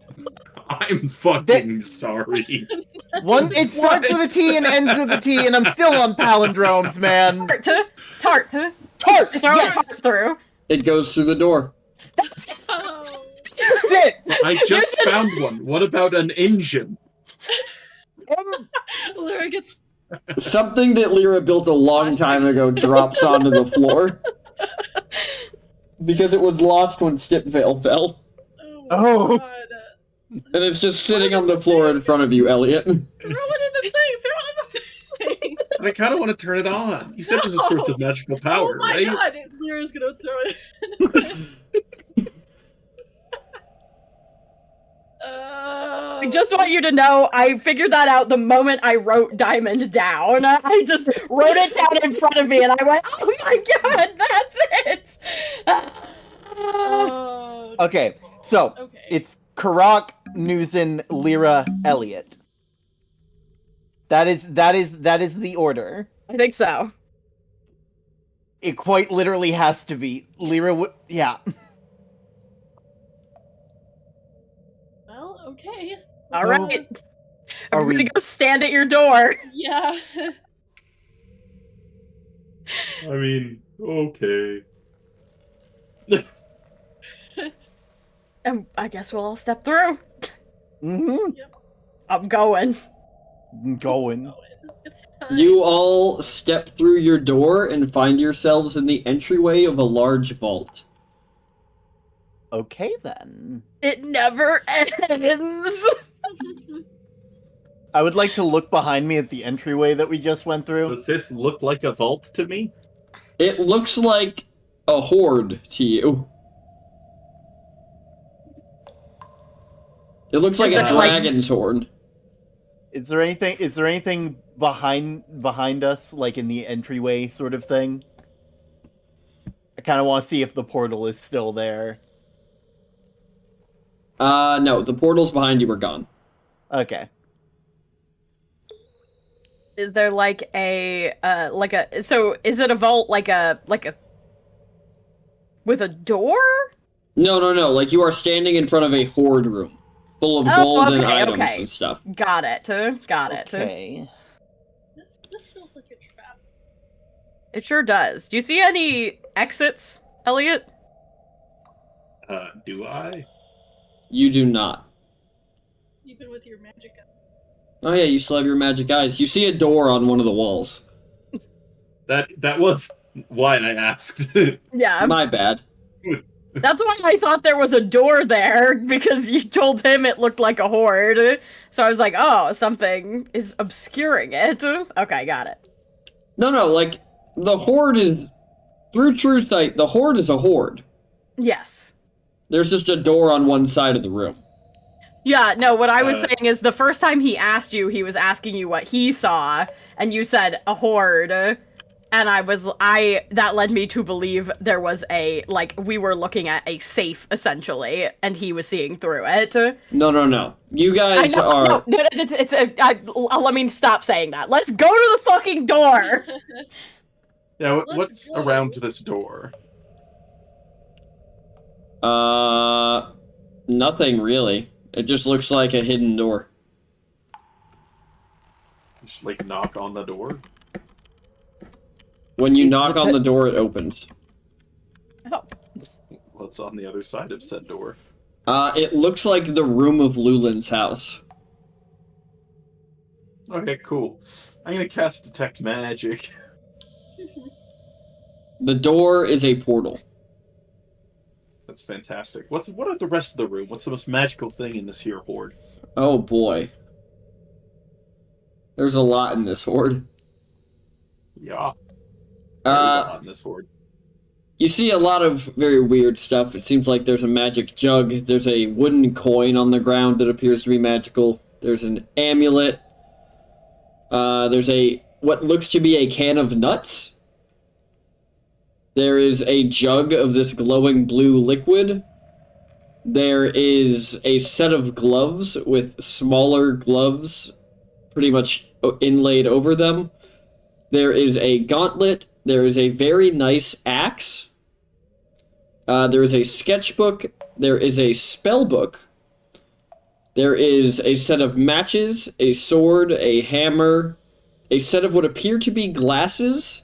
I'm fucking sorry. It starts with a T and ends with a T, and I'm still on palindromes, man. Tart. Tart! Throw Yes! a tart through. It goes through the door. That's it. That's it! I just found one. What about an engine? Lyra gets. Something that Lyra built a long time ago drops onto the floor. Because it was lost when Stipvale fell. Oh. God. And it's just sitting on the floor in front of you, Elliot. Throw it in the thing. Throw it in the thing. And I kind of want to turn it on. You said it was a source of magical power, Oh my right? god, Lyra's gonna throw it. I just want you to know, I figured that out the moment I wrote Diamond down. I just wrote it down in front of me, and I went, "Oh my god, that's it!" Okay, so Okay. it's Karak, Newson, Lyra, Elliot. That is the order. I think so. It quite literally has to be Lyra. Yeah. Well, okay. All So- right. Are I'm we- gonna go stand at your door. Yeah. I mean, okay. And I guess we'll all step through. Mm-hmm. I'm going. Going. It's fine. You all step through your door and find yourselves in the entryway of a large vault. Okay then. It never ends. I would like to look behind me at the entryway that we just went through. Does this look like a vault to me? It looks like a horde to you. It looks like Is a it like- dragon's horn. Is there anything behind us, like in the entryway sort of thing? I kind of want to see if the portal is still there. No, the portals behind you are gone. Okay. Is there like a so is it a vault like a with a door? No, like you are standing in front of a horde room. Full of Oh, gold and okay, items okay. and stuff. Got it. Got it. Okay. This feels like a trap. It sure does. Do you see any exits, Elliot? Do I? You do not. Even with your magic up. Oh yeah, you still have your magic eyes. You see a door on one of the walls. That was why I asked. Yeah. My bad. That's why I thought there was a door there, because you told him it looked like a horde. So I was like, oh, something is obscuring it. Okay, got it. No, like, the horde is Through true sight, the horde is a horde. Yes. There's just a door on one side of the room. Yeah, no, what I was saying is the first time he asked you, he was asking you what he saw, and you said a horde. And that led me to believe there was we were looking at a safe, essentially, and he was seeing through it. No. You guys are... No, let me stop saying that. Let's go to the fucking door! Yeah, what's around this door? Nothing really. It just looks like a hidden door. Just, like, knock on the door? When you knock on the door, it opens. Oh. What's on the other side of said door? It looks like the room of Lulin's house. Okay, cool. I'm gonna cast Detect Magic. The door is a portal. That's fantastic. What are the rest of the room? What's the most magical thing in this here horde? Oh boy. There's a lot in this horde. Yeah. There's a lot in this horde. You see a lot of very weird stuff. It seems like there's a magic jug. There's a wooden coin on the ground that appears to be magical. There's an amulet. There's what looks to be a can of nuts. There is a jug of this glowing blue liquid. There is a set of gloves with smaller gloves pretty much inlaid over them. There is a gauntlet. There is a very nice axe. There is a sketchbook. There is a spell book. There is a set of matches, a sword, a hammer, a set of what appear to be glasses,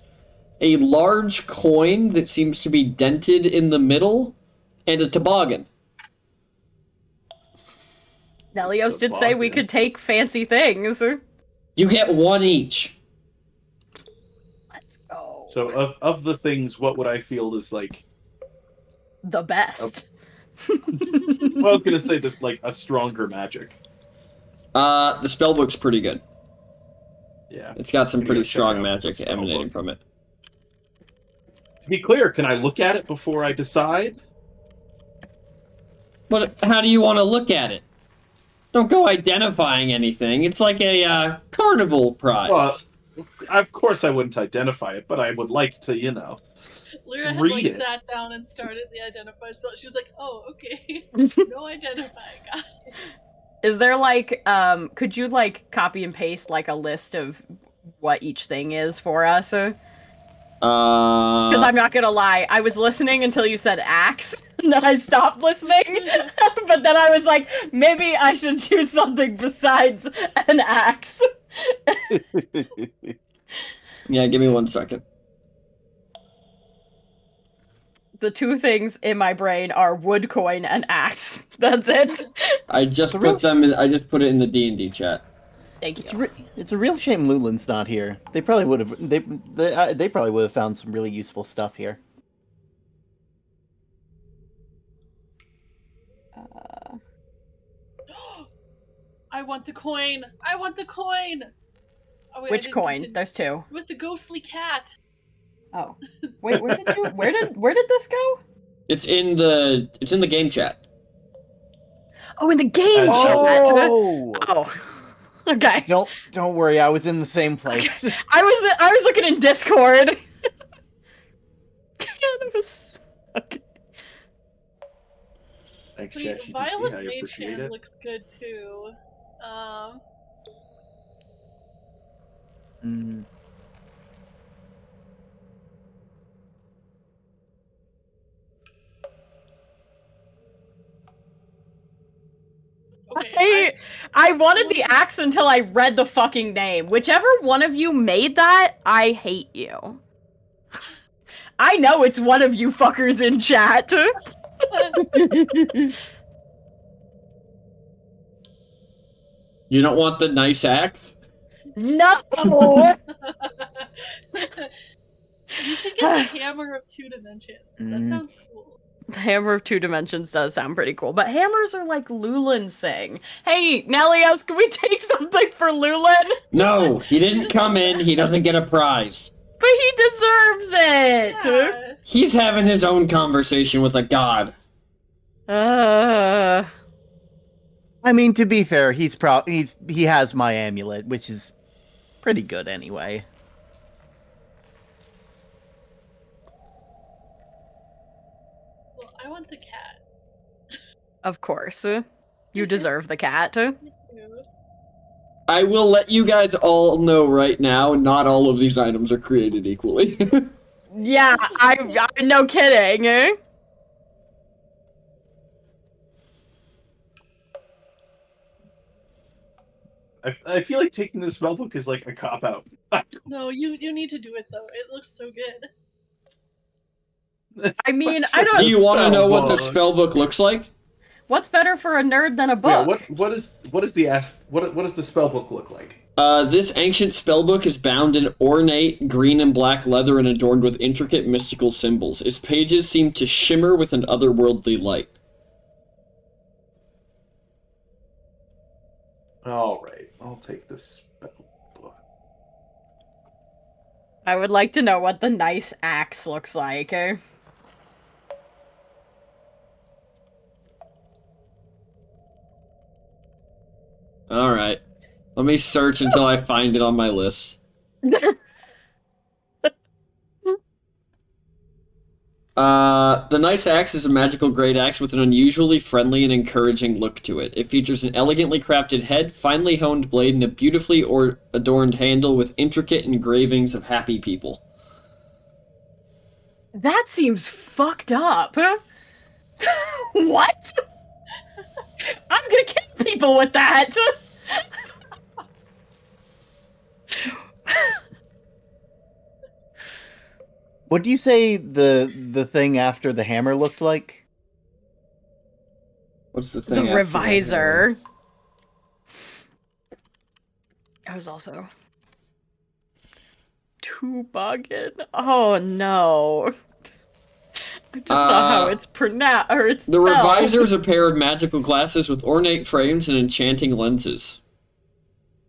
a large coin that seems to be dented in the middle, and a toboggan. Nelios did say we could take fancy things. You get one each. Let's go. So of the things, what would I feel is like the best? Well, I was gonna say this like a stronger magic. The spellbook's pretty good. Yeah. It's got some pretty strong magic emanating from it. To be clear, can I look at it before I decide? But how do you want to look at it? Don't go identifying anything. It's like a carnival prize. Well, of course I wouldn't identify it, but I would like to, Lyra had read it. sat down and started the identify spell. She was like, "Oh, okay, no identifying." Got it. Is there could you copy and paste a list of what each thing is for us? Because I'm not gonna lie, I was listening until you said axe, and then I stopped listening. But then I was like, maybe I should choose something besides an axe. Yeah, give me 1 second. The two things in my brain are wood coin and axe. That's it. I just put them in. I just put it in the D&D chat. Thank you. It's a real shame Lulin's not here. They probably would have. They probably would have found some really useful stuff here. I want the coin. I want the coin. Oh, wait, Which coin? There's two. With the ghostly cat. Oh, wait. Where did this go? It's in the game chat. Oh, in the game chat. Oh. Okay. Don't worry, I was in the same place. I was looking in Discord. It was okay. Thanks, Wait, ChatGPT. Violet I Mage appreciate Hand it. looks good too. Mm. Okay, I wanted the axe until I read the fucking name. Whichever one of you made that, I hate you. I know it's one of you fuckers in chat. You don't want the nice axe? No! You should get the Hammer of Two Dimensions. That sounds cool. The Hammer of Two Dimensions does sound pretty cool, but hammers are like Lulin sing. Hey, Nelios, can we take something for Lulin? No, he didn't come in. He doesn't get a prize. But he deserves it! Yeah. He's having his own conversation with a god. I mean, to be fair, he has my amulet, which is pretty good anyway. Well, I want the cat. Of course. You deserve the cat. I will let you guys all know right now, not all of these items are created equally. Yeah, I no kidding. I feel like taking the spellbook is like a cop out. No, you need to do it though. It looks so good. I mean, What's I just don't. Do you want to know what the spellbook? spellbook looks like? What's better for a nerd than a book? Yeah, what does the spellbook look like? This ancient spellbook is bound in ornate green and black leather and adorned with intricate mystical symbols. Its pages seem to shimmer with an otherworldly light. All right, I'll take this spellbook. I would like to know what the nice axe looks like. Alright. Let me search until I find it on my list. The Nice Axe is a magical great axe with an unusually friendly and encouraging look to it. It features an elegantly crafted head, finely honed blade, and a beautifully adorned handle with intricate engravings of happy people. That seems fucked up. What? I'm gonna kill people with that. What do you say the thing after the hammer looked like? What's the thing The after revisor. I was also toboggan. Oh no. I just saw how it's pronounced, or it's The spelled. revisor is a pair of magical glasses with ornate frames and enchanting lenses.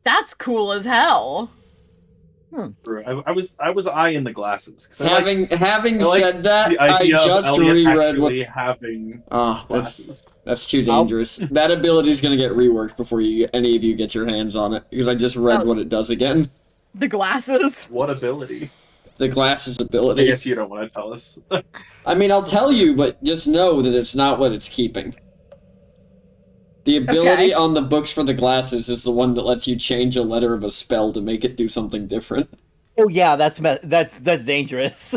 That's cool as hell. I was eyeing the glasses. Having like said that, the I idea of just Elliot reread what. actually having Oh, glasses. that's too dangerous. That ability is gonna get reworked before any of you get your hands on it because I just read what it does again. The glasses. What ability? The glasses I ability. guess you don't want to tell us. I mean, I'll tell you, but just know that it's not what it's keeping. The ability on the books for the glasses is the one that lets you change a letter of a spell to make it do something different. Oh yeah, that's dangerous.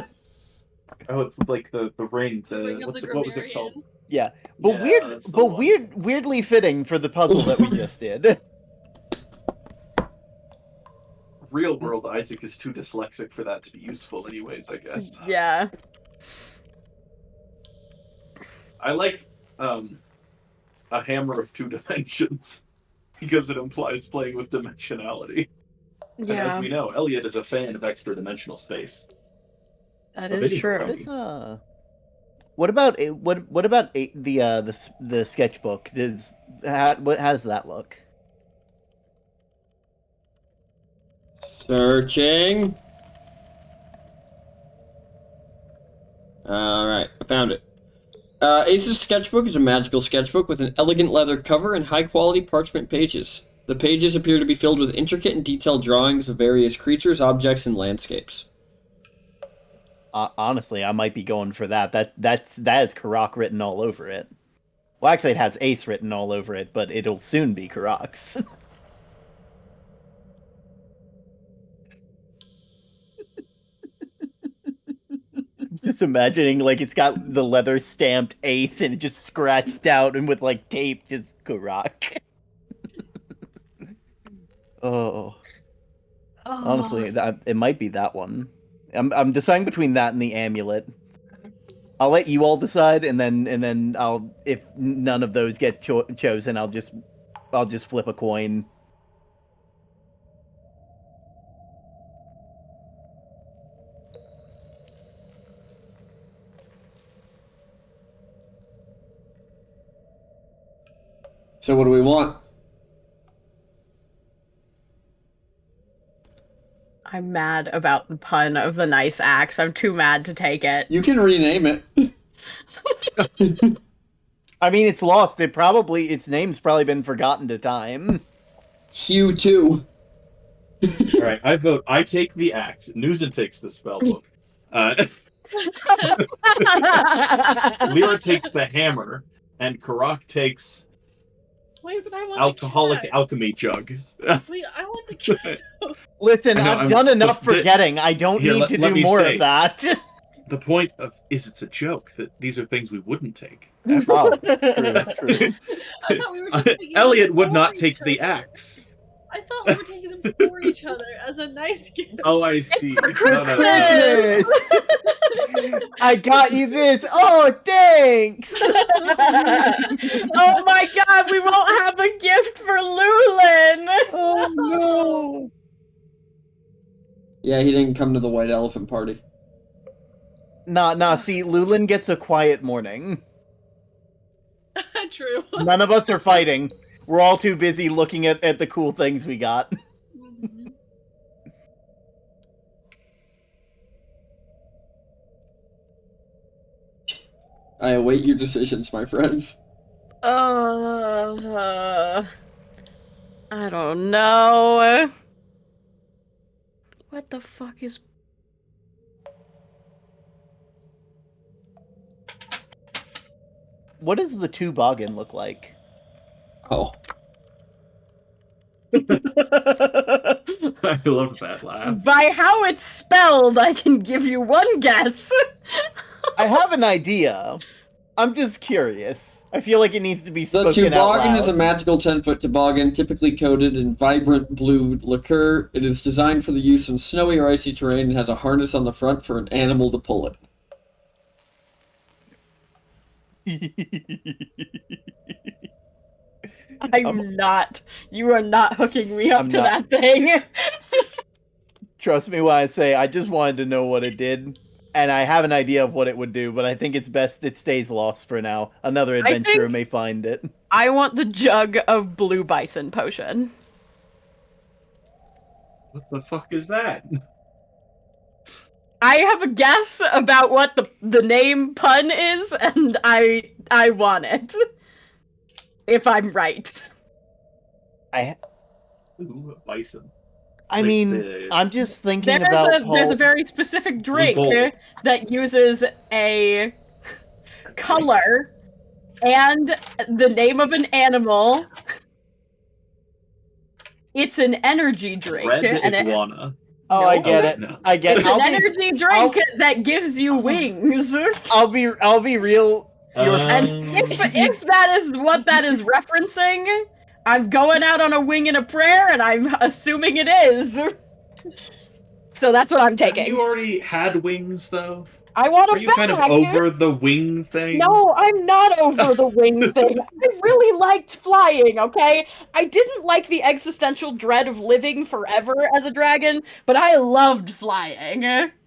Oh, it's like the ring. Ring of What the was it called? Grammarian. Yeah, but Yeah, that's the one. weirdly fitting for the puzzle that we just did. Real world Isaac is too dyslexic for that to be useful, anyways. I guess. Yeah. I like a hammer of 2 dimensions because it implies playing with dimensionality. And as we know, Elliot is a fan of extra dimensional space. That is true. What about the sketchbook? How does that look? Searching. Alright, I found it. Ace's sketchbook is a magical sketchbook with an elegant leather cover and high-quality parchment pages. The pages appear to be filled with intricate and detailed drawings of various creatures, objects, and landscapes. Honestly, I might be going for that. That has Karak written all over it. Well, actually, it has Ace written all over it, but it'll soon be Karak's. Just imagining, like, it's got the leather stamped Ace and it just scratched out and with, like, tape, just Karak. Oh. Honestly, it might be that one. I'm deciding between that and the amulet. I'll let you all decide, and then I'll, if none of those get chosen, I'll just flip a coin. So what do we want? I'm mad about the pun of the nice axe. I'm too mad to take it. You can rename it. I mean, it's lost. Its name's probably been forgotten to time. Hugh 2. All right, I vote. I take the axe. Newson takes the spell book. Lyra takes the hammer, and Karak takes Wait, but I want alcoholic the cat. alchemy jug. Wait, I want the cat. Listen, I know, I've done enough the- forgetting. I don't Here, need to let do me more say. of that. The point of it's a joke that these are things we wouldn't take. Oh, true. I thought we were just taking Elliot them would for not each take the other. axe. I thought we were taking them for each other as a nice gift. Oh, I see. for No, Christmas! I got you this. Oh, thanks. Oh my god, we won't have a gift for Lulin! Oh no. Yeah, he didn't come to the White Elephant party. Nah. See, Lulin gets a quiet morning. True. None of us are fighting. We're all too busy looking at the cool things we got. Mhm. I await your decisions, my friends. I don't know. What the fuck is... What does the toboggan look like? Oh. I love that laugh. By how it's spelled, I can give you one guess. I have an idea. I'm just curious. I feel like it needs to be The spoken out toboggan loud. is a magical 10-foot toboggan, typically coated in vibrant blue lacquer. It is designed for the use in snowy or icy terrain and has a harness on the front for an animal to pull it. You are not hooking me up I'm to not. that thing. Trust me when I say I just wanted to know what it did. And I have an idea of what it would do, but I think it's best it stays lost for now. Another adventurer may find it. I want the jug of blue bison potion. What the fuck is that? I have a guess about what the name pun is, and I want it. If I'm right. Ooh, a bison. I Like mean, the- I'm just thinking about There's a very specific drink bowl. that uses a color and the name of an animal. It's an energy drink. Red and iguana. Oh, I get it. No. I get it. It's an energy drink that gives you wings. I'll be real. And if that is what that is referencing, I'm going out on a wing and a prayer, and I'm assuming it is. So that's what I'm Have taking. you already had wings, though? I want Are a you bag. kind of over the wing thing? No, I'm not over the wing thing. I really liked flying, okay? I didn't like the existential dread of living forever as a dragon, but I loved flying.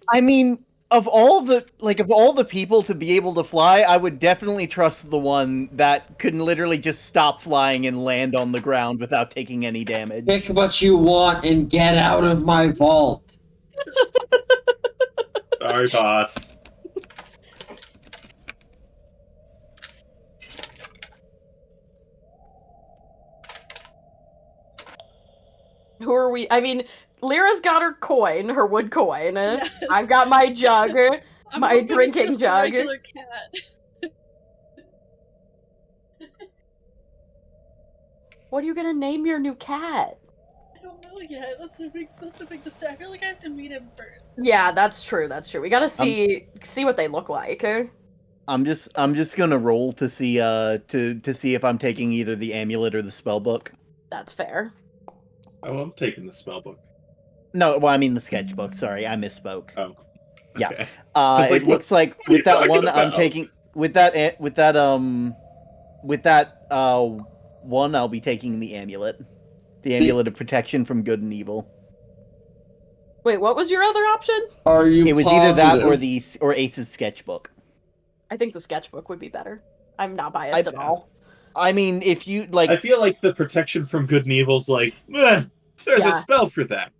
I mean, of all the people to be able to fly, I would definitely trust the one that could literally just stop flying and land on the ground without taking any damage. Pick what you want and get out of my vault. Sorry, boss. Who are we? I mean, Lyra's got her coin, her wood coin. Yes. I've got my jug, I'm my hoping it's drinking just a jug. regular cat. What are you gonna name your new cat? I don't know yet. That's a big decision. I feel like I have to meet him first. Yeah, that's true. That's true. We gotta see what they look like. I'm just gonna roll to see to see if I'm taking either the amulet or the spell book. That's fair. Oh, I'm taking the spell book. No, well, I mean the sketchbook. Sorry, I misspoke. Oh. Yeah. Okay. was like, It looks like are you with that talking one, I'm about? taking with that one, I'll be taking the amulet of protection from good and evil. Wait, what was your other option? Are you It was positive? either that or Ace's sketchbook. I think the sketchbook would be better. I'm not biased at all. I mean, if you like, I feel like the protection from good and evil's like, there's Yeah. a spell for that.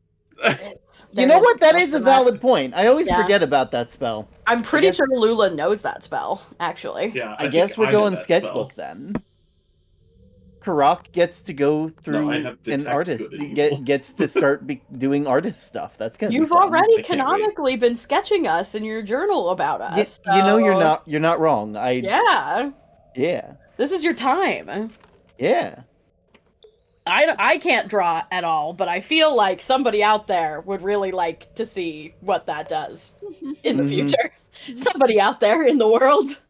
You know what? That is a for valid point. I always Yeah. forget about that spell. I'm pretty guess- sure Lula knows that spell, actually. Yeah, I guess think we're I know going that sketchbook spell. then. Karak gets to go through I have an detect artist. good and evil. Gets to start doing artist stuff. That's gonna be You've fun. already I can't wait. canonically been sketching us in your journal about us. You know so- you're not wrong. Yeah. Yeah. This is your time. Yeah. I can't draw at all, but I feel like somebody out there would really like to see what that does in the Mhm. future. Somebody out there in the world.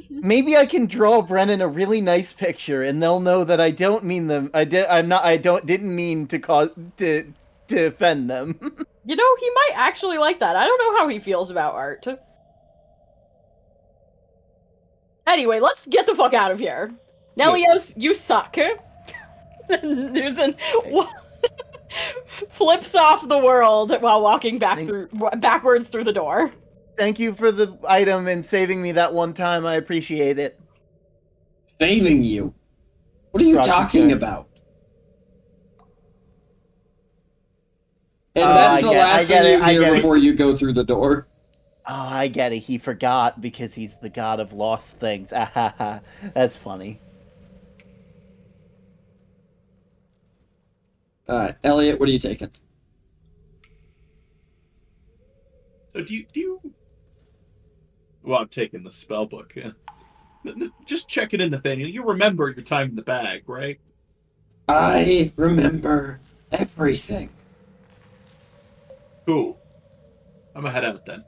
Maybe I can draw Brennan a really nice picture, and they'll know that I don't mean them. Didn't mean to to offend them. You know, he might actually like that. I don't know how he feels about art. Anyway, let's get the fuck out of here. Nelios, you suck. Newton flips off the world while walking backwards through the door. Thank you for the item and saving me that one time. I appreciate it. Saving you? What are you Rocky talking turn. about? And that's the last thing you hear before you go through the door. Oh, I get it. He forgot because he's the god of lost things. That's funny. Alright, Elliot, what are you taking? So do you? Well, I'm taking the spell book. Yeah. Just check it in, Nathaniel. You remember your time in the bag, right? I remember everything. Cool. I'm gonna head out then.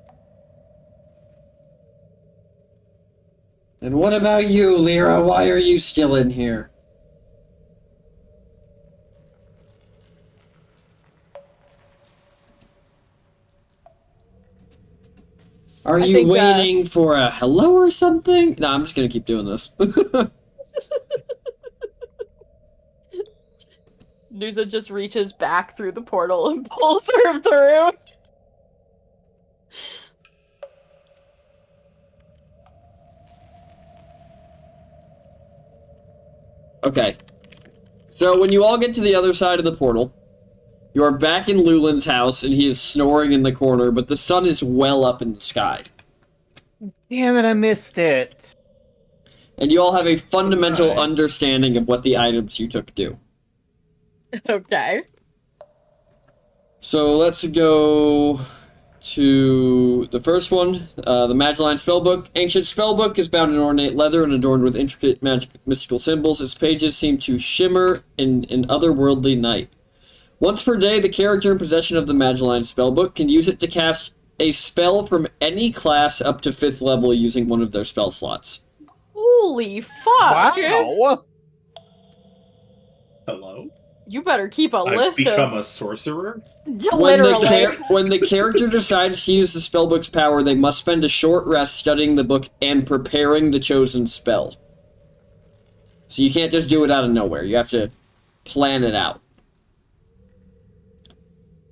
And what about you, Lyra? Why are you still in here? Are you think, waiting for a hello or something? No, I'm just gonna keep doing this. Nuza just reaches back through the portal and pulls her through. Okay. So when you all get to the other side of the portal, you are back in Lulin's house, and he is snoring in the corner, but the sun is well up in the sky. Damn it, I missed it. And you all have a fundamental Right. understanding of what the items you took do. Okay. So let's go to the first one, the Magellan Spellbook. Ancient Spellbook is bound in ornate leather and adorned with intricate mystical symbols. Its pages seem to shimmer in an otherworldly night. Once per day, the character in possession of the Magellan Spellbook can use it to cast a spell from any class up to 5th level using one of their spell slots. Holy fuck! Wow. Hello. You better keep a I've list become of a sorcerer. literally. When the character decides to use the spellbook's power, they must spend a short rest studying the book and preparing the chosen spell. So you can't just do it out of nowhere. You have to plan it out.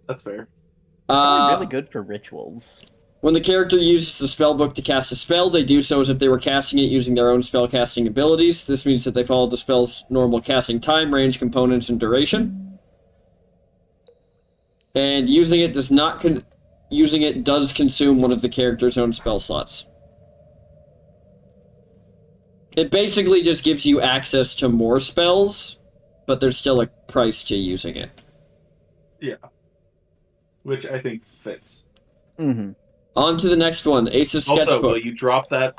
That's fair. Probably really good for rituals. When the character uses the spellbook to cast a spell, they do so as if they were casting it using their own spellcasting abilities. This means that they follow the spell's normal casting time, range, components, and duration. And using it does consume one of the character's own spell slots. It basically just gives you access to more spells, but there's still a price to using it. Yeah. Which I think fits. Mm-hmm. On to the next one, Ace's Sketchbook. Also, will you drop that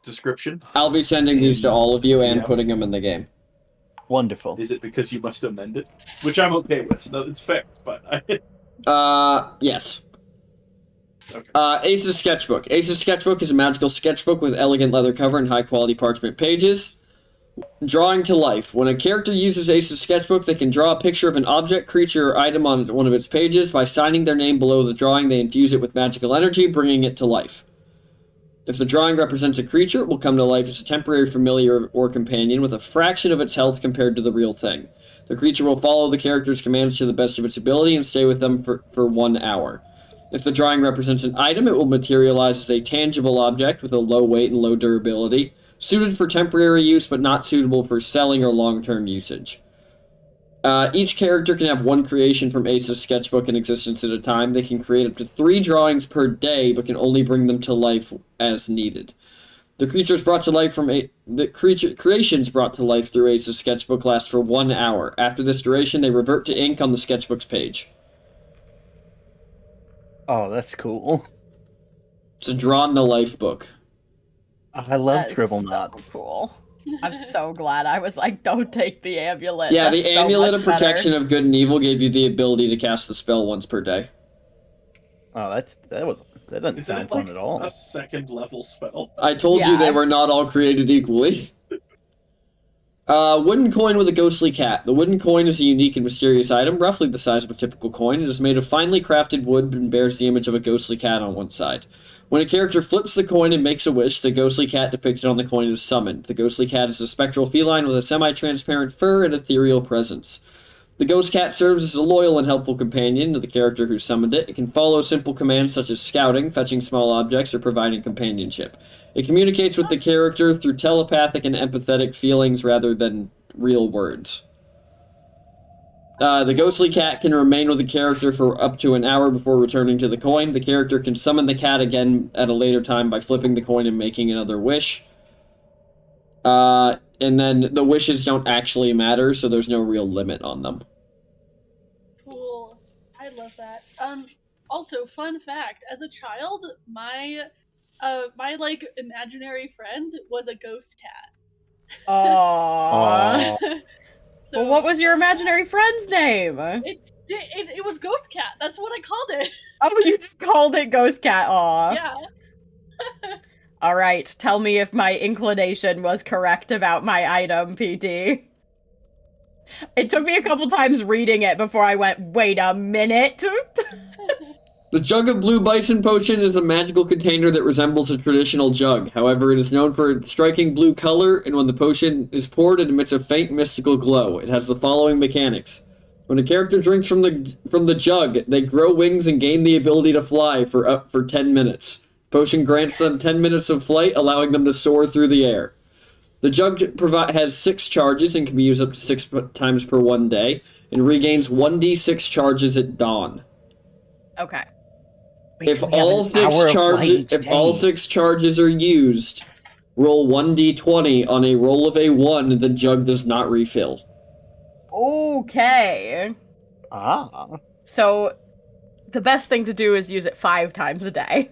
description? I'll be sending these to all of you and Yeah. putting them in the game. Wonderful. Is it because you must amend it? Which I'm okay with. No, it's fair, but Yes. Okay. Ace's Sketchbook. Ace's Sketchbook is a magical sketchbook with elegant leather cover and high-quality parchment pages. Drawing to life. When a character uses Ace's Sketchbook, they can draw a picture of an object, creature, or item on one of its pages. By signing their name below the drawing, they infuse it with magical energy, bringing it to life. If the drawing represents a creature, it will come to life as a temporary familiar or companion with a fraction of its health compared to the real thing. The creature will follow the character's commands to the best of its ability and stay with them for 1 hour. If the drawing represents an item, it will materialize as a tangible object with a low weight and low durability, suited for temporary use but not suitable for selling or long-term usage. Each character can have one creation from Ace's sketchbook in existence at a time. They can create up to 3 drawings per day, but can only bring them to life as needed. The creatures brought to life creations brought to life through Ace's sketchbook last for 1 hour. After this duration, they revert to ink on the sketchbook's page. Oh, that's cool. It's a drawn-to-life book. I love That is Scribble so Knots. cool. I'm so glad I was like, don't take the amulet. Yeah, That's the so Amulet much of Protection better. of Good and Evil gave you the ability to cast the spell once per day. Oh, that doesn't Isn't sound it fun like at all. a second level spell? I told you they Yeah. were not all created equally. Wooden coin with a ghostly cat. The wooden coin is a unique and mysterious item, roughly the size of a typical coin. It is made of finely crafted wood and bears the image of a ghostly cat on one side. When a character flips the coin and makes a wish, the ghostly cat depicted on the coin is summoned. The ghostly cat is a spectral feline with a semi-transparent fur and ethereal presence. The ghost cat serves as a loyal and helpful companion to the character who summoned it. It can follow simple commands such as scouting, fetching small objects, or providing companionship. It communicates with the character through telepathic and empathetic feelings rather than real words. The ghostly cat can remain with the character for up to an hour before returning to the coin. The character can summon the cat again at a later time by flipping the coin and making another wish. And then the wishes don't actually matter, so there's no real limit on them. Cool. I love that. Also, fun fact: as a child, my like imaginary friend was a ghost cat. Aww. So Well, what was your imaginary friend's name? it was Ghost Cat. That's what I called it. Oh, you just called it Ghost Cat. Aw. Yeah. All right, tell me if my inclination was correct about my item, PT. It took me a couple times reading it before I went, wait a minute. The Jug of Blue Bison Potion is a magical container that resembles a traditional jug. However, it is known for its striking blue color, and when the potion is poured, it emits a faint mystical glow. It has the following mechanics. When a character drinks from the jug, they grow wings and gain the ability to fly for 10 minutes. Potion grants them 10 minutes of flight, allowing them to soar through the air. The jug has 6 charges and can be used up to 6 times per 1 day, and regains 1d6 charges at dawn. Okay. If all 6 charges are used, roll 1d20. On a roll of a 1, the jug does not refill. Okay. Ah. So, the best thing to do is use it 5 times a day.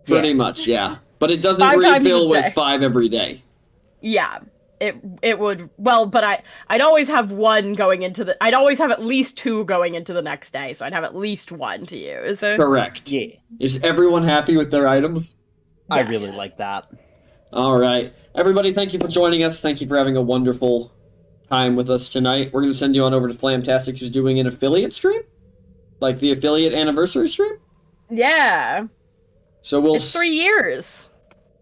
Pretty much, yeah. But it doesn't 5 times refill a with day. 5 every day. Yeah. It would, well, but I'd always have one going into I'd always have at least 2 going into the next day, so I'd have at least 1 to use. Correct. Yeah. Is everyone happy with their items? I Yes. really like that. All right. Everybody, thank you for joining us. Thank you for having a wonderful time with us tonight. We're going to send you on over to Flamtastic, who's doing an affiliate stream? Like the affiliate anniversary stream? Yeah. So we'll... It's 3 years.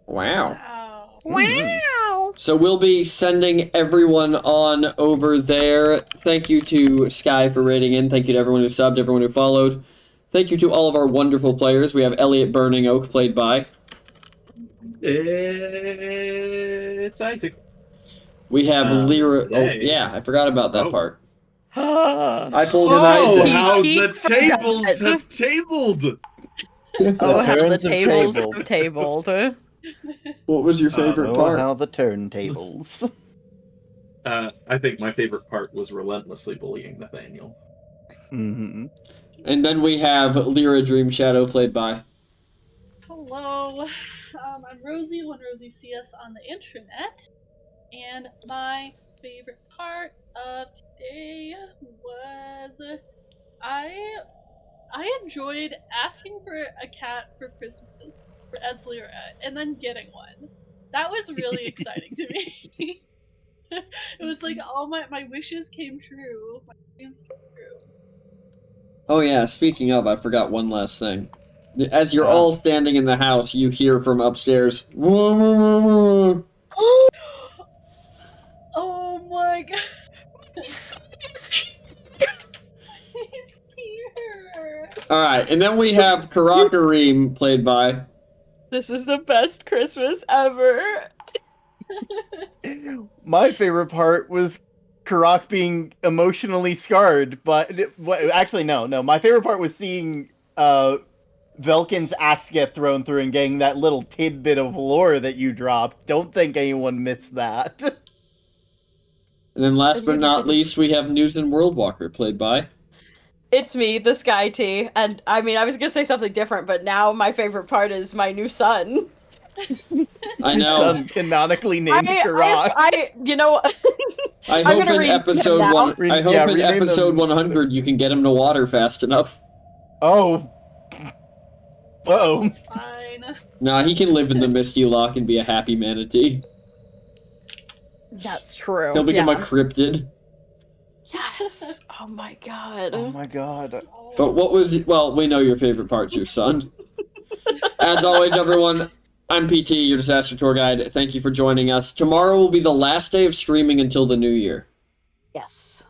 Wow. Wow. Wow. So we'll be sending everyone on over there. Thank you to Sky for rating in. Thank you to everyone who subbed, everyone who followed. Thank you to all of our wonderful players. We have Elliot Burning Oak, played by... It's Isaac. We have Lyra... Oh, hey. yeah, I forgot about that Oh. part. Oh, I pulled Oh, Isaac. how He the forgot. tables have tabled! how the turns have tables tabled. have tabled. What was your favorite Oh, part? how the turntables. I think my favorite part was relentlessly bullying Nathaniel. Mm-hmm. And then we have Lyra Dream Shadow, played by... Hello. I'm Rosie, one Rosie CS on the intranet, and my favorite part of today was I enjoyed asking for a cat for Christmas as Lyra, and then getting one. That was really exciting to me. It was like all my wishes came true. My dreams came true. Oh yeah, speaking of, I forgot one last thing. As you're all standing in the house, you hear from upstairs... Oh my god. He's here. Alright, and then we have Karakareem, played by... This is the best Christmas ever. My favorite part was Karak being emotionally scarred, but actually no. My favorite part was seeing Velkin's axe get thrown through and getting that little tidbit of lore that you dropped. Don't think anyone missed that. And then last but not least, we have News and World Walker, played by... It's me, the Sky Tea, and I mean, I was gonna say something different, but now my favorite part is my new son. I know. Son canonically named Karak. You know, I hope in episode one. I hope in episode 100 you can get him to water fast enough. Oh. Uh-oh. Fine. Nah, he can live in the Misty Lock and be a happy manatee. That's true. He'll become a cryptid. Yes. Oh my god. Oh my god. But what was... Well, we know your favorite part's your son. As always, everyone, I'm PT, your disaster tour guide. Thank you for joining us. Tomorrow will be the last day of streaming until the new year. Yes.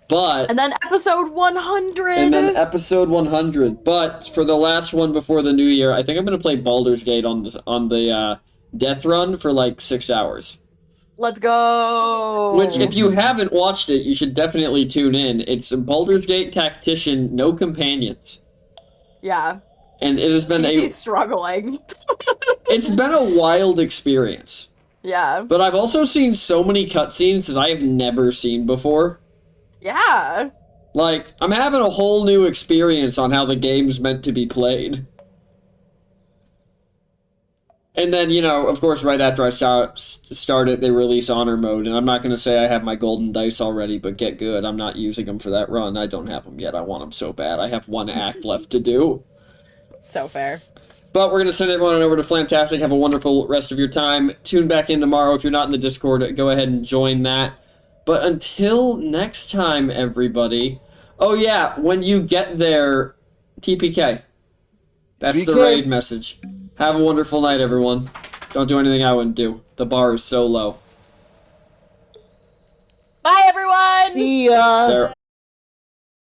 But... And then episode 100! And then episode 100. But for the last one before the new year, I think I'm going to play Baldur's Gate on the death run for like 6 hours. Let's go! Which, if you haven't watched it, you should definitely tune in. It's a Baldur's Gate tactician, no companions. Yeah. And it has been He's struggling. It's been a wild experience. Yeah. But I've also seen so many cutscenes that I have never seen before. Yeah. Like, I'm having a whole new experience on how the game's meant to be played. And then, you know, of course, right after I start it, they release Honor Mode, and I'm not going to say I have my golden dice already, but get good. I'm not using them for that run. I don't have them yet. I want them so bad. I have one act left to do. So fair. But we're going to send everyone over to Flamtastic. Have a wonderful rest of your time. Tune back in tomorrow. If you're not in the Discord, go ahead and join that. But until next time, everybody... Oh, yeah, when you get there, TPK. That's the raid message. Have a wonderful night, everyone. Don't do anything I wouldn't do. The bar is so low. Bye, everyone! See ya! There